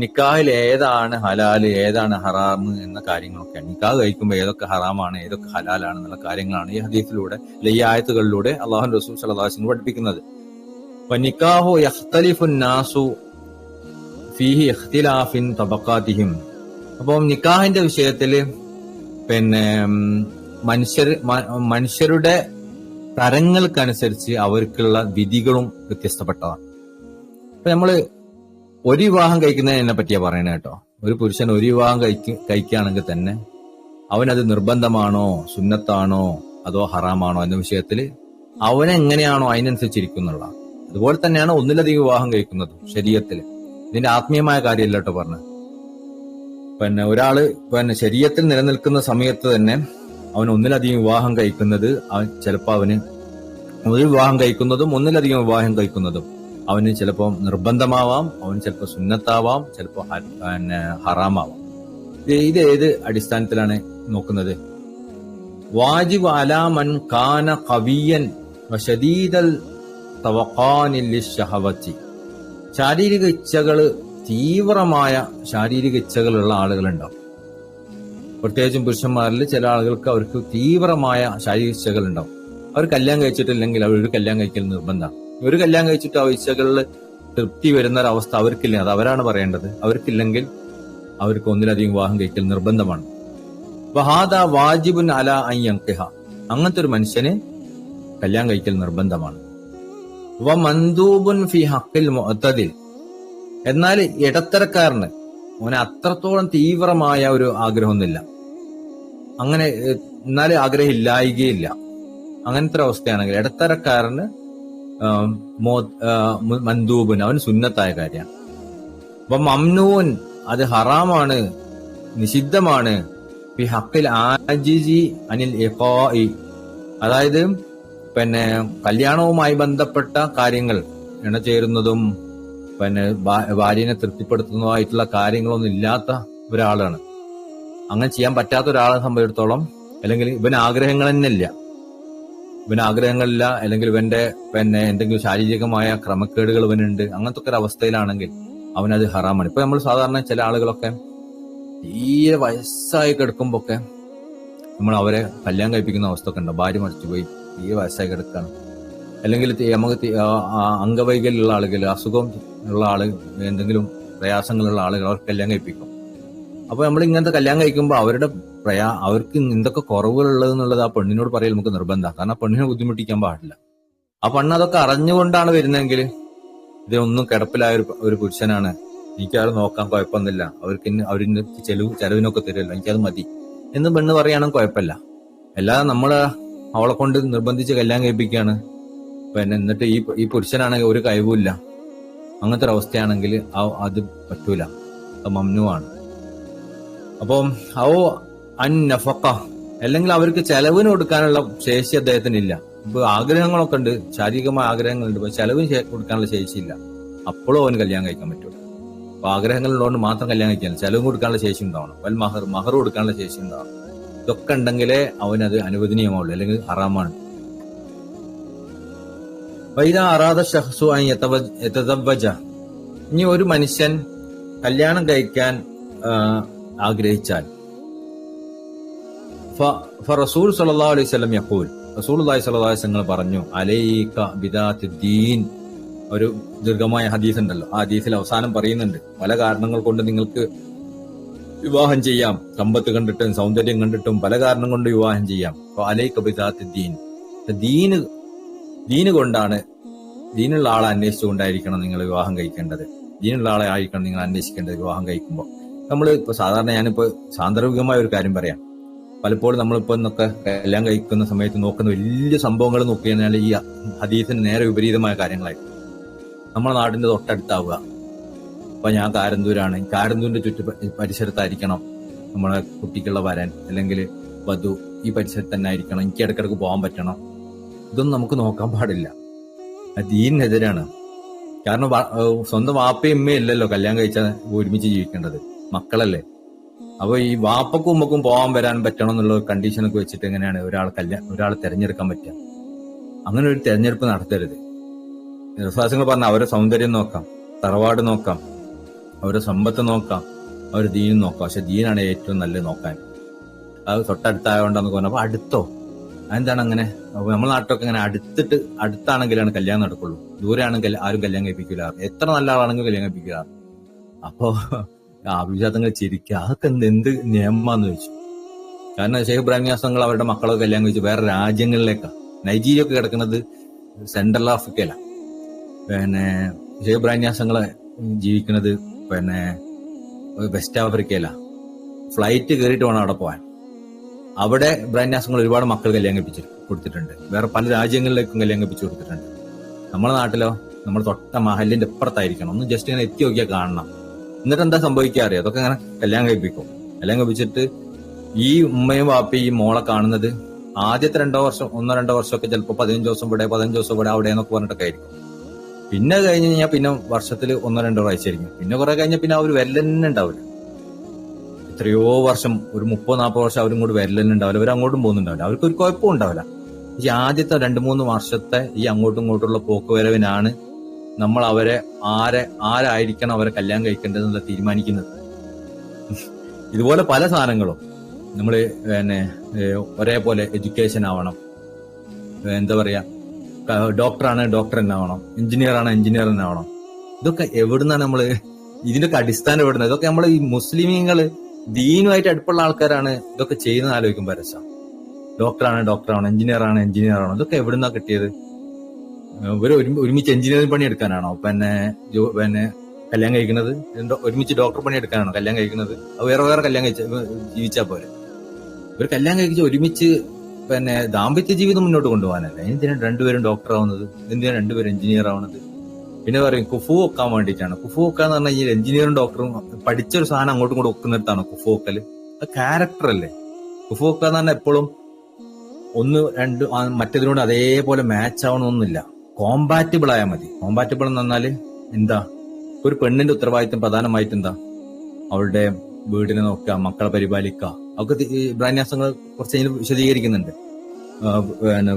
നിക്കാഹിൽ ഏതാണ് ഹലാല് ഏതാണ് ഹറാം എന്ന കാര്യങ്ങളൊക്കെയാണ്. നിക്കാഹ് കഴിക്കുമ്പോൾ ഏതൊക്കെ ഹറാമാണ് ഏതൊക്കെ ഹലാലാണ് എന്നുള്ള കാര്യങ്ങളാണ് ഈ ഹദീസിലൂടെ ഈ ആയത്തുകളിലൂടെ അല്ലാഹു റസൂൽ സ്വല്ലല്ലാഹു അലൈഹി വസല്ലം പഠിപ്പിക്കുന്നത്. നിക്കാഹു യഖ്തലിഫു നാസു ഫീഹി ഇഖ്തിലാഫിൻ തബഖാതിഹിം. അപ്പം നിക്കാഹിന്റെ വിഷയത്തില് മനുഷ്യരുടെ തരങ്ങൾക്കനുസരിച്ച് അവർക്കുള്ള വിധികളും വ്യത്യസ്തപ്പെട്ടതാണ്. അപ്പൊ നമ്മള് ഒരു വിവാഹം കഴിക്കുന്നതിനെ പറ്റിയാ പറയണേ കേട്ടോ. ഒരു പുരുഷൻ ഒരു വിവാഹം കഴിക്കുകയാണെങ്കിൽ തന്നെ അവനത് നിർബന്ധമാണോ സുന്നത്താണോ അതോ ഹറാമാണോ എന്ന വിഷയത്തിൽ അവനെങ്ങനെയാണോ അതിനനുസരിച്ചിരിക്കുന്നുള്ള. അതുപോലെ തന്നെയാണ് ഒന്നിലധികം വിവാഹം കഴിക്കുന്നതും ശരീഅത്തിൽ. ഇതിന്റെ ആത്മീയമായ കാര്യമല്ല കേട്ടോ പറഞ്ഞത്. ഒരാള് ശരീഅത്തിൽ നിലനിൽക്കുന്ന സമയത്ത് തന്നെ അവൻ ഒന്നിലധികം വിവാഹം കഴിക്കുന്നത് ചിലപ്പോൾ അവന് ഒരു വിവാഹം കഴിക്കുന്നതും ഒന്നിലധികം വിവാഹം കഴിക്കുന്നതും അവന് ചിലപ്പോൾ നിർബന്ധമാവാം, അവന് ചിലപ്പോൾ സുന്നത്താവാം, ചിലപ്പോൾ ഹറാമാവാം. ഇത് ഏത് അടിസ്ഥാനത്തിലാണ് നോക്കുന്നത്? വാജിബ് അലാ മൻ കാന ഖവിയൻ വശദീദൽ തവഖാനി ലിശ്ശഹവതി. ശാരീരിക ഇച്ഛകള് തീവ്രമായ ശാരീരിക ഇച്ഛകളുള്ള ആളുകളുണ്ടാവും. പ്രത്യേകിച്ചും പുരുഷന്മാരിൽ ചില ആളുകൾക്ക് അവർക്ക് തീവ്രമായ ശാരീരിക ഇച്ഛകൾ ഉണ്ടാവും. അവർ കല്യാണം കഴിച്ചിട്ടില്ലെങ്കിൽ അവർ ഒരു കല്യാണം കഴിക്കൽ നിർബന്ധമാണ്. ഒരു കല്യാണം കഴിച്ചിട്ട് ആ ഇച്ഛകളിൽ തൃപ്തി വരുന്ന ഒരവസ്ഥ അവർക്കില്ല. അത് അവരാണ് പറയേണ്ടത്. അവർക്കില്ലെങ്കിൽ അവർക്ക് ഒന്നിലധികം വിവാഹം കഴിക്കൽ നിർബന്ധമാണ്. വഹാദ വാജിബുൻ അലാ അൻ യൻകിഹ. അങ്ങനത്തെ ഒരു മനുഷ്യന് കല്യാണം കഴിക്കൽ നിർബന്ധമാണ്. വ മൻദൂബുൻ ഫി ഹഖിൽ മുഅ്തദിൽ. എന്നാൽ ഇടത്തരക്കാരന് അവന് അത്രത്തോളം തീവ്രമായ ഒരു ആഗ്രഹമൊന്നുമില്ല. അങ്ങനെ എന്നാൽ ആഗ്രഹം ഇല്ലായികയില്ല. അങ്ങനത്തെ ഒരു അവസ്ഥയാണെങ്കിൽ ഇടത്തരക്കാരന് മന്ദൂബുൻ അവൻ സുന്നത്തായ കാര്യമാണ്. അപ്പൊ മംനൂൻ അത് ഹറാമാണ്, നിഷിദ്ധമാണ്. ഫി ഹഖിൽ ആജിസി അനിൽ ഇഖാഇ. അതായത് കല്യാണവുമായി ബന്ധപ്പെട്ട കാര്യങ്ങൾ ഇണചേരുന്നതും ഭാര്യനെ തൃപ്തിപ്പെടുത്തുന്നതായിട്ടുള്ള കാര്യങ്ങളൊന്നും ഇല്ലാത്ത ഒരാളാണ്. അങ്ങനെ ചെയ്യാൻ പറ്റാത്ത ഒരാളെ സംബന്ധിച്ചിടത്തോളം, അല്ലെങ്കിൽ ഇവന് ആഗ്രഹങ്ങൾ തന്നെ ഇല്ല, ഇവന് ആഗ്രഹങ്ങളില്ല, അല്ലെങ്കിൽ ഇവന്റെ എന്തെങ്കിലും ശാരീരികമായ ക്രമക്കേടുകൾ ഇവനുണ്ട്, അങ്ങനത്തെ ഒരു അവസ്ഥയിലാണെങ്കിൽ അവനത് ഹറാമാണ്. ഇപ്പൊ നമ്മൾ സാധാരണ ചില ആളുകളൊക്കെ തീരെ വയസ്സായി കിടക്കുമ്പോഴൊക്കെ നമ്മൾ അവരെ കല്യാണം കഴിപ്പിക്കുന്ന അവസ്ഥ ഒക്കെ ഉണ്ട്. ഭാര്യ മരിച്ചുപോയി തീരെ വയസ്സായി കിടക്കാണ്, അല്ലെങ്കിൽ നമുക്ക് അംഗവൈകല്യമുള്ള ആളുകൾ, അസുഖം ഉള്ള ആള്, എന്തെങ്കിലും പ്രയാസങ്ങളുള്ള ആളുകൾ അവർക്ക് കല്യാണം കഴിപ്പിക്കും. അപ്പൊ നമ്മൾ ഇങ്ങനത്തെ കല്യാണം കഴിക്കുമ്പോൾ അവർക്ക് എന്തൊക്കെ കുറവുകളുള്ളതെന്നുള്ളത് ആ പെണ്ണിനോട് പറയൽ നമുക്ക് നിർബന്ധമാണ്. കാരണം പെണ്ണിനെ ബുദ്ധിമുട്ടിക്കാൻ പാടില്ല. ആ പെണ്ണ് അതൊക്കെ അറിഞ്ഞുകൊണ്ടാണ് വരുന്നതെങ്കിൽ ഇതൊന്നും കിടപ്പിലായ ഒരു പുരുഷനാണ്, എനിക്കത് നോക്കാൻ കുഴപ്പമൊന്നുമില്ല, അവരിന് ചെലവിനൊക്കെ തരുമല്ലോ, എനിക്കത് മതി എന്ന് പെണ്ണ് പറയുകയാണെങ്കിൽ കുഴപ്പമില്ല. അല്ലാതെ നമ്മള് അവളെ കൊണ്ട് നിർബന്ധിച്ച് കല്യാണം കഴിപ്പിക്കുകയാണ്. എന്നിട്ട് ഈ പുരുഷനാണെങ്കിൽ ഒരു കഴിവുമില്ല, അങ്ങനത്തെ ഒരു അവസ്ഥയാണെങ്കിൽ അത് പറ്റൂല, അത് മംനുവാണ്. അപ്പം നഫഖ, അല്ലെങ്കിൽ അവർക്ക് ചെലവിന് കൊടുക്കാനുള്ള ശേഷി അദ്ദേഹത്തിനില്ല. ഇപ്പൊ ആഗ്രഹങ്ങളൊക്കെ ഉണ്ട്, ശാരീരികമായ ആഗ്രഹങ്ങളുണ്ട്, പക്ഷെ ചെലവിന് കൊടുക്കാനുള്ള ശേഷിയില്ല. അപ്പോഴും അവന് കല്യാണം കഴിക്കാൻ പറ്റൂല. അപ്പൊ ആഗ്രഹങ്ങളുള്ളതുകൊണ്ട് മാത്രം കല്യാണം കഴിക്കാൻ, ചെലവ് കൊടുക്കാനുള്ള ശേഷി ഉണ്ടാവണം, വൽ മഹർ കൊടുക്കാനുള്ള ശേഷി ഉണ്ടാവണം. ഇതൊക്കെ ഉണ്ടെങ്കിലേ അവനത് അനുവദനീയമാവുള്ളൂ, അല്ലെങ്കിൽ ഹറാമാണ്. വൈദാ അറാദ ശഖ്സു അൻ യതസവ്വജ. ഇനി ഒരു മനുഷ്യൻ കല്യാണം കഴിക്കാൻ ആഗ്രഹിച്ചാൽ, റസൂൽ സ്വല്ലല്ലാഹു അലൈഹി വസല്ലം യഖൂൽ, റസൂലുള്ളാഹി സ്വല്ലല്ലാഹു അലൈഹി വസല്ലം പറഞ്ഞു, അലൈക ബിദാത്തിദ്ദീൻ. ഒരു ദീർഘമായ ഹദീസ് ഉണ്ടല്ലോ, ആ ഹദീസിൽ അവസാനം പറയുന്നുണ്ട്, പല കാരണങ്ങൾ കൊണ്ട് നിങ്ങൾക്ക് വിവാഹം ചെയ്യാം, സമ്പത്ത് കണ്ടിട്ടും സൗന്ദര്യം കണ്ടിട്ടും പല കാരണം കൊണ്ട് വിവാഹം ചെയ്യാം. അപ്പൊ അലൈക ബിദാത്തിദ്ദീൻ, ദീന് കൊണ്ടാണ്, ദീനുള്ള ആളെ അന്വേഷിച്ചുകൊണ്ടായിരിക്കണം നിങ്ങൾ വിവാഹം കഴിക്കേണ്ടത്, ദീനുള്ള ആളെ ആയിരിക്കണം നിങ്ങൾ അന്വേഷിക്കേണ്ടത് വിവാഹം കഴിക്കുമ്പോൾ. നമ്മൾ ഇപ്പൊ സാധാരണ, ഞാനിപ്പോ സാന്ദർഭികമായ ഒരു കാര്യം പറയാം, പലപ്പോഴും നമ്മളിപ്പോ എന്നൊക്കെ കല്യാണം കഴിക്കുന്ന സമയത്ത് നോക്കുന്ന വലിയ സംഭവങ്ങൾ നോക്കി കഴിഞ്ഞാൽ ഈ ഹദീസിന് നേരെ വിപരീതമായ കാര്യങ്ങളായിരിക്കും. നമ്മുടെ നാടിന്റെ തൊട്ടടുത്താവുക. അപ്പൊ ഞാൻ കാരന്തൂരാണ്, കാരന്തൂരിന്റെ പരിസരത്തായിരിക്കണം നമ്മളെ കുട്ടിക്കുള്ള വരൻ അല്ലെങ്കിൽ വധു, ഈ പരിസരത്ത് തന്നെ ആയിരിക്കണം, എനിക്ക് ഇടക്കിടക്ക് പോകാൻ പറ്റണം. ഇതൊന്നും നമുക്ക് നോക്കാൻ പാടില്ല, അത് ദീനിനെതിരാണ്. കാരണം സ്വന്തം വാപ്പയും ഉമ്മയും ഇല്ലല്ലോ കല്യാണം കഴിച്ചാൽ ഒരുമിച്ച് ജീവിക്കേണ്ടത്, മക്കളല്ലേ. അപ്പൊ ഈ വാപ്പക്കും ഉമ്മക്കും പോകാൻ വരാൻ പറ്റണം എന്നുള്ള കണ്ടീഷനൊക്കെ വെച്ചിട്ട് എങ്ങനെയാണ് ഒരാളെ തെരഞ്ഞെടുക്കാൻ പറ്റുക? അങ്ങനെ ഒരു തെരഞ്ഞെടുപ്പ് നടത്തരുത്. വിശ്വാസങ്ങൾ പറഞ്ഞ അവരെ സൗന്ദര്യം നോക്കാം, തറവാട് നോക്കാം, അവരുടെ സമ്പത്ത് നോക്കാം, അവർ ദീനും നോക്കാം. പക്ഷെ ദീനാണ് ഏറ്റവും നല്ലത് നോക്കാൻ. അത് തൊട്ടടുത്തായോണ്ടെന്ന് പറഞ്ഞപ്പോൾ അടുത്തോ, അതെന്താണ് അങ്ങനെ? നമ്മുടെ നാട്ടിലൊക്കെ അങ്ങനെ അടുത്താണെങ്കിലാണ് കല്യാണം നടക്കുള്ളൂ. ദൂരെ ആണെങ്കിൽ ആരും കല്യാണം കഴിപ്പിക്കില്ല. എത്ര നല്ല ആളാണെങ്കിൽ കല്യാണം കഴിപ്പിക്കില്ല. അപ്പോ അഭിജാതങ്ങൾ ചിരിക്കുക, അതൊക്കെ എന്ത് നിയമാന്ന് ചോദിച്ചു. കാരണം ഷെയ്ഖ് ഇബ്രാഹിം നിയാസ് അവരുടെ മക്കളൊക്കെ കല്യാണം കഴിച്ചു വേറെ രാജ്യങ്ങളിലേക്കാണ്. നൈജീരിയ ഒക്കെ കിടക്കുന്നത് സെൻട്രൽ ആഫ്രിക്കയിലാണ്. ഷെയ്ഖ് ഇബ്രാഹിം നിയാസ് ജീവിക്കുന്നത് വെസ്റ്റ് ആഫ്രിക്കയിലാണ്. ഫ്ലൈറ്റ് കയറിയിട്ട് വേണം അവിടെ പോകാൻ. അവിടെ ഇബ്രാഹിം നിയാസ് ഒരുപാട് മക്കൾ കല്യാണം കഴിപ്പിച്ച് കൊടുത്തിട്ടുണ്ട്. വേറെ പല രാജ്യങ്ങളിലേക്കും കല്യാണം കഴിപ്പിച്ച് കൊടുത്തിട്ടുണ്ട്. നമ്മുടെ നാട്ടിലോ, നമ്മൾ തൊട്ട മഹലിന്റെ ഇപ്പുറത്തായിരിക്കണം. ഒന്ന് ജസ്റ്റ് ഇങ്ങനെ എത്തി നോക്കിയാൽ കാണണം. എന്നിട്ട് എന്താ സംഭവിക്കുക അറിയാം? അതൊക്കെ ഇങ്ങനെ കല്യാണം കഴിപ്പിക്കും. കല്യാണം കഴിപ്പിച്ചിട്ട് ഈ ഉമ്മയും വാപ്പയും ഈ മോളെ കാണുന്നത് ആദ്യത്തെ 1-2 വർഷമൊക്കെ ചിലപ്പോൾ 15 ദിവസം ഇവിടെ 15 ദിവസം ഇവിടെ അവിടെ എന്നൊക്കെ പറഞ്ഞിട്ടൊക്കെ ആയിരിക്കും. പിന്നെ കഴിഞ്ഞ് കഴിഞ്ഞാൽ പിന്നെ വർഷത്തിൽ 1-2 പ്രാവശ്യമായിരിക്കും. പിന്നെ കുറെ കഴിഞ്ഞാൽ പിന്നെ അവർ വരലെന്നെ ഉണ്ടാവില്ല. എത്രയോ വർഷം, ഒരു 30-40 വർഷം അവരും കൂടി വരലെന്നെ ഉണ്ടാവില്ല. അവർ അങ്ങോട്ടും പോകുന്നുണ്ടാവില്ല. അവർക്ക് ഒരു കുഴപ്പവും ഉണ്ടാവില്ല. ഈ ആദ്യത്തെ 2-3 വർഷത്തെ ഈ അങ്ങോട്ടും ഇങ്ങോട്ടുള്ള പോക്കുവരവിനാണ് നമ്മൾ അവരെ ആരായിരിക്കണം അവരെ കല്യാണം കഴിക്കേണ്ടതെന്നുള്ള തീരുമാനിക്കുന്നത്. ഇതുപോലെ പല സാധനങ്ങളും നമ്മൾ ഒരേപോലെ എഡ്യൂക്കേഷൻ ആവണം, എന്താ പറയാ, ഡോക്ടറാണ് ഡോക്ടർ തന്നെ ആവണം, എഞ്ചിനീയർ തന്നെ ആവണം. ഇതൊക്കെ എവിടുന്നാണ് നമ്മള് ഇതിന്റെയൊക്കെ അടിസ്ഥാനം എവിടുന്നത്? ഇതൊക്കെ നമ്മൾ ഈ മുസ്ലിമീങ്ങള് ദീനുമായിട്ട് അടുപ്പുള്ള ആൾക്കാരാണ് ഇതൊക്കെ ചെയ്യുന്നത് ആലോചിക്കുമ്പോൾ രസം. ഡോക്ടറാണ് എഞ്ചിനീയർ ആവണം. ഇതൊക്കെ എവിടുന്നാ കിട്ടിയത്? ഒരുമിച്ച് എഞ്ചിനീയറിംഗ് പണി എടുക്കാനാണോ കല്യാണം കഴിക്കുന്നത്? ഒരുമിച്ച് ഡോക്ടർ പണി എടുക്കാനാണോ കല്യാണം കഴിക്കുന്നത്? വേറെ കല്യാണം ജീവിച്ചാൽ പോലെ. ഒരു കല്യാണം കഴിച്ച് ഒരുമിച്ച് ദാമ്പത്യ ജീവിതം മുന്നോട്ട് കൊണ്ടുപോകാനല്ല. എന്തിനാണ് രണ്ടുപേരും ഡോക്ടർ ആവുന്നത്? എന്തിനാണ് രണ്ടുപേരും എഞ്ചിനീയർ ആവുന്നത്? പിന്നെ പറയും കുഫു വെക്കാൻ വേണ്ടിയിട്ടാണ്. കുഫു വെക്കാന്ന് പറഞ്ഞാൽ ഈ എഞ്ചിനീയറും ഡോക്ടറും പഠിച്ചൊരു സാധനം അങ്ങോട്ടും കൂടെ വെക്കുന്നിടത്താണ് കുഫു വെക്കല്. അത് ക്യാരക്ടർ അല്ലേ? കുഫു വെക്കാന്ന് പറഞ്ഞാൽ എപ്പോഴും 1-2 മറ്റേതിനോട് അതേപോലെ മാച്ച് ആവണമെന്നില്ല. കോമ്പാറ്റിബിൾ ആയാൽ മതി. കോമ്പാറ്റിബിൾ എന്ന് പറഞ്ഞാല് എന്താ? ഒരു പെണ്ണിന്റെ ഉത്തരവാദിത്വം പ്രധാനമായിട്ട് എന്താ? അവളുടെ വീടിനെ നോക്കുക, മക്കളെ പരിപാലിക്കുക. അതൊക്കെ ഇബ്രാഹിം നിയാസ് കുറച്ച് വിശദീകരിക്കുന്നുണ്ട്.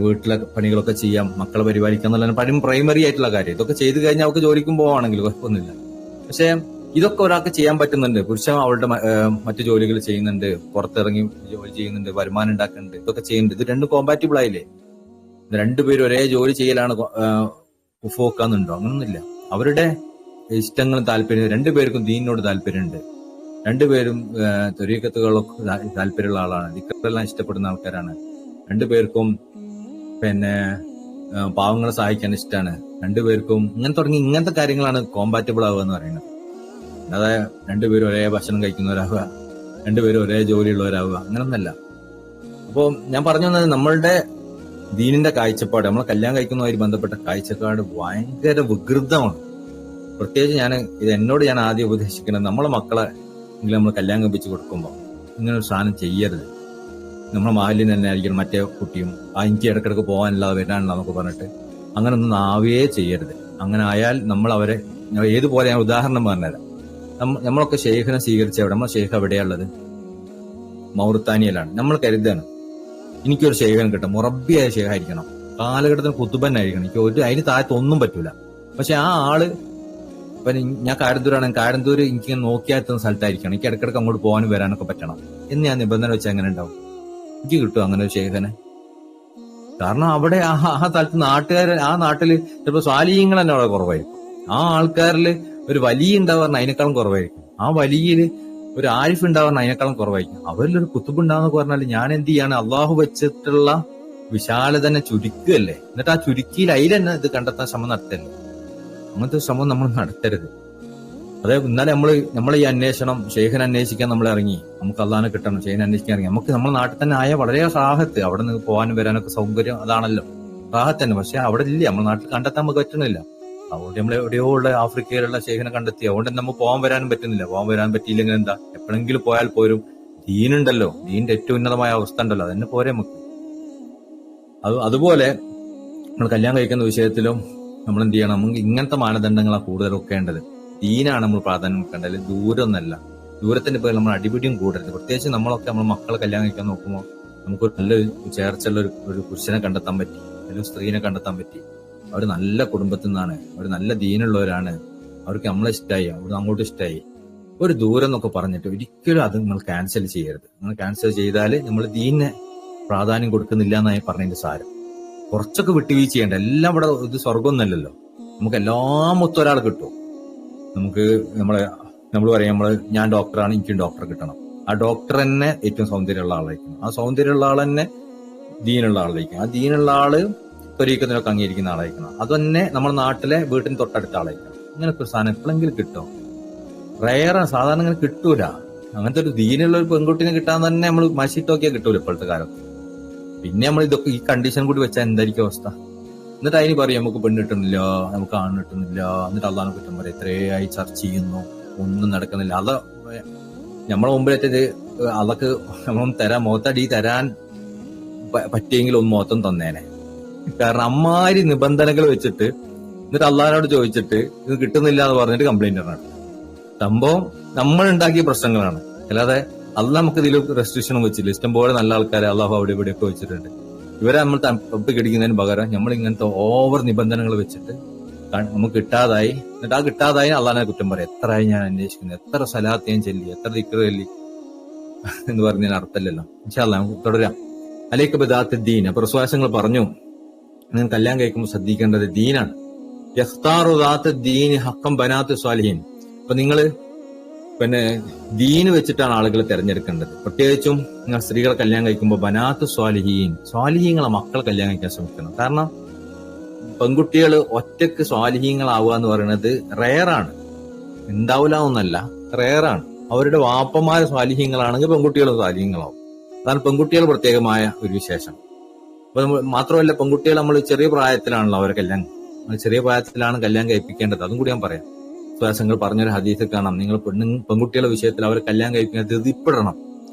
വീട്ടിലെ പണികളൊക്കെ ചെയ്യാം, മക്കളെ പരിപാലിക്കുക എന്നുള്ള പ്രൈമറി ആയിട്ടുള്ള കാര്യം. ഇതൊക്കെ ചെയ്തു കഴിഞ്ഞാൽ അവർക്ക് ജോലിക്കും പോവാണെങ്കിൽ കുഴപ്പമൊന്നുമില്ല. പക്ഷെ ഇതൊക്കെ ഒരാൾക്ക് ചെയ്യാൻ പറ്റുന്നുണ്ട്. പുരുഷൻ അവളുടെ മറ്റു ജോലികൾ ചെയ്യുന്നുണ്ട്, പുറത്തിറങ്ങി ജോലി ചെയ്യുന്നുണ്ട്, വരുമാനം ഉണ്ടാക്കുന്നുണ്ട്, ഇതൊക്കെ ചെയ്യുന്നുണ്ട്. ഇത് രണ്ടും കോമ്പാറ്റിബിൾ ആയില്ലേ? രണ്ടുപേരും ഒരേ ജോലി ചെയ്യലാണ് ഫോക്കാന്നുണ്ടോ? അങ്ങനൊന്നുമില്ല. അവരുടെ ഇഷ്ടങ്ങളും താല്പര്യം, രണ്ടുപേർക്കും ദീനിനോട് താല്പര്യമുണ്ട്. രണ്ടുപേരും ത്വരീഖത്തുകളൊക്കെ താല്പര്യമുള്ള ആളാണ്. ദിക്റെല്ലാം ഇഷ്ടപ്പെടുന്ന ആൾക്കാരാണ്. രണ്ടുപേർക്കും പാവങ്ങളെ സഹായിക്കാൻ ഇഷ്ടമാണ്. രണ്ടുപേർക്കും ഇങ്ങനത്തെ കാര്യങ്ങളാണ് കോമ്പാറ്റബിൾ ആവുക എന്ന് പറയുന്നത്. അല്ലാതെ രണ്ടുപേരും ഒരേ ഭക്ഷണം കഴിക്കുന്നവരാവുക, രണ്ടുപേരും ഒരേ ജോലിയുള്ളവരാവുക, അങ്ങനൊന്നല്ല. അപ്പോൾ ഞാൻ പറഞ്ഞു വന്നത്, നമ്മളുടെ ദീനിന്റെ കാഴ്ചപ്പാട്, നമ്മളെ കല്യാണം കഴിക്കുന്നതുമായി ബന്ധപ്പെട്ട കാഴ്ചപ്പാട് ഭയങ്കര വികൃതമാണ്. പ്രത്യേകിച്ച് എന്നോട് ഞാൻ ആദ്യം ഉപദേശിക്കുന്നത്, നമ്മളെ മക്കളെ എങ്കിലും നമ്മൾ കല്യാണം കഴിപ്പിച്ച് കൊടുക്കുമ്പോൾ ഇങ്ങനെ ഒരു സാധനം ചെയ്യരുത്. നമ്മളെ മാലിന്യം തന്നെ ആയിരിക്കണം മറ്റേ കുട്ടിയും. എനിക്ക് ഇടക്കിടക്ക് പോകാനില്ലാതെ വരാനില്ല എന്നൊക്കെ പറഞ്ഞിട്ട് അങ്ങനെ ഒന്നും ആവുകയേ ചെയ്യരുത്. അങ്ങനെ ആയാൽ നമ്മൾ അവരെ ഏതുപോലെ, ഞാൻ ഉദാഹരണം പറഞ്ഞുതരാം. നമ്മളൊക്കെ ഷെയ്ഖിനെ സ്വീകരിച്ച എവിടെ? നമ്മൾ ഷെയ്ഖ് എവിടെയുള്ളത്? മൗറിത്താനിയയിലാണ്. നമ്മൾ കരുതാണ് എനിക്കൊരു ഷെയ്ഖിനെ കിട്ടും, മുറബിയായ ഷെയ്ഖായിരിക്കണം, കാലഘട്ടത്തിന് കുത്തുബന്നായിരിക്കണം, എനിക്ക് അതിന് താഴത്ത് ഒന്നും പറ്റൂല. പക്ഷെ ആ ആള് ഞാൻ കാരന്തൂര് എനിക്ക് നോക്കിയാൽ എത്തുന്ന സ്ഥലത്തായിരിക്കണം, എനിക്ക് ഇടക്കിടക്ക് അങ്ങോട്ട് പോകാനും വരാനൊക്കെ പറ്റണം എന്ന് ഞാൻ നിബന്ധന വെച്ചാൽ എങ്ങനെ ഉണ്ടാവും? എനിക്ക് കിട്ടും അങ്ങനെ ഒരു ഷെയ്ഖനെ? കാരണം അവിടെ ആ സ്ഥലത്ത് ആ നാട്ടില് ചിലപ്പോൾ സ്വാലിഹ്യങ്ങൾ തന്നെ അവിടെ കുറവായിരിക്കും. ആ ആൾക്കാരിൽ ഒരു വലിയ ഉണ്ടാവാറിന് അതിനേക്കാളും കുറവായിരിക്കും. ആ വലിയില് ഒരു ആരിഫ് ഉണ്ടാവാറിന് അതിനേക്കാളും കുറവായിരിക്കും. അവരിലൊരു കുത്തുബ് ഉണ്ടാവെന്നൊക്കെ പറഞ്ഞാൽ ഞാൻ എന്ത് ചെയ്യാണ്? അള്ളാഹു വെച്ചിട്ടുള്ള വിശാലതന്നെ ചുരുക്കുകയല്ലേ? എന്നിട്ട് ആ ചുരുക്കിയിൽ അതിലെന്നെ ഇത് കണ്ടെത്താൻ ശ്രമം നടത്തല്ലേ? അങ്ങനത്തെ ശ്രമം നമ്മൾ നടത്തരുത്. എന്നാലും നമ്മൾ ഈ അന്വേഷണം, ഷെയ്ഖിനെ അന്വേഷിക്കാൻ നമ്മൾ ഇറങ്ങി, നമുക്ക് അള്ളാഹിനെ കിട്ടണം, ഷെയ്ഖിനെ അന്വേഷിക്കാൻ ഇറങ്ങി. നമുക്ക് നമ്മുടെ നാട്ടിൽ തന്നെ ആയ വളരെ റാഹത്ത്, അവിടെ നിന്ന് പോകാനും വരാനൊക്കെ സൗകര്യം, അതാണല്ലോ റാഹത്ത് തന്നെ. പക്ഷെ അവിടെ ഇല്ല, നമ്മുടെ നാട്ടിൽ കണ്ടെത്താൻ നമുക്ക് പറ്റണില്ല. അതുകൊണ്ട് നമ്മൾ എവിടെയോ ഉള്ള ആഫ്രിക്കയിലുള്ള ഷെയ്ഖിനെ കണ്ടെത്തി, അതുകൊണ്ട് നമുക്ക് പോകാൻ വരാനും പറ്റുന്നില്ല. പോകാൻ വരാൻ പറ്റിയില്ലെങ്കിൽ എന്താ? എപ്പോഴെങ്കിലും പോയാൽ പോരും. ദീനുണ്ടല്ലോ, ദീനിന്റെ ഏറ്റവും ഉന്നതമായ അവസ്ഥ ഉണ്ടല്ലോ, അതന്നെ പോരെ നമുക്ക്. അതുപോലെ നമ്മൾ കല്യാണം കഴിക്കുന്ന വിഷയത്തിലും നമ്മൾ എന്ത് ചെയ്യണം? നമുക്ക് ഇങ്ങനത്തെ മാനദണ്ഡങ്ങളാണ് കൂടുതൽ വെക്കേണ്ടത്. ദീനാണ് നമ്മൾ പ്രാധാന്യം വെക്കേണ്ടത്, ദൂരമൊന്നല്ല. ദൂരത്തിന്റെ പേരിൽ നമ്മൾ അടിപിടിയും കൂടരുത്. പ്രത്യേകിച്ച് നമ്മളൊക്കെ നമ്മൾ മക്കളെ കല്യാണം കഴിക്കാൻ നോക്കുമ്പോൾ നമുക്ക് നല്ലൊരു ചേർച്ചുള്ള ഒരു പുരുഷനെ കണ്ടെത്താൻ പറ്റി, നല്ലൊരു സ്ത്രീനെ കണ്ടെത്താൻ പറ്റി. അവർ നല്ല കുടുംബത്തിൽ നിന്നാണ്, അവർ നല്ല ദീനുള്ളവരാണ്, അവർക്ക് നമ്മളെ ഇഷ്ടമായി, അവർ അങ്ങോട്ട് ഇഷ്ടമായി. ഒരു ദൂരം എന്നൊക്കെ പറഞ്ഞിട്ട് ഒരിക്കലും അത് നിങ്ങൾ ക്യാൻസൽ ചെയ്യരുത്. നിങ്ങൾ ക്യാൻസൽ ചെയ്താൽ നമ്മൾ ദീനിനെ പ്രാധാന്യം കൊടുക്കുന്നില്ല എന്നായി പറഞ്ഞതിന്റെ സാരം. കുറച്ചൊക്കെ വിട്ടുവീഴ്ച ചെയ്യേണ്ട. എല്ലാം ഇവിടെ ഇത് സ്വർഗമൊന്നുമല്ലല്ലോ. നമുക്ക് എല്ലാം മൊത്തം ഒരാൾ കിട്ടും. നമുക്ക് നമ്മൾ പറയാം, ഞാൻ ഡോക്ടറാണ്, എനിക്കും ഡോക്ടറെ കിട്ടണം. ആ ഡോക്ടർ തന്നെ ഏറ്റവും സൗന്ദര്യമുള്ള ആളായിരിക്കും. ആ സൗന്ദര്യമുള്ള ആൾ തന്നെ ദീനുള്ള ആളായിരിക്കും. ആ ദീനുള്ള ആള് ത്വരീക്കത്തിനൊക്കെ അംഗീകരിക്കുന്ന ആളായിരിക്കണം. അത് തന്നെ നമ്മുടെ നാട്ടിലെ വീട്ടിന് തൊട്ടടുത്ത ആളായിരിക്കണം. അങ്ങനത്തെ ഒരു സാധനം എപ്പോഴെങ്കിലും കിട്ടും. റയറാണ്, സാധാരണ അങ്ങനെ കിട്ടൂല. അങ്ങനത്തെ ഒരു ദീനുള്ള ഒരു പെൺകുട്ടിനെ കിട്ടാൻ തന്നെ നമ്മൾ മഷിട്ട് നോക്കിയാൽ കിട്ടൂല ഇപ്പോഴത്തെ കാലത്ത്. പിന്നെ നമ്മൾ ഇതൊക്കെ ഈ കണ്ടീഷൻ കൂടി വെച്ചാൽ എന്തായിരിക്കും അവസ്ഥ? എന്നിട്ട് അതിന് പറയും നമുക്ക് പെണ്ണ് കിട്ടുന്നില്ല, നമുക്ക് ആണ് കിട്ടുന്നില്ല. എന്നിട്ട് അള്ളാനെ കുറ്റം പറയും, എത്രയായി ചർച്ച ചെയ്യുന്നു, ഒന്നും നടക്കുന്നില്ല. അത് നമ്മളെ മുമ്പിലേറ്റത് അതൊക്കെ നമ്മൾ മുഖത്തടി തരാൻ പറ്റിയെങ്കിൽ ഒന്ന് മൊത്തം തന്നേനെ. കാരണം അമ്മാരി നിബന്ധനകൾ വെച്ചിട്ട് എന്നിട്ട് അള്ളാഹിനോട് ചോദിച്ചിട്ട് ഇത് കിട്ടുന്നില്ല എന്ന് പറഞ്ഞിട്ട് കംപ്ലൈന്റ് ആണ്. സംഭവം നമ്മൾ ഉണ്ടാക്കിയ പ്രശ്നങ്ങളാണ്. അല്ലാതെ അള്ളാഹ് നമുക്ക് ഇതിൽ റെസ്ട്രിക്ഷനും വെച്ചില്ല. ഇഷ്ടംപോലെ നല്ല ആൾക്കാരെ അള്ളാഹു അവിടെ ഇവിടെയൊക്കെ വെച്ചിട്ടുണ്ട്. ഇവരെ നമ്മൾ തപ്പി കടിക്കുന്നതിന് പകരം നമ്മൾ ഇങ്ങനത്തെ ഓവർ നിബന്ധനകൾ വെച്ചിട്ട് നമുക്ക് കിട്ടാതായി. എന്നിട്ട് ആ കിട്ടാതായി അള്ളാഹിനെ കുറ്റം പറയാം. എത്രയായി ഞാൻ അന്വേഷിക്കുന്നത്, എത്ര സലാത്ത് ഞാൻ ചൊല്ലി, എത്ര ദിക്ർ ചൊല്ലി എന്ന് പറഞ്ഞതിന് അർത്ഥമില്ലല്ലോ. ഇൻഷാ അല്ലാഹ് നമുക്ക് തുടരാം. അലൈക ബിദാത്ത് ദീൻ. അപ്പൊ റസൂലുള്ളാഹി പറഞ്ഞു, നിങ്ങൾ കല്യാണം കഴിക്കുമ്പോൾ ശ്രദ്ധിക്കേണ്ടത് ദീനാണ്. യഖ്താറു ദാത്ത ദീനി ഹഖം ബനാത്ത് സ്വാലിഹീൻ. അപ്പൊ നിങ്ങള് ദീന് വെച്ചിട്ടാണ് ആളുകൾ തിരഞ്ഞെടുക്കേണ്ടത്. പ്രത്യേകിച്ചും നിങ്ങൾ സ്ത്രീകളെ കല്യാണം കഴിക്കുമ്പോൾ ബനാത്ത് സ്വാലിഹീൻ, സ്വാലിഹീങ്ങളെ മക്കളെ കല്യാണം കഴിക്കാൻ ശ്രമിക്കണം. കാരണം പെൺകുട്ടികൾ ഒറ്റക്ക് സ്വാലിഹീങ്ങളാവുക എന്ന് പറയുന്നത് റെയറാണ്. ഉണ്ടാവില്ല എന്നല്ല, റെയറാണ്. അവരുടെ വാപ്പമാര് സ്വാലിഹീങ്ങളാണെങ്കിൽ പെൺകുട്ടികളും സ്വാലിഹീങ്ങളാവും. അതാണ് പെൺകുട്ടികൾ പ്രത്യേകമായ ഒരു വിശേഷം. അപ്പൊ മാത്രമല്ല, പെൺകുട്ടികൾ നമ്മൾ ചെറിയ പ്രായത്തിലാണല്ലോ അവരെ ചെറിയ പ്രായത്തിലാണ് കല്യാണം കഴിപ്പിക്കേണ്ടത്. അതും കൂടി ഞാൻ പറയാം. വിശ്വാസങ്ങൾ പറഞ്ഞൊരു ഹദീസ് കാണാം, നിങ്ങൾ പെൺകുട്ടികളുടെ വിഷയത്തിൽ അവരെ കല്യാണം കഴിക്കാൻ ധൃതിപ്പെടണം.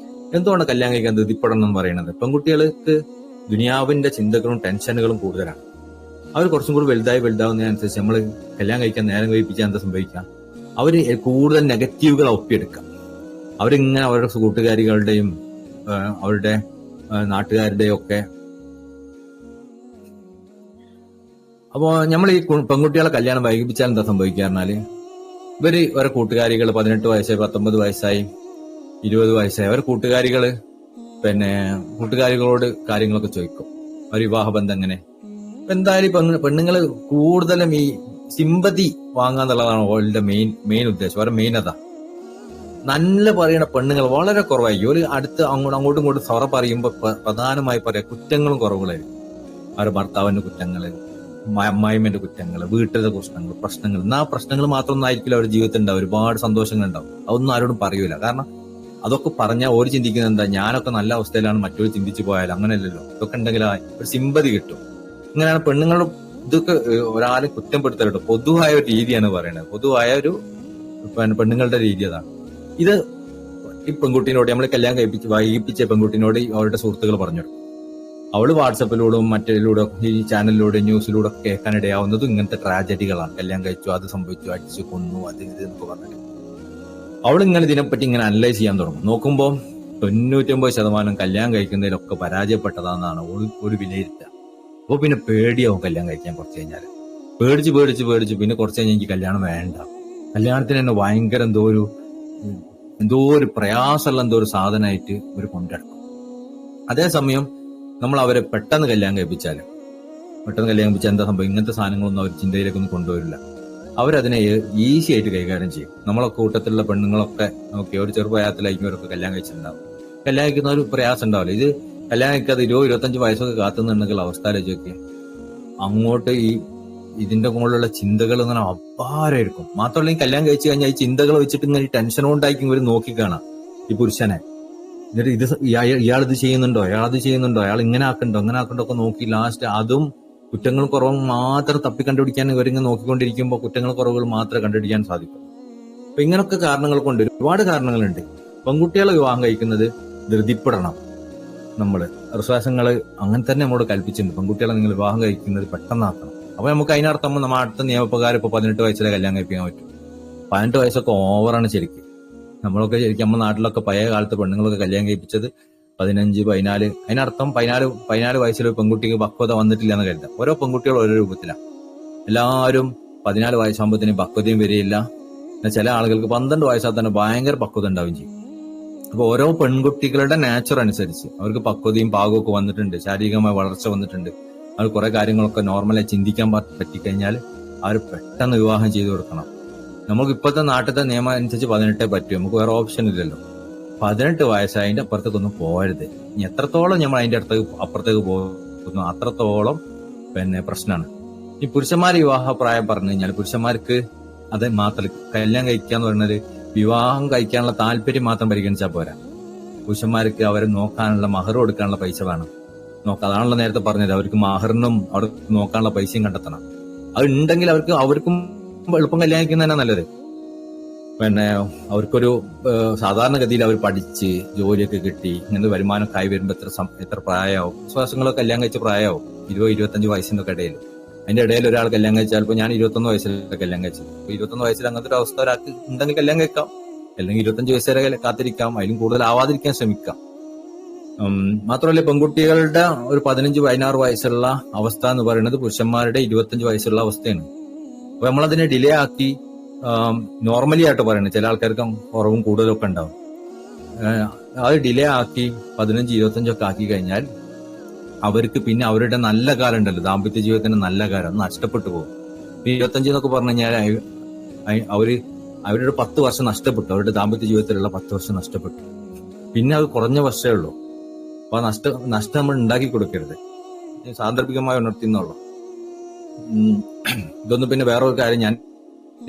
എന്തുകൊണ്ട് കല്യാണം കഴിക്കാൻ ധൃതിപ്പെടണം എന്ന് പറയുന്നത്? പെൺകുട്ടികൾക്ക് ദുനിയാവിന്റെ ചിന്തകളും ടെൻഷനുകളും കൂടുതലാണ്. അവർ കുറച്ചും കൂടി വലുതാവുന്നതിനനുസരിച്ച് നമ്മൾ കല്യാണം കഴിക്കാൻ നേരം കഴിപ്പിച്ചാൽ എന്താ സംഭവിക്കാം? അവര് കൂടുതൽ നെഗറ്റീവുകൾ ഒപ്പിയെടുക്കാം. അവരിങ്ങനെ അവരുടെ കൂട്ടുകാരികളുടെയും അവരുടെ നാട്ടുകാരുടെയും ഒക്കെ. അപ്പോ നമ്മൾ ഈ പെൺകുട്ടികളെ കല്യാണം വൈകിപ്പിച്ചാൽ എന്താ സംഭവിക്കുക പറഞ്ഞാല്, ഇവര് അവരെ കൂട്ടുകാരികൾ 18 വയസ്സായി, 19 വയസ്സായി, 20 വയസ്സായി, അവരെ കൂട്ടുകാരികളോട് കാര്യങ്ങളൊക്കെ ചോദിക്കും. ഒരു വിവാഹബന്ധം എങ്ങനെ? എന്തായാലും പെണ്ണുങ്ങൾ കൂടുതലും ഈ സിമ്പതി വാങ്ങാന്നുള്ളതാണ് അവളുടെ മെയിൻ ഉദ്ദേശം. അവരുടെ മെയിൻ അതാ. നല്ല പറയുന്ന പെണ്ണുങ്ങൾ വളരെ കുറവായിരിക്കും. ഒരു അടുത്ത് അങ്ങോട്ടും ഇങ്ങോട്ടും സൊറ പറയുമ്പോൾ പ്രധാനമായി പറയാം കുറ്റങ്ങളും കുറവുകളായിരിക്കും. അവരുടെ ഭർത്താവിന്റെ കുറ്റങ്ങള്, അമ്മായിമ്മന്റെ കുറ്റങ്ങള്, വീട്ടിലെ പ്രശ്നങ്ങൾ. എന്നാ പ്രശ്നങ്ങൾ മാത്രമൊന്നും ആയിരിക്കില്ല അവരുടെ ജീവിതത്തിൽ ഉണ്ടാവും. ഒരുപാട് സന്തോഷങ്ങൾ ഉണ്ടാവും. അതൊന്നും ആരോടും പറയൂല. കാരണം അതൊക്കെ പറഞ്ഞാൽ ഓര് ചിന്തിക്കുന്നത് എന്താ, ഞാനൊക്കെ നല്ല അവസ്ഥയിലാണ്, മറ്റൊരു ചിന്തിച്ചു പോയാലും. അങ്ങനെയല്ലല്ലോ. ഇതൊക്കെ ഉണ്ടെങ്കിൽ ഒരു സിമ്പതി കിട്ടും. ഇങ്ങനെയാണ് പെണ്ണുങ്ങളുടെ ഇതൊക്കെ ഒരാളെ കുറ്റപ്പെടുത്തലുണ്ട്. പൊതുവായ ഒരു രീതിയാണ് പറയുന്നത്. പൊതുവായ ഒരു പെണ്ണുങ്ങളുടെ രീതി അതാണ്. ഇത് ഈ പെൺകുട്ടീനോട് നമ്മൾ കല്യാണം വൈകിപ്പിച്ച പെൺകുട്ടീനോട് അവരുടെ സുഹൃത്തുക്കൾ പറഞ്ഞു. അവള് വാട്സപ്പിലൂടെയും മറ്റേതിലൂടെ ഈ ചാനലിലൂടെ ന്യൂസിലൂടെ ഒക്കെ കേൾക്കാനിടയാവുന്നതും ഇങ്ങനത്തെ ട്രാജഡികളാണ്. കല്യാണം കഴിച്ചു, അത് സംഭവിച്ചു, അടിച്ചു കൊന്നു, അത് ഇത് എന്നൊക്കെ പറഞ്ഞിട്ട് അവളിങ്ങനെ ഇതിനെപ്പറ്റി ഇങ്ങനെ അനലൈസ് ചെയ്യാൻ തുടങ്ങും. നോക്കുമ്പോൾ 99% കല്യാണം കഴിക്കുന്നതിലൊക്കെ പരാജയപ്പെട്ടതാണെന്നാണ് ഒരു വിലയിരുത്തുക. അപ്പൊ പിന്നെ പേടിയാവും കല്യാണം കഴിക്കാൻ. കുറച്ച് കഴിഞ്ഞാൽ പേടിച്ച് പിന്നെ കുറച്ച് കഴിഞ്ഞാൽ എനിക്ക് കല്യാണം വേണ്ട. കല്യാണത്തിന് തന്നെ ഭയങ്കര എന്തോ ഒരു പ്രയാസമുള്ള എന്തോ ഒരു സാധനമായിട്ട് ഇവർ കൊണ്ടെടുക്കും. അതേസമയം നമ്മൾ അവരെ പെട്ടെന്ന് കല്യാണം കഴിപ്പിച്ചാൽ എന്താ സംഭവം? ഇങ്ങനത്തെ സാധനങ്ങളൊന്നും അവർ ചിന്തയിലേക്കൊന്നും കൊണ്ടുവരില്ല. അവരതിനെ ഈസി ആയിട്ട് കൈകാര്യം ചെയ്യും. നമ്മളെ കൂട്ടത്തിലുള്ള പെണ്ണുങ്ങളൊക്കെ നോക്കി ഒരു ചെറുപ്രായത്തിലായിരിക്കും അവരൊക്കെ കല്യാണം കഴിച്ചിട്ടുണ്ടാവും. കല്യാണം കഴിക്കുന്ന ഒരു പ്രയാസം ഉണ്ടാവില്ല. ഇത് കല്യാണം കഴിക്കാതെ 20-25 വയസ്സൊക്കെ കാത്തുന്നുണ്ടെങ്കിൽ അവസ്ഥയിലേക്ക് അങ്ങോട്ട് ഇതിന്റെ മുകളിലുള്ള ചിന്തകൾ ഇങ്ങനെ അപാരമായിരിക്കും. മാത്രമല്ല ഈ കല്യാണം കഴിച്ചു കഴിഞ്ഞാൽ ഈ ചിന്തകൾ വെച്ചിട്ട് ഇങ്ങനെ ടെൻഷൻ കൊണ്ടായിരിക്കും ഇവർ നോക്കിക്കാണാം ഈ പുരുഷനെ. എന്നിട്ട് ഇയാളിത് ചെയ്യുന്നുണ്ടോ, അയാൾ ഇങ്ങനെ ആക്കണ്ടോ, അങ്ങനെ ആക്കണ്ടോ ഒക്കെ നോക്കി ലാസ്റ്റ് അതും കുറ്റങ്ങൾ കുറവും മാത്രം തപ്പി കണ്ടുപിടിക്കാൻ ഇവരിങ്ങനെ നോക്കിക്കൊണ്ടിരിക്കുമ്പോൾ കുറ്റങ്ങൾ കുറവുകൾ മാത്രമേ കണ്ടുപിടിക്കാൻ സാധിക്കും. അപ്പൊ ഇങ്ങനൊക്കെ കാരണങ്ങൾ കൊണ്ട് ഒരുപാട് കാരണങ്ങളുണ്ട്. പെൺകുട്ടികളെ വിവാഹം കഴിക്കുന്നത് ധൃതിപ്പെടണം. നമ്മള് വിശ്വാസങ്ങള് അങ്ങനെ തന്നെ നമ്മോട് കൽപ്പിച്ചിട്ടുണ്ട്. പെൺകുട്ടികളെ നിങ്ങൾ വിവാഹം കഴിക്കുന്നത് പെട്ടെന്നാക്കണം. അപ്പൊ നമുക്ക് അതിനർത്ഥം നമ്മുടെ അടുത്ത നിയമപ്രകാരം ഇപ്പൊ 18 വയസ്സിലെ കല്യാണം കഴിപ്പിക്കാൻ പറ്റും. 18 വയസ്സൊക്കെ ഓവറാണ് ശരിക്കും. നമ്മളൊക്കെ ശരിക്കും നമ്മുടെ നാട്ടിലൊക്കെ പഴയ കാലത്ത് പെണ്ണുങ്ങളൊക്കെ കല്യാണം കഴിപ്പിച്ചത് 15, 14. അതിനർത്ഥം 14 വയസ്സിൽ പെൺകുട്ടിക്ക് പക്വത വന്നിട്ടില്ല എന്ന് കരുതാം. ഓരോ പെൺകുട്ടികളും ഓരോ രൂപത്തിലാണ്. എല്ലാവരും 14 വയസ്സാകുമ്പോഴത്തേനും പക്വതയും വരികയില്ല, ചില ആളുകൾക്ക് 12 വയസ്സാൽ തന്നെ ഭയങ്കര പക്വത ഉണ്ടാവുകയും ചെയ്യും. അപ്പൊ ഓരോ പെൺകുട്ടികളുടെ നാച്ചർ അനുസരിച്ച് അവർക്ക് പക്വതയും പാകവും ഒക്കെ വന്നിട്ടുണ്ട്, ശാരീരികമായ വളർച്ച വന്നിട്ടുണ്ട്, അവർ കുറെ കാര്യങ്ങളൊക്കെ നോർമലായി ചിന്തിക്കാൻ പറ്റിക്കഴിഞ്ഞാൽ അവർ പെട്ടെന്ന് വിവാഹം ചെയ്തു കൊടുക്കണം. നമുക്ക് ഇപ്പോഴത്തെ നാട്ടിലത്തെ നിയമം അനുസരിച്ച് 18 പറ്റും, നമുക്ക് വേറെ ഓപ്ഷൻ ഇല്ലല്ലോ. 18 വയസ്സായി അതിന്റെ അപ്പുറത്തേക്കൊന്നും പോകരുത്. ഇനി എത്രത്തോളം നമ്മൾ അതിന്റെ അപ്പുറത്തേക്ക് പോകുന്നു അത്രത്തോളം പ്രശ്നമാണ്. ഈ പുരുഷന്മാരെ വിവാഹ പ്രായം പറഞ്ഞു കഴിഞ്ഞാൽ പുരുഷന്മാർക്ക് അത് മാത്രം കല്യാണം കഴിക്കാന്ന് പറയുന്നത് വിവാഹം കഴിക്കാനുള്ള താല്പര്യം മാത്രം പരിഗണിച്ചാൽ പോരാ. പുരുഷന്മാർക്ക് അവരെ നോക്കാനുള്ള മഹർ കൊടുക്കാനുള്ള പൈസ വേണം. അതാണല്ലോ നേരത്തെ പറഞ്ഞത്, അവർക്ക് മഹറിനും അവർക്ക് നോക്കാനുള്ള പൈസയും കണ്ടെത്തണം. അത് ഉണ്ടെങ്കിൽ അവർക്കും എളുപ്പം കല്യാണം കഴിക്കുന്നത് തന്നെ നല്ലത്. അവർക്കൊരു സാധാരണഗതിയിൽ അവർ പഠിച്ച് ജോലിയൊക്കെ കിട്ടി ഇങ്ങനെ വരുമാനമൊക്കെ ആയി വരുമ്പോൾ എത്ര പ്രായമാവും? വിശ്വാസങ്ങളൊക്കെ കല്യാണം കഴിച്ച പ്രായമാവും 20-25 വയസ്സിന്റെ ഒക്കെ ഇടയിൽ. അതിന്റെ ഇടയിൽ ഒരാൾ കല്യാണം കഴിച്ചാൽ ഇപ്പൊ ഞാൻ 21 വയസ്സിലൊക്കെ കല്യാണം കഴിച്ചത്. 21 വയസ്സിൽ അങ്ങനത്തെ ഒരു അവസ്ഥ ഒരാൾക്ക് ഉണ്ടെങ്കിൽ കല്യാണം കഴിക്കാം, അല്ലെങ്കിൽ 25 വയസ്സ് വരെ കാത്തിരിക്കാം, അതിലും കൂടുതൽ ആവാതിരിക്കാൻ ശ്രമിക്കാം. മാത്രമല്ല പെൺകുട്ടികളുടെ ഒരു 15-16 വയസ്സുള്ള അവസ്ഥ എന്ന് പറയുന്നത് പുരുഷന്മാരുടെ 25 വയസ്സുള്ള അവസ്ഥയാണ്. അപ്പൊ നമ്മളതിനെ ഡിലേ ആക്കി നോർമലി ആയിട്ട് പറയുന്നത്, ചില ആൾക്കാർക്ക് കുറവും കൂടുതലും ഒക്കെ ഉണ്ടാവും. അത് ഡിലേ ആക്കി 15-25 ഒക്കെ ആക്കി കഴിഞ്ഞാൽ അവർക്ക് പിന്നെ അവരുടെ നല്ല കാലം ഉണ്ടല്ലോ, ദാമ്പത്യ ജീവിതത്തിന്റെ നല്ല കാലം നഷ്ടപ്പെട്ടു പോകും. 25 എന്നൊക്കെ പറഞ്ഞു കഴിഞ്ഞാൽ അവരുടെ 10 വർഷം നഷ്ടപ്പെട്ടു, അവരുടെ ദാമ്പത്യ ജീവിതത്തിലുള്ള 10 വർഷം നഷ്ടപ്പെട്ടു. പിന്നെ അത് കുറഞ്ഞ വർഷമേ ഉള്ളൂ. അപ്പൊ നഷ്ടം നമ്മൾ ഉണ്ടാക്കി കൊടുക്കരുത്, സാന്ദർഭികമായി ഉണർത്തിന്നുള്ളൂ. ഇതൊന്നും പിന്നെ വേറൊരു കാര്യം, ഞാൻ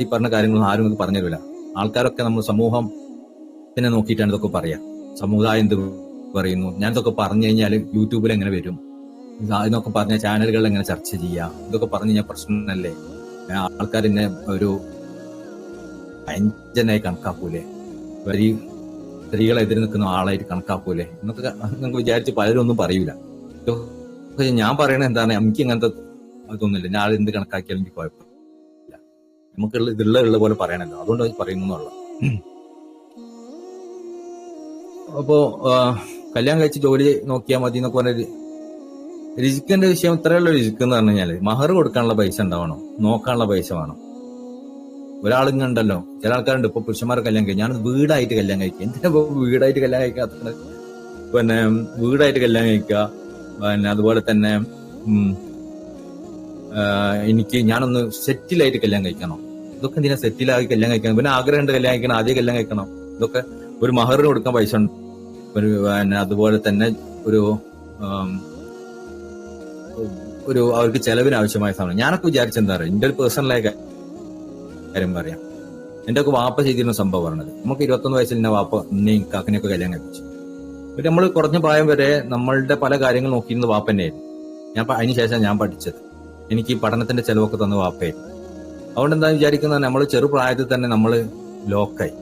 ഈ പറഞ്ഞ കാര്യങ്ങളൊന്നും ആരും പറഞ്ഞു തരില്ല. ആൾക്കാരൊക്കെ നമ്മൾ സമൂഹത്തിനെ നോക്കിയിട്ടാണ് ഇതൊക്കെ പറയാ. സമുദായം എന്ത് പറയുന്നു, ഞാൻ ഇതൊക്കെ പറഞ്ഞു കഴിഞ്ഞാൽ യൂട്യൂബിൽ എങ്ങനെ വരും, ഇതൊക്കെ പറഞ്ഞ ചാനലുകളിൽ എങ്ങനെ ചർച്ച ചെയ്യാം, ഇതൊക്കെ പറഞ്ഞു കഴിഞ്ഞാൽ പ്രശ്നമല്ലേ, ആൾക്കാരെന്നെ ഒരു അഞ്ചനായി കണക്കാക്കൂലേ, വരി സ്ത്രീകളെ എതിര് നിൽക്കുന്ന ആളായിട്ട് കണക്കാക്കൂലേ എന്നൊക്കെ നിങ്ങൾക്ക് വിചാരിച്ച് പലരും ഒന്നും പറയൂല. ഞാൻ പറയണത് എന്താണ്, എനിക്ക് ഇങ്ങനത്തെ അതൊന്നുമില്ല, ഞാൻ എന്ത് കണക്കാക്കിയാലും എനിക്ക് കുഴപ്പമില്ല, നമുക്ക് ഇതുള്ള പോലെ പറയണല്ലോ, അതുകൊണ്ട് പറയുന്നുള്ള. അപ്പോ കല്യാണം കഴിച്ച് ജോലി നോക്കിയാൽ മതി എന്നൊക്കെ പറഞ്ഞ രിസ്കിന്റെ വിഷയം ഇത്രയുള്ള രിസ്ക് എന്ന് പറഞ്ഞു കഴിഞ്ഞാല് മഹർ കൊടുക്കാനുള്ള പൈസ ഉണ്ടാവണം, നോക്കാനുള്ള പൈസ വേണം. ഒരാളിങ്ങുണ്ടല്ലോ, ചില ആൾക്കാരുണ്ട് ഇപ്പൊ പുരുഷന്മാരെ കല്യാണം കഴിക്കും, ഞാൻ വീടായിട്ട് കല്യാണം കഴിക്കുക. എന്തിനാ വീടായിട്ട് കല്യാണം കഴിക്കാത്തത്? വീടായിട്ട് കല്യാണം കഴിക്കുക, അതുപോലെ തന്നെ ഞാനൊന്ന് സെറ്റിലായിട്ട് കല്യാണം കഴിക്കണം. ഇതൊക്കെ എന്തിനാ സെറ്റിലായി കല്യാണം കഴിക്കണം? പിന്നെ ആഗ്രഹമുണ്ട് കല്യാണം കഴിക്കണം, ആദ്യം കല്യാണം കഴിക്കണം. ഇതൊക്കെ ഒരു മഹറിന് കൊടുക്കാൻ പൈസ ഉണ്ട്. അതുപോലെ തന്നെ ഒരു അവർക്ക് ചെലവിന് ആവശ്യമായ സാധനം. ഞാനൊക്കെ വിചാരിച്ചെന്താ പറയുക, എന്റെ ഒരു പേഴ്സണലായ കാര്യം പറയാം. എന്റെ ഒക്കെ വാപ്പ ചെയ്തിരുന്ന സംഭവം പറഞ്ഞത്, നമുക്ക് 21 വയസ്സിൽ തന്നെ വാപ്പ എന്നെയും കാക്കനെയൊക്കെ കല്യാണം കഴിപ്പിച്ചു. പിന്നെ നമ്മൾ കുറഞ്ഞ പ്രായം വരെ നമ്മളുടെ പല കാര്യങ്ങൾ നോക്കിയിരുന്നത് വാപ്പ തന്നെയായിരുന്നു. അതിനുശേഷം ഞാൻ പഠിച്ചത്, എനിക്ക് പഠനത്തിന്റെ ചെലവൊക്കെ തന്ന വാപ്പയായിരുന്നു. അതുകൊണ്ട് എന്താ വിചാരിക്കുന്നത്, നമ്മൾ ചെറുപ്രായത്തിൽ തന്നെ നമ്മൾ ലോക്കായി,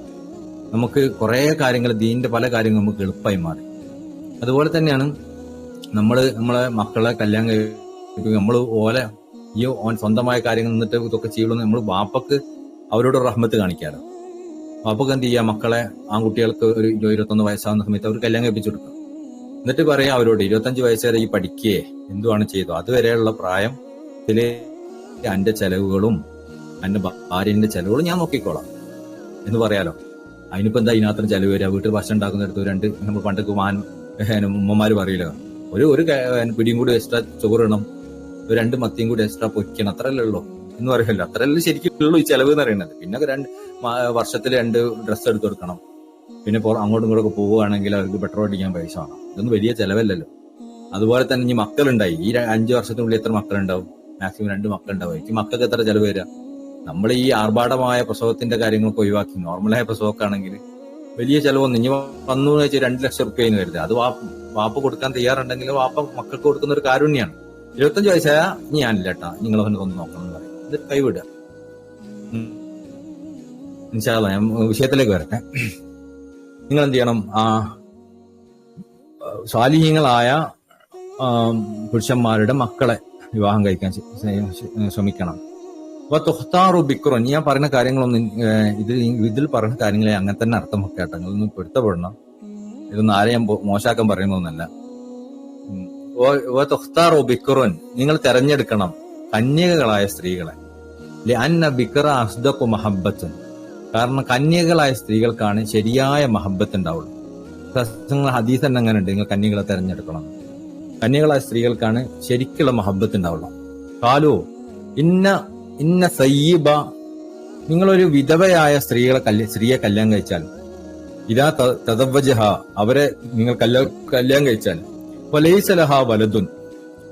നമുക്ക് കുറെ കാര്യങ്ങൾ ദീനിന്റെ പല കാര്യങ്ങളും നമുക്ക് എളുപ്പമായി മാറി. അതുപോലെ തന്നെയാണ് നമ്മളെ മക്കളെ കല്യാണം കഴിപ്പിക്കും, നമ്മൾ ഓൻ സ്വന്തമായ കാര്യങ്ങൾ നിന്നിട്ട് ഇതൊക്കെ ചെയ്യുള്ളൂ. നമ്മൾ വാപ്പക്ക് അവരോട് റഹ്മത്ത് കാണിക്കാറ്. വാപ്പക്ക് എന്ത് ചെയ്യുക, മക്കളെ ആൺകുട്ടികൾക്ക് ഒരു 21 വയസ്സാകുന്ന സമയത്ത് അവർ കല്യാണം കഴിപ്പിച്ചു കൊടുക്കുക. എന്നിട്ട് പറയാം അവരോട് 25 വയസ്സ് വരെ ഈ പഠിക്കുകയെ എന്തുവാണ് ചെയ്തോ അതുവരെയുള്ള പ്രായത്തില് എന്റെ ചെലവുകളും എന്റെ ഭാര്യന്റെ ചെലവുകളും ഞാൻ നോക്കിക്കോളാം എന്ന് പറയാലോ. അതിനിപ്പോ എന്താ ഇതിനകത്തും ചെലവ് വരിക? വീട്ടിൽ ഭക്ഷണം ഉണ്ടാക്കുന്നിടത്ത് നമ്മൾ പണ്ടൊക്കെ ഉമ്മമാര് പറയില്ല, ഒരു പിടിയും കൂടി എക്സ്ട്രാ ചോറിടണം, 2 മത്തിയും കൂടി എക്സ്ട്രാ പൊരിക്കണം, അത്രയല്ലേ ഉള്ളൂ എന്ന് പറയുമല്ലോ. അത്രയല്ലേ ശരിക്കും ഉള്ളൂ ഈ ചെലവ് എന്ന് പറയുന്നത്. പിന്നെ വർഷത്തിൽ 2 ഡ്രസ്സ് എടുത്ത് കൊടുക്കണം, പിന്നെ അങ്ങോട്ടും ഇങ്ങോട്ടൊക്കെ പോവുകയാണെങ്കിൽ അവർക്ക് പെട്രോൾ അടിക്കാൻ പൈസ വേണം. ഇതൊന്നും വലിയ ചെലവല്ലല്ലോ. അതുപോലെ തന്നെ ഇനി മക്കളുണ്ടായി, ഈ 5 വർഷത്തിനുള്ളിൽ എത്ര മക്കളുണ്ടാവും? മാക്സിമം 2 മക്കളുണ്ടാവും. ഈ മക്കൾക്ക് എത്ര ചെലവ് വരിക? നമ്മൾ ഈ ആർഭാടമായ പ്രസവത്തിന്റെ കാര്യങ്ങളൊക്കെ ഒഴിവാക്കി നോർമലായ പ്രസവമൊക്കെ ആണെങ്കിൽ വലിയ ചെലവൊന്നും ഇനി വന്നു വെച്ചാൽ 2 ലക്ഷം റുപ്യ കരുതുക. അത് വാപ്പ കൊടുക്കാൻ തയ്യാറുണ്ടെങ്കിൽ വാപ്പ മക്കൾക്ക് കൊടുക്കുന്ന ഒരു കാരുണ്യാണ്. 25 വയസ്സായ ഞാനില്ല കേട്ടാ, നിങ്ങൾ ഒന്ന് നോക്കണം എന്ന് പറയും. ഇത് കൈവിടുക. ഇൻഷാ അല്ലാഹ് ഞാൻ വിഷയത്തിലേക്ക് വരട്ടെ. നിങ്ങൾ എന്ത് ചെയ്യണം, സ്വാലിഹീങ്ങളായ പുരുഷന്മാരുടെ മക്കളെ വിവാഹം കഴിക്കാൻ ശ്രമിക്കണം. അപ്പൊ തുഖ്താറു ബിക്റുൻ, ഞാൻ പറയുന്ന കാര്യങ്ങളൊന്നും ഇതിൽ പറയുന്ന കാര്യങ്ങളെ അങ്ങനെ തന്നെ അർത്ഥം വെക്കാട്ടെ, നിങ്ങളൊന്നും പൊരുത്തപ്പെടണം. ഇതൊന്നും ആരെയും മോശാക്കാൻ പറയുന്നൊന്നല്ല. തുഖ്താറു ബിക്റുൻ, നിങ്ങൾ തെരഞ്ഞെടുക്കണം കന്യകകളായ സ്ത്രീകളെ. ലിഅന്ന ബിക്റ അസ്ദഖു മഹബ്ബത്തുൻ, കാരണം കന്യകളായ സ്ത്രീകൾക്കാണ് ശരിയായ മഹബത്ത് ഉണ്ടാവുള്ളൂ. നിങ്ങൾ ഹദീസ് തന്നെ അങ്ങനെ ഉണ്ട്, നിങ്ങൾ കന്യകളെ തെരഞ്ഞെടുക്കണം. കന്യകളായ സ്ത്രീകൾക്കാണ് ശരിക്കുള്ള മഹബത്ത് ഉണ്ടാവുള്ളൂ. കാലോ ഇന്ന സയ്യിബ, നിങ്ങളൊരു വിധവയായ സ്ത്രീയെ കല്യാണം കഴിച്ചാൽ, ഇതാ തദവ്വജഹ, അവരെ നിങ്ങൾ കല്യാണം കഴിച്ചാൽ, വലൈസലഹ വലതുൻ,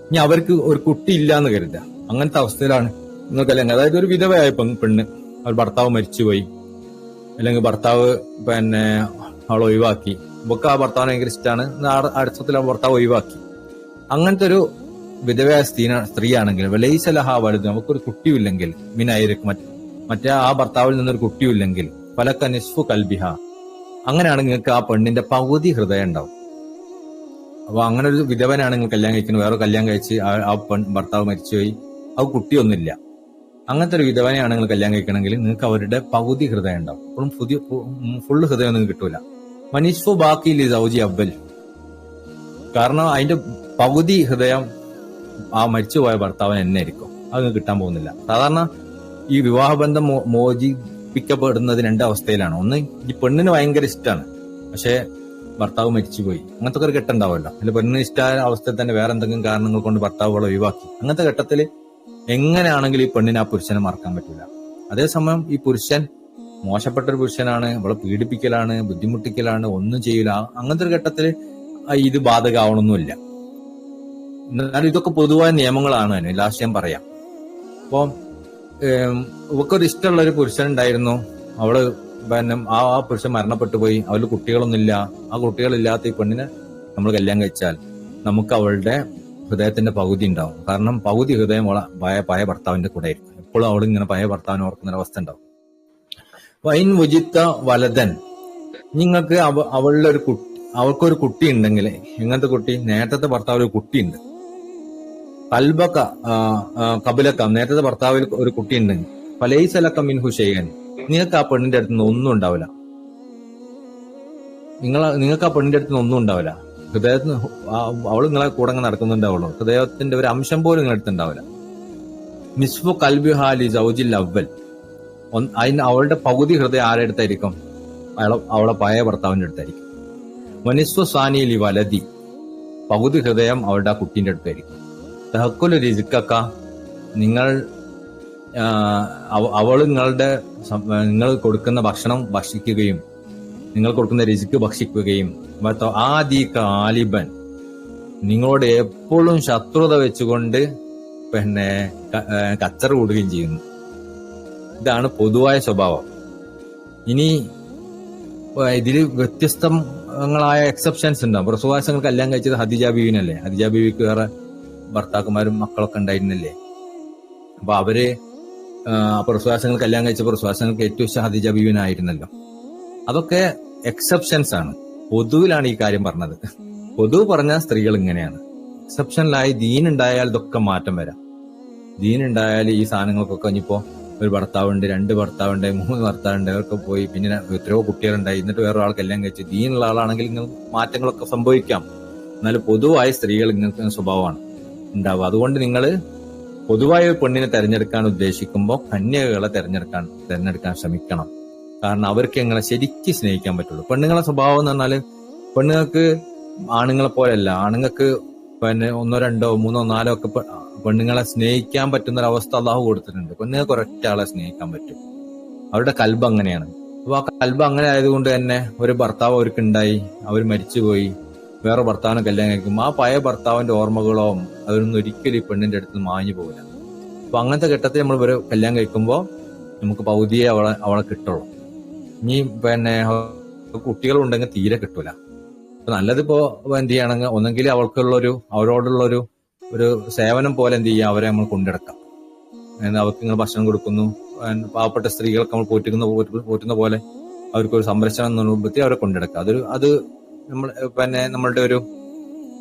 ഇനി അവർക്ക് ഒരു കുട്ടി ഇല്ല എന്ന് കരുതുക. അങ്ങനത്തെ അവസ്ഥയിലാണ് നിങ്ങൾ കല്യാണം. അതായത് ഒരു വിധവയായ പെണ്ണ്, അവർ ഭർത്താവ് മരിച്ചുപോയി, അല്ലെങ്കിൽ ഭർത്താവ് അവളെ ഒഴിവാക്കി, ഇവക്ക് ആ ഭർത്താവിനെ ഭയങ്കര ഇഷ്ടമാണ്, അടുത്തത്തിൽ ആ ഭർത്താവ് ഒഴിവാക്കി. അങ്ങനത്തെ ഒരു വിധവയായ സ്ത്രീയാണെങ്കിൽ വലൈസലഹ വലുത്, നമുക്കൊരു കുട്ടിയില്ലെങ്കിൽ, മിനായിരിക്കും മറ്റേ ആ ഭർത്താവിൽ നിന്നൊരു കുട്ടിയില്ലെങ്കിൽ, ഫലക നിസ്ഫു കൽബിഹ, അങ്ങനെയാണെങ്കിൽ നിങ്ങൾക്ക് ആ പെണ്ണിന്റെ പകുതി ഹൃദയം ഉണ്ടാവും. അപ്പൊ അങ്ങനെ ഒരു വിധവനാണ് നിങ്ങൾ കല്യാണം കഴിക്കുന്നത്, വേറെ കല്യാണം കഴിച്ച് ആ ഭർത്താവ് മരിച്ചുപോയി, ആ കുട്ടിയൊന്നുമില്ല. അങ്ങനത്തെ ഒരു വിധവനെയാണ് നിങ്ങൾ കല്യാണം കഴിക്കണമെങ്കിൽ നിങ്ങൾക്ക് അവരുടെ പകുതി ഹൃദയം ഉണ്ടാവും. അപ്പോഴും ഫുള്ള് ഹൃദയം ഒന്നും കിട്ടൂല. മനിസ്ഫു ബാക്കി സൗജി അവൽ, കാരണം അതിന്റെ പകുതി ഹൃദയം ആ മരിച്ചുപോയ ഭർത്താവിന് തന്നെ ആയിരിക്കും, അത് കിട്ടാൻ പോകുന്നില്ല. സാധാരണ ഈ വിവാഹബന്ധം മോചിപ്പിക്കപ്പെടുന്നത് രണ്ട് അവസ്ഥയിലാണ്. ഒന്ന്, ഈ പെണ്ണിന് ഭയങ്കര ഇഷ്ടമാണ്, പക്ഷെ ഭർത്താവ് മരിച്ചുപോയി, അങ്ങനത്തെ ഒരു ഘട്ടം ഉണ്ടാവുമല്ലോ. അല്ല, പെണ്ണിന് ഇഷ്ടമായ അവസ്ഥയിൽ തന്നെ വേറെ എന്തെങ്കിലും കാരണങ്ങൾ കൊണ്ട് ഭർത്താവുകളെ ഒഴിവാക്കി, അങ്ങനത്തെ ഘട്ടത്തിൽ എങ്ങനെയാണെങ്കിലും ഈ പെണ്ണിന് ആ പുരുഷനെ മറക്കാൻ പറ്റില്ല. അതേസമയം ഈ പുരുഷൻ മോശപ്പെട്ട ഒരു പുരുഷനാണ്, അവളെ പീഡിപ്പിക്കലാണ്, ബുദ്ധിമുട്ടിക്കലാണ്, ഒന്നും ചെയ്യില്ല, അങ്ങനത്തെ ഒരു ഘട്ടത്തിൽ ഇത് ബാധകമാവണമെന്നില്ല. എന്നാലും ഇതൊക്കെ പൊതുവായ നിയമങ്ങളാണ്. ലാസ്റ്റ് ഞാൻ പറയാം. അപ്പൊ ഇവക്കൊരു ഇഷ്ടമുള്ള ഒരു പുരുഷൻ ഉണ്ടായിരുന്നു, അവള് ആ പുരുഷൻ മരണപ്പെട്ടു പോയി, അവള് കുട്ടികളൊന്നുമില്ല. ആ കുട്ടികളില്ലാത്ത ഈ പെണ്ണിനെ നമ്മൾ കല്യാണം കഴിച്ചാൽ നമുക്ക് അവളുടെ ഹൃദയത്തിന്റെ പകുതി ഉണ്ടാവും. കാരണം പകുതി ഹൃദയം പഴയ ഭർത്താവിന്റെ കൂടെ ആയിരിക്കും. എപ്പോഴും അവൾ ഇങ്ങനെ പഴയ ഭർത്താവിനെ ഓർക്കുന്ന ഒരു അവസ്ഥ ഉണ്ടാവും. വൈൻ വുജിത്ത വലതൻ, നിങ്ങൾക്ക് അവളുടെ ഒരു കുട്ടി, അവൾക്കൊരു കുട്ടി ഉണ്ടെങ്കിൽ, എങ്ങനത്തെ കുട്ടി? നേരത്തെ ഭർത്താവിൽ ഒരു കുട്ടിയുണ്ട്. കൽബക്ക കബിലക്ക, നേരത്തെ ഭർത്താവിൽ ഒരു കുട്ടി ഉണ്ടെങ്കിൽ, ഫലൈസലക്ക മിൻഹു ഷൈഅൻ, നിങ്ങൾക്ക് ആ പെണ്ണിന്റെ അടുത്ത് നിന്ന് ഒന്നും ഉണ്ടാവില്ല. നിങ്ങൾക്ക് ആ പെണ്ണിന്റെ അടുത്ത് നിന്ന് ഒന്നും ഉണ്ടാവില്ല. ഹൃദയത്തിന് അവൾ നിങ്ങളെ കൂടെ നടക്കുന്നുണ്ടാവുള്ളൂ, ഹൃദയത്തിന്റെ ഒരു അംശം പോലും നിങ്ങളുടെ അടുത്തുണ്ടാവില്ല. നിസ്ഫു കൽബി ഹാലി സൗജിൽ അവൽ, അതിന് അവളുടെ പകുതി ഹൃദയം ആരുടെ അടുത്തായിരിക്കും? അവളെ പഴയ ഭർത്താവിന്റെ അടുത്തായിരിക്കും. വനിസ്വ സാനിലി വലതി, പകുതി ഹൃദയം അവളുടെ ആ കുട്ടീന്റെ അടുത്തായിരിക്കും. തഹക്കുൽ റിസ്കക്ക, അവൾ നിങ്ങൾ കൊടുക്കുന്ന ഭക്ഷണം ഭക്ഷിക്കുകയും നിങ്ങൾ കൊടുക്കുന്ന റിസ്ക് ഭക്ഷിക്കുകയും, ആദിക ആലിബൻ, നിങ്ങളോട് എപ്പോഴും ശത്രുത വെച്ചുകൊണ്ട് കച്ചറ കൂടുകയും ചെയ്യുന്നു. ഇതാണ് പൊതുവായ സ്വഭാവം. ഇനി ഇതില് വ്യത്യസ്തങ്ങളായ എക്സെപ്ഷൻസ് ഉണ്ടാവും. പ്രസവാസങ്ങൾ കല്യാണം കഴിച്ചത് ഹദീജ ബീവിനല്ലേ. ഹദീജ ബീവിക്ക് വേറെ ഭർത്താക്കന്മാരും മക്കളൊക്കെ ഉണ്ടായിരുന്നില്ലേ. അപ്പൊ അവര് പ്രസവാസങ്ങൾ കല്യാണം കഴിച്ച പ്രസവാസങ്ങൾക്ക് ഏറ്റവും ഇഷ്ടം ഹദീജ ബീവിനായിരുന്നല്ലോ. അതൊക്കെ എക്സെപ്ഷൻസ് ആണ്. പൊതുവിലാണ് ഈ കാര്യം പറഞ്ഞത്. പൊതുവ് പറഞ്ഞാൽ സ്ത്രീകൾ ഇങ്ങനെയാണ്. എക്സെപ്ഷനിലായി ദീനുണ്ടായാൽ ഇതൊക്കെ മാറ്റം വരാം. ദീനുണ്ടായാൽ ഈ സാധനങ്ങൾക്കൊക്കെ ഇനിയിപ്പോ ഒരു ഭർത്താവുണ്ട്, 2 ഭർത്താവുണ്ട്, 3 ഭർത്താവുണ്ട്, അവർക്ക് പോയി പിന്നെ എത്രയോ കുട്ടികളുണ്ടായി, എന്നിട്ട് വേറെ ആൾ കല്യാണം കഴിച്ച് ദീനുള്ള ആളാണെങ്കിൽ ഇങ്ങനെ മാറ്റങ്ങളൊക്കെ സംഭവിക്കാം. എന്നാൽ പൊതുവായ സ്ത്രീകൾ ഇങ്ങനത്തെ സ്വഭാവമാണ് ഉണ്ടാവുക. അതുകൊണ്ട് നിങ്ങൾ പൊതുവായ ഒരു പെണ്ണിനെ തെരഞ്ഞെടുക്കാൻ ഉദ്ദേശിക്കുമ്പോൾ കന്യകകളെ തെരഞ്ഞെടുക്കാൻ ശ്രമിക്കണം. കാരണം അവർക്ക് എങ്ങനെ ശരിക്കും സ്നേഹിക്കാൻ പറ്റുള്ളൂ. പെണ്ണുങ്ങളെ സ്വഭാവം എന്ന് പറഞ്ഞാല്, പെണ്ണുങ്ങൾക്ക് ആണുങ്ങളെ പോലെയല്ല. ആണുങ്ങൾക്ക് 1, 2, 3, 4 ഒക്കെ പെണ്ണുങ്ങളെ സ്നേഹിക്കാൻ പറ്റുന്ന ഒരു അവസ്ഥ അള്ളാഹു കൊടുത്തിട്ടുണ്ട്. പെണ്ണുങ്ങൾക്ക് ഒരൊറ്റ ആളെ സ്നേഹിക്കാൻ പറ്റും. അവരുടെ കൽബ് അങ്ങനെയാണ്. അപ്പൊ ആ കൽബ് അങ്ങനെ ആയതുകൊണ്ട് തന്നെ ഒരു ഭർത്താവ് അവർക്ക് ഉണ്ടായി, അവർ മരിച്ചുപോയി, വേറെ ഭർത്താവിനെ കല്യാണം കഴിക്കുമ്പോൾ ആ പഴയ ഭർത്താവിന്റെ ഓർമ്മകളോ അവരൊന്നും ഒരിക്കലും ഈ പെണ്ണിന്റെ അടുത്ത് മാഞ്ഞു പോകില്ല. അപ്പൊ അങ്ങനത്തെ ഘട്ടത്തിൽ നമ്മൾ ഒരു കല്യാണം കഴിക്കുമ്പോൾ നമുക്ക് പകുതിയെ അവളെ കിട്ടുള്ളൂ. ഇനി കുട്ടികളുണ്ടെങ്കിൽ തീരെ കിട്ടൂല. അപ്പൊ നല്ലതിപ്പോ എന്ത് ചെയ്യണമെങ്കിൽ ഒന്നെങ്കിൽ അവരോടുള്ളൊരു സേവനം പോലെ എന്ത് ചെയ്യുക, അവരെ നമ്മൾ കൊണ്ടെടുക്കാം. അവർക്ക് നിങ്ങൾ ഭക്ഷണം കൊടുക്കുന്നു, പാവപ്പെട്ട സ്ത്രീകൾക്ക് നമ്മൾ പോറ്റുന്ന പോലെ അവർക്കൊരു സംരക്ഷണം രൂപത്തിൽ അവരെ കൊണ്ടെടുക്കാം. അത് നമ്മളുടെ ഒരു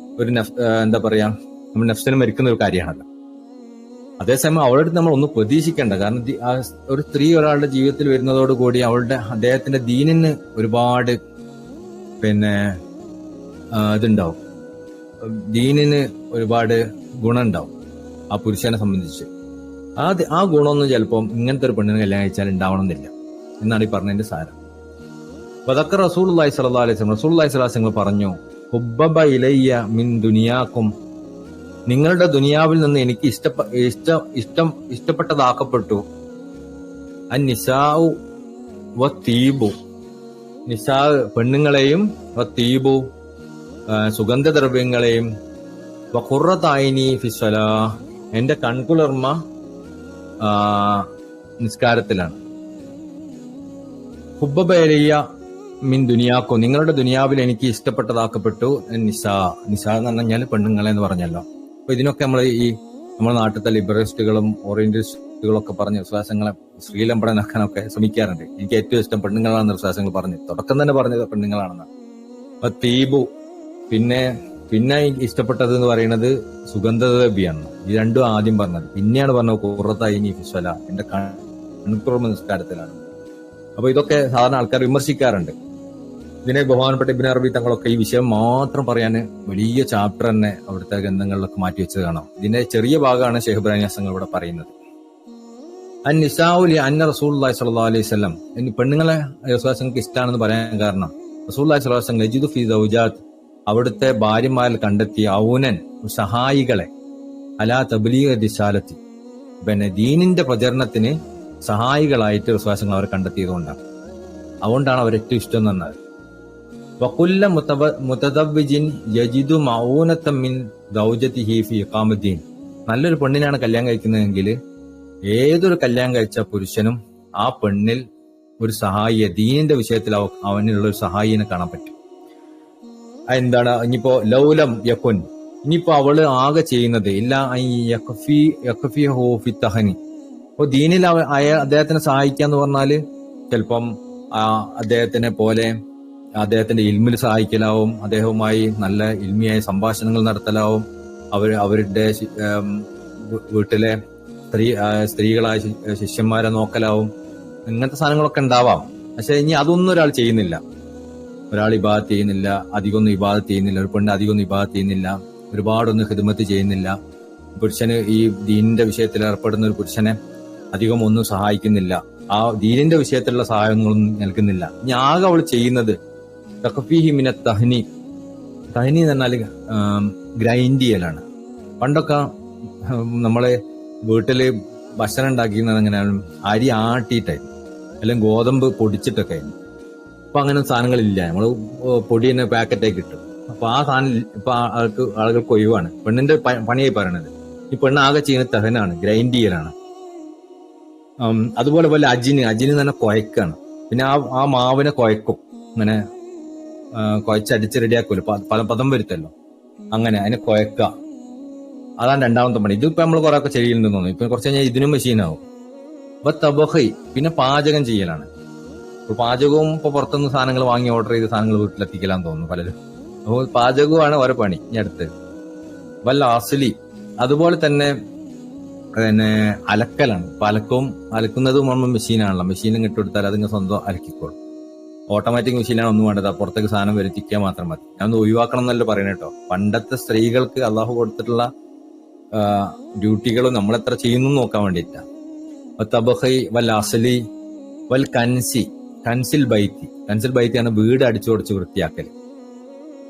എന്താ പറയാ, നമ്മൾ നഫ്സിന് മരിക്കുന്ന ഒരു കാര്യമാണല്ലോ. അതേസമയം അവളുടെ അടുത്ത് നമ്മൾ ഒന്നും പ്രതീക്ഷിക്കേണ്ട. കാരണം ഒരു സ്ത്രീ ഒരാളുടെ ജീവിതത്തിൽ വരുന്നതോടുകൂടി അദ്ദേഹത്തിന്റെ ദീനിന് ഒരുപാട് ഇതുണ്ടാവും, ദീനിന് ഒരുപാട് ഗുണം ഉണ്ടാവും ആ പുരുഷനെ സംബന്ധിച്ച്. ആ ഗുണമൊന്നും ചിലപ്പം ഇങ്ങനത്തെ ഒരു പെണ്ണിനെ കല്യാണം കഴിച്ചാൽ ഉണ്ടാവണമെന്നില്ല. എന്നാണ് ഈ പറഞ്ഞതിന്റെ സാരം. വദക്ക റസൂലുള്ളാഹി സ്വല്ലല്ലാഹു അലൈഹി വസല്ലം, റസൂലുള്ളാഹി സ്വല്ലല്ലാഹു അലൈഹി വസല്ലം പറഞ്ഞു, ഹുബ്ബബ ഇലയ്യ മിൻ ദുനിയാക്കും, നിങ്ങളുടെ ദുനിയാവിൽ നിന്ന് എനിക്ക് ഇഷ്ടപ്പെട്ടതാക്കപ്പെട്ടു അന്നിസാഉ വത്തീബു, നിസാ പെണ്ണുങ്ങളെയും, വത്തീബു സുഗന്ധദ്രവ്യങ്ങളെയും, വഖുറതൈനി ഫിസ്സലാ എന്റെ കൺകുളിർമ നിസ്കാരത്തിലാണ്. ഹുബ്ബബ ഇലയ്യ മിൻ ദുനിയാക്കോ, നിങ്ങളുടെ ദുനിയാവിൽ എനിക്ക് ഇഷ്ടപ്പെട്ടതാക്കപ്പെട്ടു നിസാ. നിസാ എന്ന് പറഞ്ഞാൽ പെണ്ണുങ്ങളെ എന്ന് പറഞ്ഞല്ലോ. അപ്പൊ ഇതിനൊക്കെ നമ്മുടെ നാട്ടിലത്തെ ലിബറലിസ്റ്റുകളും ഓറിയന്റലിസ്റ്റുകളും ഒക്കെ പറഞ്ഞ് വിശ്വാസങ്ങളെ ശ്രീലംബടനാക്കാനൊക്കെ ശ്രമിക്കാറുണ്ട്. എനിക്ക് ഏറ്റവും ഇഷ്ടം പെണ്ണുങ്ങളാണെന്ന് വിശ്വാസങ്ങൾ പറഞ്ഞു, തുടക്കം തന്നെ പറഞ്ഞത് പെണ്ണുങ്ങളാണെന്ന്. അപ്പൊ തീബു, പിന്നെ ഇഷ്ടപ്പെട്ടത് എന്ന് പറയുന്നത് സുഗന്ധദ്രവ്യാണ്. ഈ രണ്ടും ആദ്യം പറഞ്ഞത്. പിന്നെയാണ് പറഞ്ഞത് ഖുറതൈനി ഫിസ്സല, എന്റെ കൺകുളിർമ നിസ്കാരത്തിലാണ്. അപ്പൊ ഇതൊക്കെ സാധാരണ ആൾക്കാർ വിമർശിക്കാറുണ്ട്. ഇതിനെ ബഹുമാനപ്പെട്ട ഇബ്നു അറബി തങ്ങളൊക്കെ ഈ വിഷയം മാത്രം പറയാൻ വലിയ ചാപ്റ്റർ തന്നെ അവിടുത്തെ ഗ്രന്ഥങ്ങളിലൊക്കെ മാറ്റി വെച്ചത് കാണാം. ഇതിന്റെ ചെറിയ ഭാഗമാണ് ഷെയ്ഖ് ഇബ്രാഹിം ഹസൻ ഇവിടെ പറയുന്നത്. അന്നിസാഉലി അന്ന റസൂലുള്ളാഹി സ്വല്ലല്ലാഹു അലൈഹി വസല്ലം, പെണ്ണുങ്ങളെ റസൂലുള്ളാഹിക്ക് ഇഷ്ടമാണെന്ന് പറയാൻ കാരണം റസൂലുള്ളാഹി സ്വല്ലല്ലാഹു അലൈഹി വസല്ലം യജിദു ഫീ സൗജാത്ത്, അവിടുത്തെ ഭാര്യമാരിൽ കണ്ടെത്തിയ ഔനൻ സഹായികളെ, അലാ തബ്ലീഗ് റിസാലത്തി, പിന്നെ ദീനിന്റെ പ്രചരണത്തിന് സഹായികളായിട്ട് റസൂലുള്ളാഹി അവരെ കണ്ടെത്തിയതുകൊണ്ടാണ്. അതുകൊണ്ടാണ് അവരേറ്റവും ഇഷ്ടം എന്ന് പറഞ്ഞത്. വകുല്ല മുതദവ്വിജിൻ യജിദു മഊനത്തൻ മിൻ ദൗജതിഹി ഫീ ഇഖാമദ്ദീൻ, നല്ലൊരു പെണ്ണിനാണ് കല്യാണം കഴിക്കുന്നതെങ്കിൽ ഏതൊരു കല്യാണം കഴിച്ച പുരുഷനും ആ പെണ്ണിൽ ഒരു സഹായിയെ, ദീനിന്റെ വിഷയത്തിൽ അവനുള്ള ഒരു സഹായിനെ കാണാൻ പറ്റും. എന്താണ് ഇനിയിപ്പോ ലൗലം യക്കുൻ, ഇനിയിപ്പോ അവള് ആകെ ചെയ്യുന്നത് ഇല്ല തഹനി, അപ്പൊ ദീനിൽ അദ്ദേഹത്തിനെ സഹായിക്കാന്ന് പറഞ്ഞാല് ചിലപ്പം അദ്ദേഹത്തിനെ പോലെ അദ്ദേഹത്തിന്റെ ഇൽമിൽ സഹായിക്കലാവും, അദ്ദേഹവുമായി നല്ല ഇൽമിയായ സംഭാഷണങ്ങൾ നടത്തലാവും, അവരുടെ വീട്ടിലെ സ്ത്രീകളായ ശിഷ്യന്മാരെ നോക്കലാവും, ഇങ്ങനത്തെ സാധനങ്ങളൊക്കെ ഉണ്ടാവാം. പക്ഷെ ഇനി അതൊന്നും ഒരാൾ ചെയ്യുന്നില്ല. ഒരാൾ ഇബാദത്ത് ചെയ്യുന്നില്ല, അധികമൊന്നും ഇബാദത്ത് ചെയ്യുന്നില്ല, ഒരു പെണ്ണ് അധികമൊന്നും ഇബാദത്ത് ചെയ്യുന്നില്ല, ഒരുപാടൊന്നും ഖിദ്മത്ത് ചെയ്യുന്നില്ല, പുരുഷന് ഈ ദീനിന്റെ വിഷയത്തിൽ ഏർപ്പെടുന്ന ഒരു പുരുഷനെ അധികം ഒന്നും സഹായിക്കുന്നില്ല, ആ ദീനിന്റെ വിഷയത്തിലുള്ള സഹായങ്ങളൊന്നും നൽകുന്നില്ല. ഇനി ആകെ അവൾ ചെയ്യുന്നത് തഖഫീഹി മിന തഹ്നി, തഹ്നി എന്ന് പറഞ്ഞാൽ ഗ്രൈൻഡ് ചെയ്യലാണ്. പണ്ടൊക്കെ നമ്മളെ വീട്ടില് ഭക്ഷണം ഉണ്ടാക്കിയിരുന്നത് എങ്ങനെയാണ്, അരി ആട്ടിയിട്ടായിരുന്നു, അല്ലെങ്കിൽ ഗോതമ്പ് പൊടിച്ചിട്ടൊക്കെ ആയിരുന്നു. ഇപ്പൊ അങ്ങനെ സാധനങ്ങളില്ല, നമ്മള് പൊടി തന്നെ പാക്കറ്റായി കിട്ടും. അപ്പൊ ആ സാധനം ഇപ്പൊ ആളുകൾക്ക് ഒഴിവാണ്. പെണ്ണിന്റെ പണിയായി പറയണത്. ഈ പെണ്ണ് ആകെ ചെയ്യുന്നത് തഹനാണ്, ഗ്രൈൻഡ് ചെയ്യലാണ്. അതുപോലെ പോലെ അജിന് തന്നെ കുഴക്കാണ്. പിന്നെ ആ മാവിനെ കുഴക്കും, ഇങ്ങനെ കുഴച്ചടിച്ച് റെഡിയാക്കുമല്ലോ, പദം വരുത്തല്ലോ, അങ്ങനെ അതിനെ കുഴക്കുക. അതാണ് രണ്ടാമത്തെ പണി. ഇതിപ്പോ നമ്മൾ കുറെ ഒക്കെ ചെയ്യുന്നുണ്ടെന്ന് തോന്നുന്നു. ഇപ്പൊ കുറച്ച് കഴിഞ്ഞാൽ ഇതിനും മെഷീനാവും. അപ്പൊ തബഹി, പിന്നെ പാചകം ചെയ്യലാണ്. ഇപ്പൊ പാചകവും ഇപ്പൊ പുറത്തുനിന്ന് സാധനങ്ങൾ വാങ്ങി ഓർഡർ ചെയ്ത് സാധനങ്ങൾ വീട്ടിലെത്തിക്കലാന്ന് തോന്നുന്നു പലരും. അപ്പോൾ പാചകവുമാണ് ഓരോ പണി. ഇനി അടുത്ത് വല്ല അസ്ലി, അതുപോലെ തന്നെ അലക്കലാണ്. ഇപ്പൊ അലക്കുന്നതും നമ്മൾ മെഷീനാണല്ലോ, മെഷീനും ഇട്ടുകൊടുത്താൽ അതിങ്ങനെ സ്വന്തം അലക്കിക്കോളും. ഓട്ടോമാറ്റിക് മെഷീനാണ് ഒന്നും വേണ്ടത്, പുറത്തേക്ക് സാധനം വരുത്തിക്കാൻ മാത്രം മതി. ഞാനൊന്ന് ഒഴിവാക്കണം എന്നല്ല പറയണ കേട്ടോ. പണ്ടത്തെ സ്ത്രീകൾക്ക് അള്ളാഹു കൊടുത്തിട്ടുള്ള ഡ്യൂട്ടികൾ നമ്മളെത്ര ചെയ്യുന്നു നോക്കാൻ വേണ്ടിയിട്ടാ. തബഹി വൽ അസ്ലി വൽ കൻസിൽ ബൈത്തിയാണ് വീട് അടിച്ചു പൊടിച്ച് വൃത്തിയാക്കല്.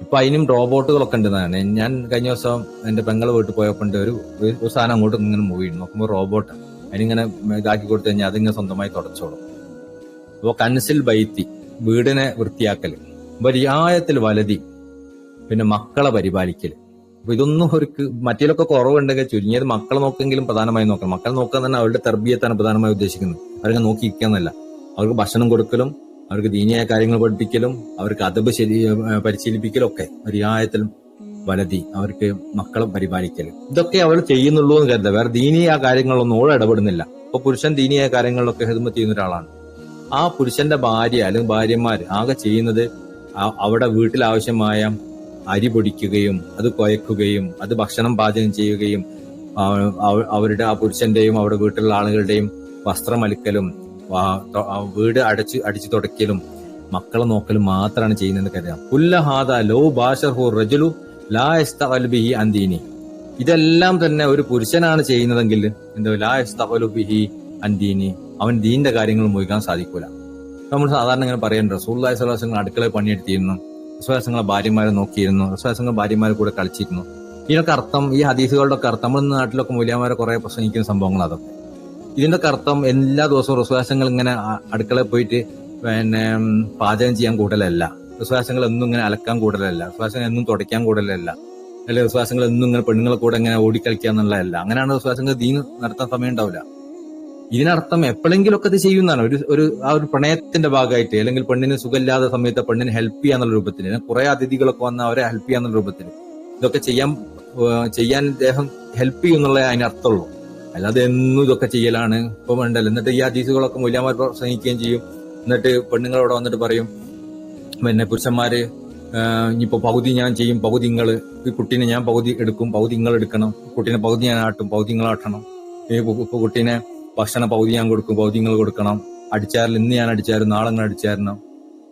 ഇപ്പൊ അതിനും റോബോട്ടുകളൊക്കെ ഉണ്ടെന്നാണ്. ഞാൻ കഴിഞ്ഞ ദിവസം എന്റെ പെങ്ങളെ വീട്ടിൽ പോയപ്പോണ്ട് ഒരു സാധനം അങ്ങോട്ട് ഇങ്ങനെ മൂവ് ചെയ്യും. നോക്കുമ്പോൾ റോബോട്ട് അതിനിങ്ങനെ ഇതാക്കി കൊടുത്തു കഴിഞ്ഞാൽ അതിങ്ങനെ സ്വന്തമായി തുടച്ചോളും. അപ്പൊ കൻസിൽ ബൈത്തി, വീടിനെ വൃത്തിയാക്കല്. റിയായത്തിൽ വലതി, പിന്നെ മക്കളെ പരിപാലിക്കല്. അപ്പൊ ഇതൊന്നും അവർക്ക് മറ്റേലൊക്കെ കുറവുണ്ടെങ്കിൽ ചുരുങ്ങിയത് മക്കളെ നോക്കെങ്കിലും പ്രധാനമായി നോക്കണം. മക്കളെ നോക്കാൻ തന്നെ അവരുടെ തർബിയത്താണ് പ്രധാനമായി ഉദ്ദേശിക്കുന്നത്. അവർക്ക് നോക്കിയിരിക്കാന്നല്ല, അവർക്ക് ഭക്ഷണം കൊടുക്കലും, അവർക്ക് ദീനിയായ കാര്യങ്ങൾ പഠിപ്പിക്കലും, അവർക്ക് അദബ് പരിശീലിപ്പിക്കലും ഒക്കെ റിയായത്തിൽ വലതി, അവർക്ക് മക്കളെ പരിപാലിക്കലും. ഇതൊക്കെ അവൾ ചെയ്യുന്നുള്ളൂ എന്ന് കരുതുക. വേറെ ദീനിയായ കാര്യങ്ങളൊന്നും ഓൾ ഇടപെടുന്നില്ല. ഇപ്പൊ പുരുഷൻ ദീനിയായ കാര്യങ്ങളിലൊക്കെ ഹിദ്മത്ത് ചെയ്യുന്ന ഒരാളാണ്. ആ പുരുഷന്റെ ഭാര്യ അല്ലെങ്കിൽ ഭാര്യമാർ ആകെ ചെയ്യുന്നത് അവിടെ വീട്ടിൽ ആവശ്യമായ അരി പൊടിക്കുകയും അത് കുഴക്കുകയും അത് ഭക്ഷണം പാചകം ചെയ്യുകയും അവരുടെ ആ പുരുഷന്റെയും അവിടെ വീട്ടിലുള്ള ആളുകളുടെയും വസ്ത്രം അലക്കലും വീട് അടിച്ചു തുടയ്ക്കലും മക്കളെ നോക്കലും മാത്രമാണ് ചെയ്യുന്നതെന്ന് കരുതാം. കുല്ലഹാദ ലോ ബാഷർഹു റജുലു ലാ യസ്തഖലു ബിഹി അൻ ദീനി, ഇതെല്ലാം തന്നെ ഒരു പുരുഷനാണ് ചെയ്യുന്നതെങ്കിൽ എന്താ ലാ യസ്തഖലു ബിഹി അൻ ദീനി, അവൻ ദീനിന്റെ കാര്യങ്ങൾ മുഴുകാൻ സാധിക്കൂല. നമ്മൾ സാധാരണ ഇങ്ങനെ പറയുന്നുണ്ട്, റസൂലുള്ളാഹി സ്വല്ലല്ലാഹു അലൈഹി വസല്ലം അടുക്കളയിൽ പണിയെടുത്തിരുന്നു, റസൂലുള്ളാഹി ഭാര്യമാരെ നോക്കിയിരുന്നു, റസൂലുള്ളാഹി ഭാര്യമാരെ കൂടെ കളിച്ചിരുന്നു. ഇതിനൊക്കെ അർത്ഥം, ഈ ഹദീസുകളുടെ ഒക്കെ അർത്ഥം, നമ്മുടെ നാട്ടിലൊക്കെ മൂല്യന്മാരെ കുറെ പ്രസംഗിക്കുന്ന സംഭവങ്ങൾ അതൊക്കെ. ഇതിന്റെ ഒക്കെ അർത്ഥം എല്ലാ ദിവസവും റസൂലുള്ളാഹി ഇങ്ങനെ അടുക്കളയിൽ പോയിട്ട് പാചകം ചെയ്യാൻ കൂടലല്ല, റസൂലുള്ളാഹി എന്നും ഇങ്ങനെ അലക്കാൻ കൂടലല്ല, റസൂലുള്ളാഹി എന്നും തുടയ്ക്കാൻ കൂടലല്ല, അല്ലെങ്കിൽ റസൂലുള്ളാഹി എന്നും ഇങ്ങനെ പെണ്ണുങ്ങളെ കൂടെ ഇങ്ങനെ ഓടിക്കളിക്കുക എന്നുള്ളതല്ല. അങ്ങനെയാണ് റസൂലുള്ളാഹി ദീൻ നടത്താൻ സമയം ഉണ്ടാവില്ല. ഇതിനർത്ഥം എപ്പോഴെങ്കിലും ഒക്കെ ഇത് ചെയ്യുന്നതാണ്. ആ ഒരു പ്രണയത്തിന്റെ ഭാഗമായിട്ട്, അല്ലെങ്കിൽ പെണ്ണിന് സുഖമില്ലാത്ത സമയത്ത് പെണ്ണിന് ഹെൽപ്പ് ചെയ്യാന്നുള്ള രൂപത്തിൽ, കുറെ അതിഥികളൊക്കെ വന്ന് അവരെ ഹെൽപ്പ് ചെയ്യാന്നുള്ള രൂപത്തിൽ ഇതൊക്കെ ചെയ്യാൻ ഇദ്ദേഹം ഹെൽപ്പ് ചെയ്യുന്നുള്ള അതിനർത്ഥമുള്ളൂ. അല്ലാതെ എന്നും ഇതൊക്കെ ചെയ്യലാണ് ഇപ്പൊ വേണ്ടല്ലോ. എന്നിട്ട് ഈ ഹദീസുകളൊക്കെ മൂല്യന്മാർ പ്രസംഗിക്കുകയും ചെയ്യും. എന്നിട്ട് പെണ്ണുങ്ങളോട് വന്നിട്ട് പറയും, പുരുഷന്മാര് ഇനിയിപ്പോ പകുതി ഞാൻ ചെയ്യും, പകുതി നിങ്ങള്, ഈ കുട്ടീനെ ഞാൻ പകുതി എടുക്കും, പകുതി നിങ്ങൾ എടുക്കണം, കുട്ടീനെ പകുതി ഞാൻ ആട്ടും, പകുതി നിങ്ങൾ ആട്ടണം, ഈ കുട്ടീനെ ഭക്ഷണം പകുതി ഞാൻ കൊടുക്കും, പകുതി നിങ്ങൾ കൊടുക്കണം, അടിച്ചാറിൽ ഇന്ന് ഞാൻ അടിച്ചാരും നാളെ നിങ്ങൾ അടിച്ചാരണം,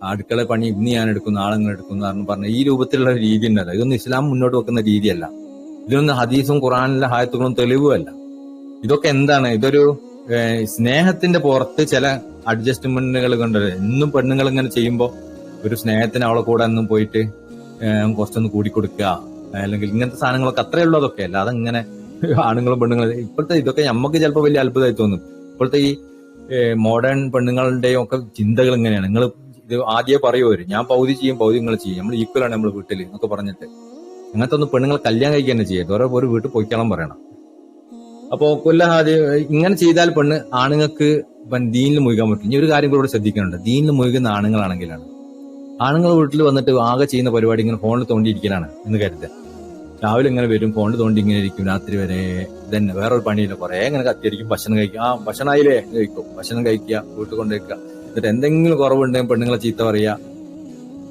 അടുക്കള പണി ഇന്ന് ഞാൻ എടുക്കും നാളെ നിങ്ങൾ എടുക്കും എന്ന് പറഞ്ഞ ഈ രൂപത്തിലുള്ള രീതി ഉണ്ടല്ലോ, ഇതൊന്നും ഇസ്ലാം മുന്നോട്ട് വെക്കുന്ന രീതിയല്ല. ഇതിനൊന്നും ഹദീസും ഖുറാനിലെ ആയത്തുകളും തെളിവുമല്ല. ഇതൊക്കെ എന്താണ്? ഇതൊരു സ്നേഹത്തിന്റെ പുറത്ത് ചില അഡ്ജസ്റ്റ്മെന്റുകൾ കണ്ടത്. എന്നും പെണ്ണുങ്ങൾ ഇങ്ങനെ ചെയ്യുമ്പോ ഒരു സ്നേഹത്തിന് അവളെ കൂടെ ഒന്നും പോയിട്ട് കുറച്ചൊന്ന് കൂടിക്കൊടുക്കുക, അല്ലെങ്കിൽ ഇങ്ങനത്തെ സാധനങ്ങളൊക്കെ അത്രേ ഉള്ളൂ. അതൊക്കെ അല്ല അതങ്ങനെ ആണുങ്ങളും പെണ്ണുങ്ങളും ഇപ്പോഴത്തെ ഇതൊക്കെ നമുക്ക് ചിലപ്പോൾ വലിയ അത്ഭുതമായി തോന്നും. ഇപ്പോഴത്തെ ഈ മോഡേൺ പെണ്ണുങ്ങളുടെയും ഒക്കെ ചിന്തകൾ ഇങ്ങനെയാണ്. നിങ്ങൾ ഇത് ആദ്യമേ പറയുവര്, ഞാൻ പകുതി ചെയ്യും പകുതി നിങ്ങൾ ചെയ്യും, നമ്മൾ ഈക്വൽ ആണ് നമ്മൾ വീട്ടിൽ എന്നൊക്കെ പറഞ്ഞിട്ട് അങ്ങനത്തെ ഒന്നും പെണ്ണുങ്ങൾ കല്യാണം കഴിക്കാൻ തന്നെ ചെയ്യരുത്. ഒരു വീട്ടിൽ പോയിക്കണം പറയണം. അപ്പോ ഇങ്ങനെ ചെയ്താൽ പെണ്ണ് ആണുങ്ങൾക്ക് ദീനിൽ മുഴുകാൻ പറ്റും. ഇനി ഒരു കാര്യം കൂടെ ശ്രദ്ധിക്കുന്നുണ്ട്, ദീനിൽ മുഴുകുന്ന ആണുങ്ങളാണെങ്കിലാണ്, ആണുങ്ങൾ വീട്ടിൽ വന്നിട്ട് ആകെ ചെയ്യുന്ന പരിപാടി ഇങ്ങനെ ഫോണിൽ തോണ്ടിയിരിക്കലാണ് എന്ന് കരുതുക. രാവിലെ ഇങ്ങനെ വരും, ഫോണിൽ തോണ്ടി ഇങ്ങനെ ഇരിക്കും, രാത്രി വരെ ഇതന്നെ, വേറൊരു പണിയില്ല. കുറെ ഇങ്ങനെ കത്തിയിരിക്കും, ഭക്ഷണം കഴിക്കും, ഭക്ഷണം ആയില്ലേ കഴിക്കും, ഭക്ഷണം കഴിക്കുക, വീട്ടിൽ കൊണ്ടുവയ്ക്കുക, എന്നിട്ട് എന്തെങ്കിലും കുറവുണ്ടെങ്കിൽ പെണ്ണുങ്ങളെ ചീത്ത പറയുക.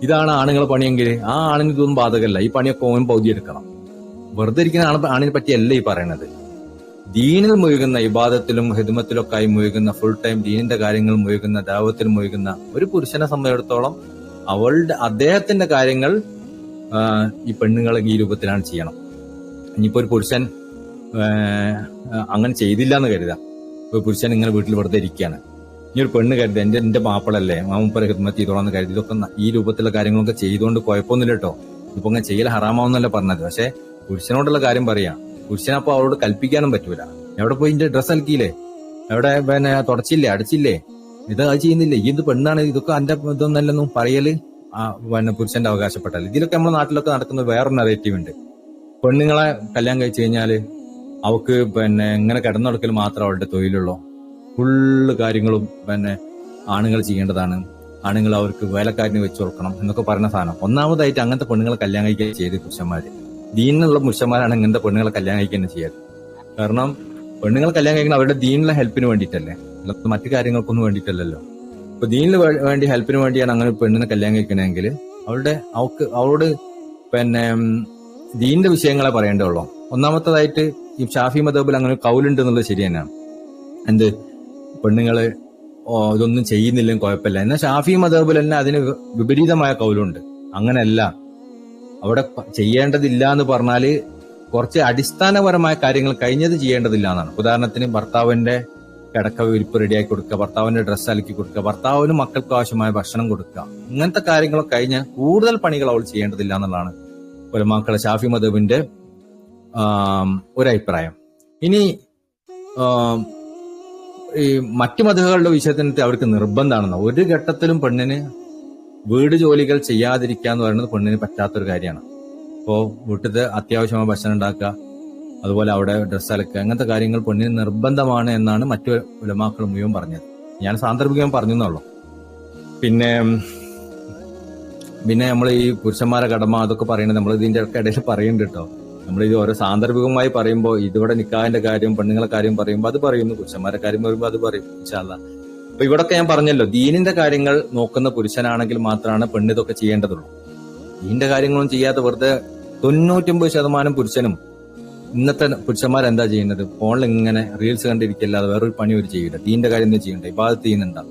ഇതാണ് ആണുങ്ങളെ പണിയെങ്കിൽ ആ ആണിന് ഇതൊന്നും ബാധകമല്ല. ഈ പണിയൊക്കെ ഓൻ പൗതി എടുക്കണം. വെറുതെ ഇരിക്കുന്ന ആണിനെ പറ്റിയല്ല ഈ പറയണത്. ദീനിൽ മുഴുകുന്ന ഇബാദത്തിലും ഹിദ്മത്തിലും ഒക്കെ ആയി മുഴുകുന്ന, ഫുൾ ടൈം ദീനിന്റെ കാര്യങ്ങൾ മുഴുകുന്ന, ദാവത്തിൽ മുഴുകുന്ന ഒരു പുരുഷനെ സംബന്ധിച്ചിടത്തോളം അദ്ദേഹത്തിന്റെ കാര്യങ്ങൾ ഈ പെണ്ണുങ്ങൾ ഈ രൂപത്തിലാണ് ചെയ്യണം. ഇനിയിപ്പോ ഒരു പുരുഷൻ അങ്ങനെ ചെയ്തില്ല എന്ന് കരുതാം. ഒരു പുരുഷൻ ഇങ്ങനെ വീട്ടിൽ വെറുതെ ഇരിക്കുകയാണ്, ഇനി ഒരു പെണ്ണ് കരുതി എന്റെ മാപ്പിളല്ലേ മാമുപ്പരെ ഹിദ്മത്ത് ചെയ്തോളാന്ന് കരുതി ഇതൊക്കെ ഈ രൂപത്തിലുള്ള കാര്യങ്ങളൊക്കെ ചെയ്തുകൊണ്ട് കുഴപ്പമൊന്നുമില്ല കേട്ടോ. ഇപ്പൊ അങ്ങനെ ചെയ്യൽ ഹറാമാവെന്നല്ല പറഞ്ഞത്. പക്ഷെ പുരുഷനോടുള്ള കാര്യം പറയാം. പുരുഷനപ്പോ അവരോട് കൽപ്പിക്കാനും പറ്റൂല. എവിടെ പോയി ഇന്റെ ഡ്രസ്സ് അലക്കിയില്ലേ, എവിടെ തുടച്ചില്ലേ, അടിച്ചില്ലേ, ഇത് ചെയ്യുന്നില്ലേ, ഈ ഇത് പെണ്ണാണ്, ഇതൊക്കെ എന്റെ ഇതൊന്നല്ലെന്നും പറയല് പുരുഷന്റെ അവകാശപ്പെട്ടല്ല. ഇതിലൊക്കെ നമ്മുടെ നാട്ടിലൊക്കെ നടക്കുന്ന വേറൊരു നെറേറ്റീവ് ഉണ്ട്. പെണ്ണുങ്ങളെ കല്യാണം കഴിച്ചു കഴിഞ്ഞാല് അവക്ക് ഇങ്ങനെ കിടന്നുടക്കൽ മാത്രം അവളുടെ തൊഴിലുള്ളൂ, ഫുള്ള് കാര്യങ്ങളും ആണുങ്ങൾ ചെയ്യേണ്ടതാണ്, ആണുങ്ങൾ അവർക്ക് വേലക്കാരനെ വെച്ചു കൊടുക്കണം എന്നൊക്കെ പറയുന്ന സാധനം. ഒന്നാമതായിട്ട് അങ്ങനത്തെ പെണ്ണുങ്ങളെ കല്യാണം കഴിക്കാൻ ചെയ്ത് പുരുഷന്മാര്, ദീനിലുള്ള പുരുഷന്മാരാണ് ഇങ്ങനത്തെ പെണ്ണുങ്ങളെ കല്യാണം കഴിക്കാൻ ചെയ്യാറ്. കാരണം പെണ്ണുങ്ങൾ കല്യാണം കഴിക്കണം അവരുടെ ദീനിലെ ഹെൽപ്പിന് വേണ്ടിയിട്ടല്ലേ, അല്ലാതെ മറ്റു കാര്യങ്ങൾക്കൊന്നും വേണ്ടിയിട്ടല്ലല്ലോ. ഇപ്പൊ ദീനിന് വേണ്ടി ഹെൽപ്പിന് വേണ്ടിയാണ് അങ്ങനെ പെണ്ണിനെ കല്യാണം കഴിക്കണമെങ്കിൽ അവളോട് ദീനിന്റെ വിഷയങ്ങളെ പറയേണ്ടതുള്ളൂ. ഒന്നാമത്തേതായിട്ട് ഈ ഷാഫി മദഹബിൽ അങ്ങനെ കൗലുണ്ട് എന്നുള്ളത് ശരി തന്നെയാണ്. എന്ത് പെണ്ണുങ്ങള് ഇതൊന്നും ചെയ്യുന്നില്ലെങ്കിൽ കുഴപ്പമില്ല. എന്നാൽ ഷാഫി മദഹബിൽ തന്നെ അതിന് വിപരീതമായ കൗലുണ്ട്. അങ്ങനെയല്ല, അവിടെ ചെയ്യേണ്ടതില്ല എന്ന് പറഞ്ഞാല് കുറച്ച് അടിസ്ഥാനപരമായ കാര്യങ്ങൾ കഴിഞ്ഞത് ചെയ്യേണ്ടതില്ല എന്നാണ്. ഉദാഹരണത്തിന് ഭർത്താവിന്റെ കിടക്ക വിരിപ്പ് റെഡിയാക്കി കൊടുക്കുക, ഭർത്താവിന്റെ ഡ്രസ്സ് അലക്കി കൊടുക്കുക, ഭർത്താവിന് മക്കൾക്ക് ആവശ്യമായ ഭക്ഷണം കൊടുക്കുക, ഇങ്ങനത്തെ കാര്യങ്ങളൊക്കെ കഴിഞ്ഞാൽ കൂടുതൽ പണികൾ അവൾ ചെയ്യേണ്ടതില്ല എന്നുള്ളതാണ് ഉലമാക്കളെ ഷാഫി മദഹബിന്റെ ഒരു അഭിപ്രായം. ഇനി ഈ മറ്റു മതങ്ങളുടെ വിഷയത്തിന് അവർക്ക് നിർബന്ധമാണെന്ന്. ഒരു ഘട്ടത്തിലും പെണ്ണിന് വീട് ജോലികൾ ചെയ്യാതിരിക്കുക എന്ന് പറയുന്നത് പെണ്ണിന് പറ്റാത്തൊരു കാര്യമാണ്. ഇപ്പോൾ വീട്ടിലത്തെ അത്യാവശ്യമായ ഭക്ഷണം ഉണ്ടാക്കുക, അതുപോലെ അവിടെ ഡ്രസ്സ് അലക്കുക, അങ്ങനത്തെ കാര്യങ്ങൾ പെണ്ണിന് നിർബന്ധമാണ് എന്നാണ് മറ്റു ഉലമാക്കൾ മുഴുവൻ പറഞ്ഞത്. ഞാൻ സാന്ദർഭികം പറഞ്ഞെന്നുള്ളൂ. പിന്നെ നമ്മൾ ഈ പുരുഷന്മാരെ കടമ അതൊക്കെ പറയുന്നത് നമ്മൾ ഇതിന്റെ ഒക്കെ ഇടയിൽ പറയുന്നുണ്ട് കേട്ടോ. നമ്മളിത് ഓരോ സാന്ദർഭികമായി പറയുമ്പോൾ ഇതിവിടെ നിക്കാഹിന്റെ കാര്യം പെണ്ണുങ്ങളെ കാര്യം പറയുമ്പോൾ അത് പറയുന്നു, പുരുഷന്മാരുടെ കാര്യം പറയുമ്പോൾ അത് പറയും ഇൻഷാ അല്ലാഹ്. അപ്പൊ ഇവിടൊക്കെ ഞാൻ പറഞ്ഞല്ലോ, ദീനിന്റെ കാര്യങ്ങൾ നോക്കുന്ന പുരുഷനാണെങ്കിൽ മാത്രമാണ് പെണ്ണ് ഇതൊക്കെ ചെയ്യേണ്ടതുള്ളൂ. ദീനിന്റെ കാര്യങ്ങളൊന്നും ചെയ്യാത്ത വെറുതെ 99% പുരുഷനും ഇന്നത്തെ പുരുഷന്മാരെന്താ ചെയ്യുന്നത്? ഫോണിൽ ഇങ്ങനെ റീൽസ് കണ്ടിരിക്കല്ലാതെ വേറൊരു പണി ഒരു ചെയ്യില്ല. ദീന്റെ കാര്യം ഒന്നും ചെയ്യണ്ട, ഇബാദത്ത് ചെയ്യുന്നുണ്ടാ,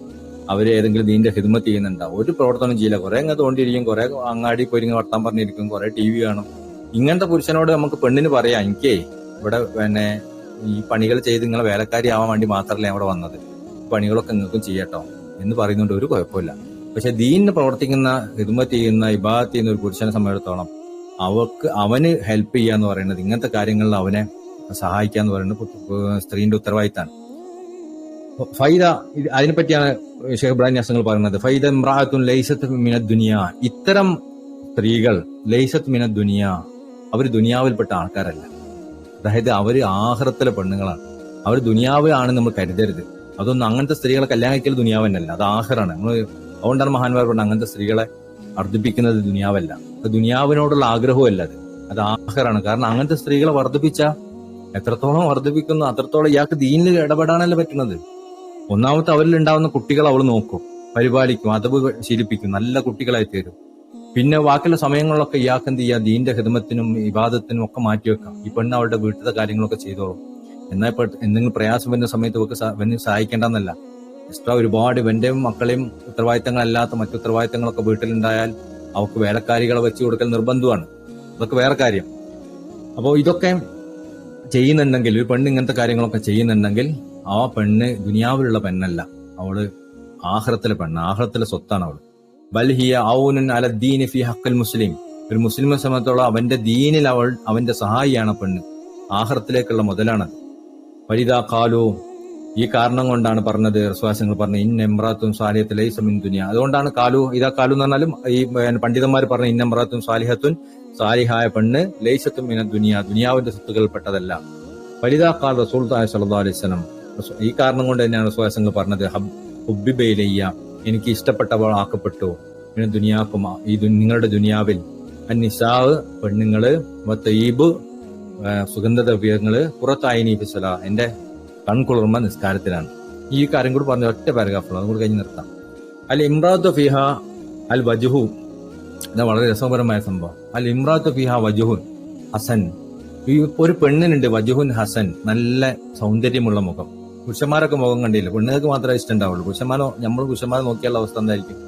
അവര് ഏതെങ്കിലും ദീന്റെ ഹിദ്മത്ത് ചെയ്യുന്നുണ്ടാ, ഒരു പ്രവർത്തനം ചെയ്യില്ല. കുറെ അങ്ങ് തോണ്ടിയിരിക്കും, കുറെ അങ്ങാടി പോയി വർത്താൻ പറഞ്ഞിരിക്കും, കുറെ ടി വി കാണും. ഇങ്ങനത്തെ പുരുഷനോട് നമുക്ക് പെണ്ണിന് പറയാം, എനിക്കേ ഇവിടെ ഈ പണികൾ ചെയ്ത് നിങ്ങളെ വേലക്കാരി ആവാൻ വേണ്ടി മാത്രമല്ല അവിടെ വന്നത്, പണികളൊക്കെ നിങ്ങൾക്കും ചെയ്യട്ടോ, എന്ന് പറയുന്നുണ്ട്, ഒരു കുഴപ്പമില്ല. പക്ഷെ ദീനിന് പ്രവർത്തിക്കുന്ന, ഹിദ്മത്ത് ചെയ്യുന്ന, ഇബാദത്ത് ചെയ്യുന്ന ഒരു പുരുഷനെ സംബന്ധിച്ചിടത്തോളം അവന് ഹെൽപ്പ് ചെയ്യുക എന്ന് പറയുന്നത്, ഇങ്ങനത്തെ കാര്യങ്ങളിൽ അവനെ സഹായിക്കുക എന്ന് പറയുന്നത് സ്ത്രീന്റെ ഉത്തരവാദിത്തമാണ്. ഫൈദ, അതിനെപ്പറ്റിയാണ് ഷെയ്ഖ് ഇബ്രാഹിം യാസങ്ങൾ പറയുന്നത്. ഫൈദ ഇംറാഅത്തുൻ ലൈസത്ത് മിനദ് ദുനിയ, ഇത്തരം സ്ത്രീകൾ ലൈസത്ത് മിനദ് ദുനിയ, അവർ ദുനിയാവിൽപ്പെട്ട ആൾക്കാരല്ല. അതായത് അവര് ആഖിറത്തിലെ പെണ്ണുങ്ങളാണ്. അവർ ദുനിയാവിലാണ് നമ്മൾ കരുതരുത്. അതൊന്നും അങ്ങനത്തെ സ്ത്രീകളെ കല്യാണം കഴിക്കൽ ദുനിയാവ് തന്നെയല്ല, അത് ആഖിറാണ്. നമ്മൾ അതുകൊണ്ടാണ് മഹാന്മാർ പറഞ്ഞത് അങ്ങനത്തെ സ്ത്രീകളെ വർദ്ധിപ്പിക്കുന്നത് ദുനിയാവല്ല, അത് ദുനിയാവിനോടുള്ള ആഗ്രഹമല്ല, അത് ആഖിറാണ്. കാരണം അങ്ങനത്തെ സ്ത്രീകളെ വർദ്ധിപ്പിച്ച എത്രത്തോളം വർദ്ധിപ്പിക്കുന്നു അത്രത്തോളം ഇയാൾക്ക് ദീനിൽ ഇടപെടാനല്ലേ പറ്റുന്നത്. ഒന്നാമത്തെ അവരിൽ ഉണ്ടാവുന്ന കുട്ടികൾ അവൾ നോക്കും, പരിപാലിക്കും, അതവ് ശീലിപ്പിക്കും, നല്ല കുട്ടികളായി തീരും. പിന്നെ ബാക്കിയുള്ള സമയങ്ങളിലൊക്കെ ഇയാൾക്ക് എന്ത് ചെയ്യുക, ദീന്റെ ഹിദ്മത്തിനും ഇബാദത്തിനും ഒക്കെ മാറ്റിവെക്കാം. ഈ പെണ്ണ് അവളുടെ വീട്ടിലത്തെ കാര്യങ്ങളൊക്കെ ചെയ്തോളും. എന്നാൽ ഇപ്പൊ എന്തെങ്കിലും പ്രയാസം വരുന്ന സമയത്ത് ഇവർക്ക് സഹായിക്കേണ്ടെന്നല്ല, എക്സ്ട്രാ ഒരുപാട് ഇവന്റെയും മക്കളെയും ഉത്തരവാദിത്തങ്ങളല്ലാത്ത മറ്റു ഉത്തരവാദിത്തങ്ങളൊക്കെ വീട്ടിലുണ്ടായാൽ അവർക്ക് വേലക്കാരികളെ വെച്ച് കൊടുക്കൽ നിർബന്ധമാണ്. അതൊക്കെ വേറെ കാര്യം. അപ്പോൾ ഇതൊക്കെ ചെയ്യുന്നുണ്ടെങ്കിൽ, ഒരു പെണ്ണ് ഇങ്ങനത്തെ കാര്യങ്ങളൊക്കെ ചെയ്യുന്നുണ്ടെങ്കിൽ ആ പെണ്ണ് ദുനിയാവിലുള്ള പെണ്ണല്ല, അവള് ആഖിറത്തിലെ പെണ്ണ്, ആഖിറത്തിലെ സ്വത്താണ് അവള്. ബൽഹിയ ഔനുൻ അല ദീനി ഫി ഹഖ്ൽ മുസ്ലിം, ഒരു മുസ്ലിമിനെ സംബന്ധിച്ചോളം അവന്റെ ദീനിൽ അവന്റെ സഹായിയാണ് പെണ്ണ്, ആഖിറത്തിലേക്കുള്ള മുതലാണത്. ഫരിദാ ഖാലു, ഈ കാരണം കൊണ്ടാണ് പറഞ്ഞത്, റസൂലുള്ളാഹി പറഞ്ഞു ഇന്ന ഇംറാത്തുൻ സാലിഹത്തുൻ ലൈസ മിൻ ദുനിയ. അതുകൊണ്ടാണ് കാലു, ഇതാ കാലു എന്ന് പറഞ്ഞാലും ഈ പണ്ഡിതന്മാർ പറഞ്ഞ ഇന്ന ഇംറാത്തുൻ സാലിഹത്തുൻ, സാലിഹായ പെണ്ണ് ലൈസത്തുൻ മിന ദുനിയ, ദുനിയാവിന്റെ സ്വത്തുക്കൾപ്പെട്ടതല്ല. ഫരിദാ ഖാൽ റസൂലുള്ളാഹി സ്വല്ലല്ലാഹു അലൈഹി വസല്ലം, ഈ കാരണം കൊണ്ട് തന്നെയാണ് റസൂലുള്ളാഹി പറഞ്ഞത് ഹുബ്ബിബ ഇലയ്യ, എനിക്ക് ഇഷ്ടപ്പെട്ടവൾ ആക്കപ്പെട്ടു, പിന്നെ ദുനിയാക്കും, ഈ നിങ്ങളുടെ ദുനിയാവിൽ അന്നിസാവ് പെണ്ണുങ്ങള്, വത്തയ്യിബ് സുഗന്ധദ്രവ്യങ്ങള്, പുറത്തായിനി ഫിസ്സല, എന്റെ കൺകുളിർമ നിസ്കാരത്തിലാണ്. ഈ കാര്യം കൂടി പറഞ്ഞ ഒറ്റ പാരഗ്രാഫുള്ളൂ, അതുകൂടി കഴിഞ്ഞ് നിർത്താം. അൽ ഇംറാത്തു ഫിഹ അൽ വജുഹു, ഇത് വളരെ രസകരമായ സംഭവം. അൽ ഇംറാത്തു ഫിഹ വജുഹുൻ ഹസൻ, ഈ ഒരു പെണ്ണിനുണ്ട് വജുഹുൻ ഹസൻ, നല്ല സൗന്ദര്യമുള്ള മുഖം. പുരുഷന്മാരൊക്കെ മുഖം കണ്ടില്ല, പെണ്ണുങ്ങൾക്ക് മാത്രമേ ഇഷ്ടം ഉണ്ടാവുള്ളൂ. പുരുഷന്മാരെ നോക്കിയുള്ള അവസ്ഥ എന്തായിരിക്കും,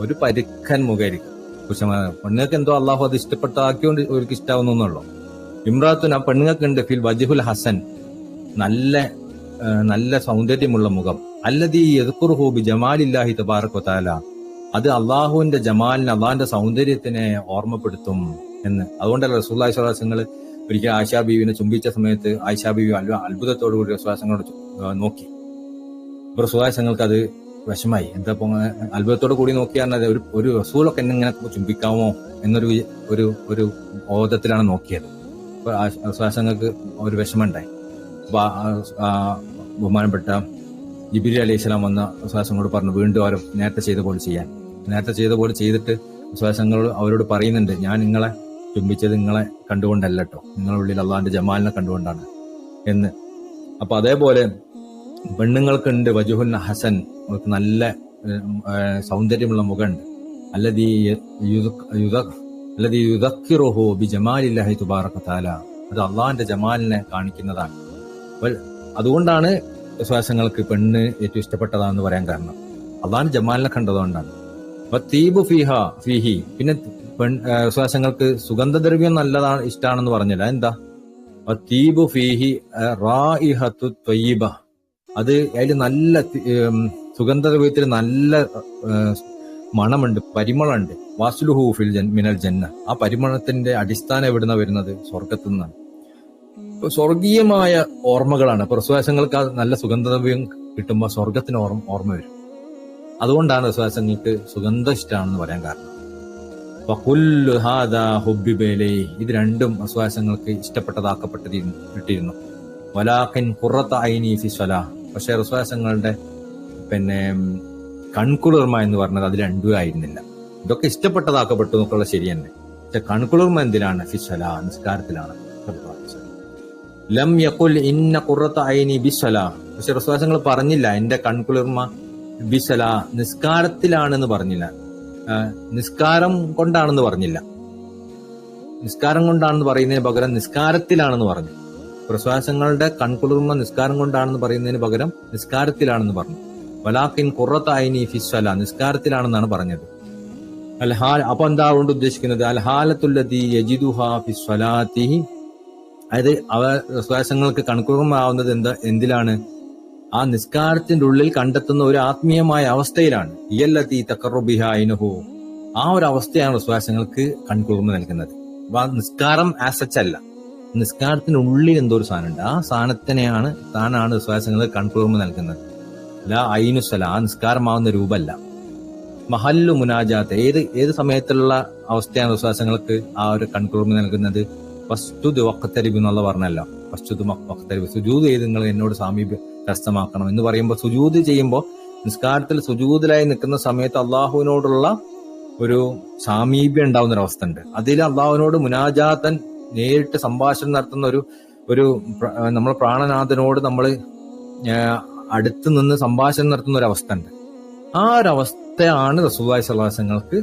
ഒരു പരുക്കൻ മുഖമായിരിക്കും പുരുഷന്മാരെ. പെണ്ണുങ്ങൾക്ക് എന്തോ അള്ളാഹു അത് ഇഷ്ടപ്പെട്ടാക്കിയോണ്ട് അവർക്ക് ഇഷ്ടാവുന്നുള്ളൂ. ഇമ്രാത്തുൻ, ആ പെണ്ണുങ്ങൾക്കുണ്ട് ഫിൽ വജുഹുൽ ഹസൻ, നല്ല സൗന്ദര്യമുള്ള മുഖം. അല്ലദീ യദ്കുറുഹു ബി ജമാലില്ലാഹി തബാറക വതആല, അത് അള്ളാഹുവിന്റെ ജമാലിനെ, അള്ളാഹിന്റെ സൗന്ദര്യത്തിനെ ഓർമ്മപ്പെടുത്തും എന്ന്. അതുകൊണ്ടല്ല റസൂലുള്ളാഹി സ്വല്ലല്ലാഹു അലൈഹി വസല്ലം ഒരിക്കൽ ആയിഷാ ബീവിനെ ചുംബിച്ച സമയത്ത് ആയിഷാ ബീവി അത്ഭുതത്തോടുകൂടി റസൂലുള്ളാഹിയോട് നോക്കി. റസൂലുള്ളാഹിക്ക് അത് വിഷമായി. എന്താ അത്ഭുതത്തോടു കൂടി നോക്കിയാൽ ഒരു റസൂലൊക്കെ എന്നെ ഇങ്ങനെ ചുംബിക്കാമോ എന്നൊരു ഒരു ബോധത്തിലാണ് നോക്കിയത്. അപ്പൊ റസൂലുള്ളാഹിക്ക് ഒരു വിഷമമുണ്ടായി. അപ്പൊ ബഹുമാനപ്പെട്ട ജിബ്രീൽ അലൈഹിസ്സലാം വന്ന റസൂലുള്ളാഹിയോട് പറഞ്ഞു, വീണ്ടും അവർ നേരത്തെ ചെയ്ത പോലെ ചെയ്യാൻ. നേരത്തെ ചെയ്ത പോലെ ചെയ്തിട്ട് റസൂലുള്ളാഹി അവരോട് പറയുന്നുണ്ട്, ഞാൻ നിങ്ങളെ ചുംബിച്ചത് നിങ്ങളെ കണ്ടുകൊണ്ടല്ല കേട്ടോ, നിങ്ങളുടെ ഉള്ളിൽ അള്ളാഹിന്റെ ജമാലിനെ കണ്ടുകൊണ്ടാണ് എന്ന്. അപ്പൊ അതേപോലെ പെണ്ണുങ്ങൾക്കുണ്ട് വജുഹുൻ ഹസൻ, അവർക്ക് നല്ല സൗന്ദര്യമുള്ള മുഖമുണ്ട്. അല്ലദീ യുദക്കിറുഹു ബി ജമാലില്ലാഹി തബാറക വതആല, അത് അള്ളാഹിന്റെ ജമാലിനെ കാണിക്കുന്നതാണ്. അതുകൊണ്ടാണ് വിശ്വാസങ്ങൾക്ക് പെണ്ണ് ഏറ്റവും ഇഷ്ടപ്പെട്ടതാണെന്ന് പറയാൻ കാരണം അള്ളാഹിന്റെ ജമാലിനെ കണ്ടതുകൊണ്ടാണ്. തീബു ഫീഹി, പിന്നെ വിശ്വാസങ്ങൾക്ക് സുഗന്ധദ്രവ്യം നല്ലതാണ്, ഇഷ്ടമാണെന്ന് പറഞ്ഞില്ല. എന്താ തീബു ഫീഹി റായിഹത്തു ത്വയ്യിബ, അത് അതിൽ നല്ല സുഗന്ധദ്രവ്യത്തിൽ നല്ല മണമുണ്ട്, പരിമളമുണ്ട്. വാസ്ലുഹു ഫിൽ മിനൽ ജന്ന, ആ പരിമളത്തിന്റെ അടിസ്ഥാനം എവിടുന്ന വരുന്നത്, സ്വർഗത്തു നിന്നാണ്. ഇപ്പൊ സ്വർഗീയമായ ഓർമ്മകളാണ്. ഇപ്പൊ വിശ്വാസങ്ങൾക്ക് നല്ല സുഗന്ധദ്രവ്യം കിട്ടുമ്പോൾ സ്വർഗത്തിന് ഓർമ്മ വരും. അതുകൊണ്ടാണ് വിശ്വാസങ്ങൾക്ക് സുഗന്ധം ഇഷ്ടമാണെന്ന് പറയാൻ കാരണം. ഇത് രണ്ടും വിശ്വാസങ്ങൾക്ക് ഇഷ്ടപ്പെട്ടതാക്കപ്പെട്ടിരുന്നു. വലാഖിൻ ഖുറത ഐനി ഫി സ്വലാ, പക്ഷെ വിശ്വാസങ്ങളുടെ കൺകുളിർമ എന്ന് പറഞ്ഞത് അത് രണ്ടും ആയിരുന്നില്ല. ഇതൊക്കെ ഇഷ്ടപ്പെട്ടതാക്കപ്പെട്ടു എന്നൊക്കെയുള്ള ശരി തന്നെ, പക്ഷെ കൺകുളിർമ എന്തിനാണ്, ഫി സ്വലാ, നിസ്കാരത്തിലാണ്. ലം യഖുൽ ഇന്ന ഖുറത ഐനി ബിസ്സലാ, പക്ഷെ വിശ്വാസങ്ങൾ പറഞ്ഞില്ല എന്റെ കൺകുളിർമ ബിസ്സലാ, നിസ്കാരത്തിലാണെന്ന് പറഞ്ഞില്ല, നിസ്കാരം കൊണ്ടാണെന്ന് പറഞ്ഞില്ല. നിസ്കാരം കൊണ്ടാണെന്ന് പറയുന്നതിന് പകരം നിസ്കാരത്തിലാണെന്ന് പറഞ്ഞു. പ്രശ്വാസങ്ങളുടെ കൺകുളിർമ നിസ്കാരം കൊണ്ടാണെന്ന് പറയുന്നതിന് പകരം നിസ്കാരത്തിലാണെന്ന് പറഞ്ഞു. വലാഖിൻ ഖുറത ഐനി ഫിസ്സലാ, നിസ്കാരത്തിലാണെന്നാണ് പറഞ്ഞത്. അപ്പൊ എന്താ കൊണ്ട് ഉദ്ദേശിക്കുന്നത്, അൽഹാലത്തുല്ലദീ യജിദുഹാ ഫിസ്സലാത്തി, അതായത് പ്രശ്വാസങ്ങൾക്ക് കൺകുളിർമ ആവുന്നത് എന്തിലാണ്, ആ നിസ്കാരത്തിന്റെ ഉള്ളിൽ കണ്ടെത്തുന്ന ഒരു ആത്മീയമായ അവസ്ഥയിലാണ്. ഇയല്ലത്തി തഖറുബിഹ ഐനുഹു. ആ ഒരു അവസ്ഥയാണ് വിശ്വാസങ്ങൾക്ക് കൺകുളിർമ നൽകുന്നത്. അപ്പൊ ആ നിസ്കാരം ആസച്ച് അല്ല, നിസ്കാരത്തിനുള്ളിൽ എന്തോ ഒരു സാധനമുണ്ട്, ആ സാധനത്തിനെയാണ് താനാണ് വിശ്വാസങ്ങൾക്ക് കൺകുളിർമ നൽകുന്നത്. ലാ ഐനുസല, ആ നിസ്കാരമാവുന്ന രൂപമല്ല. മഹല്ലു മുനാജാത്ത്, ഏത് സമയത്തുള്ള അവസ്ഥയാണ് വിശ്വാസങ്ങൾക്ക് ആ ഒരു കൺകുളിർമ നൽകുന്നത്? ഫസ്തുദ് വഖ്തരിബ് എന്നുള്ള പറഞ്ഞല്ലോ. ഫസ്തുദ് വഖ്തരിബ്, സുജൂദ് ചെയ്ത് നിങ്ങൾ എന്നോട് സാമീപ്യം കരസ്ഥമാക്കണം എന്ന് പറയുമ്പോൾ, സുജൂദ് ചെയ്യുമ്പോൾ നിസ്കാരത്തിൽ സുജൂദിലായി നിൽക്കുന്ന സമയത്ത് അള്ളാഹുവിനോടുള്ള ഒരു സാമീപ്യം ഉണ്ടാവുന്ന ഒരു അവസ്ഥ ഉണ്ട്. അതിൽ അള്ളാഹുവിനോട് മുനാജാത്തൻ നേരിട്ട് സംഭാഷണം നടത്തുന്ന ഒരു നമ്മൾ പ്രാണനാഥനോട് നമ്മൾ അടുത്ത് നിന്ന് സംഭാഷണം നടത്തുന്ന ഒരു അവസ്ഥ ഉണ്ട്. ആ ഒരു അവസ്ഥയാണ് റസൂലുള്ളാഹി സ്വല്ലല്ലാഹു അലൈഹി വസല്ലമക്ക്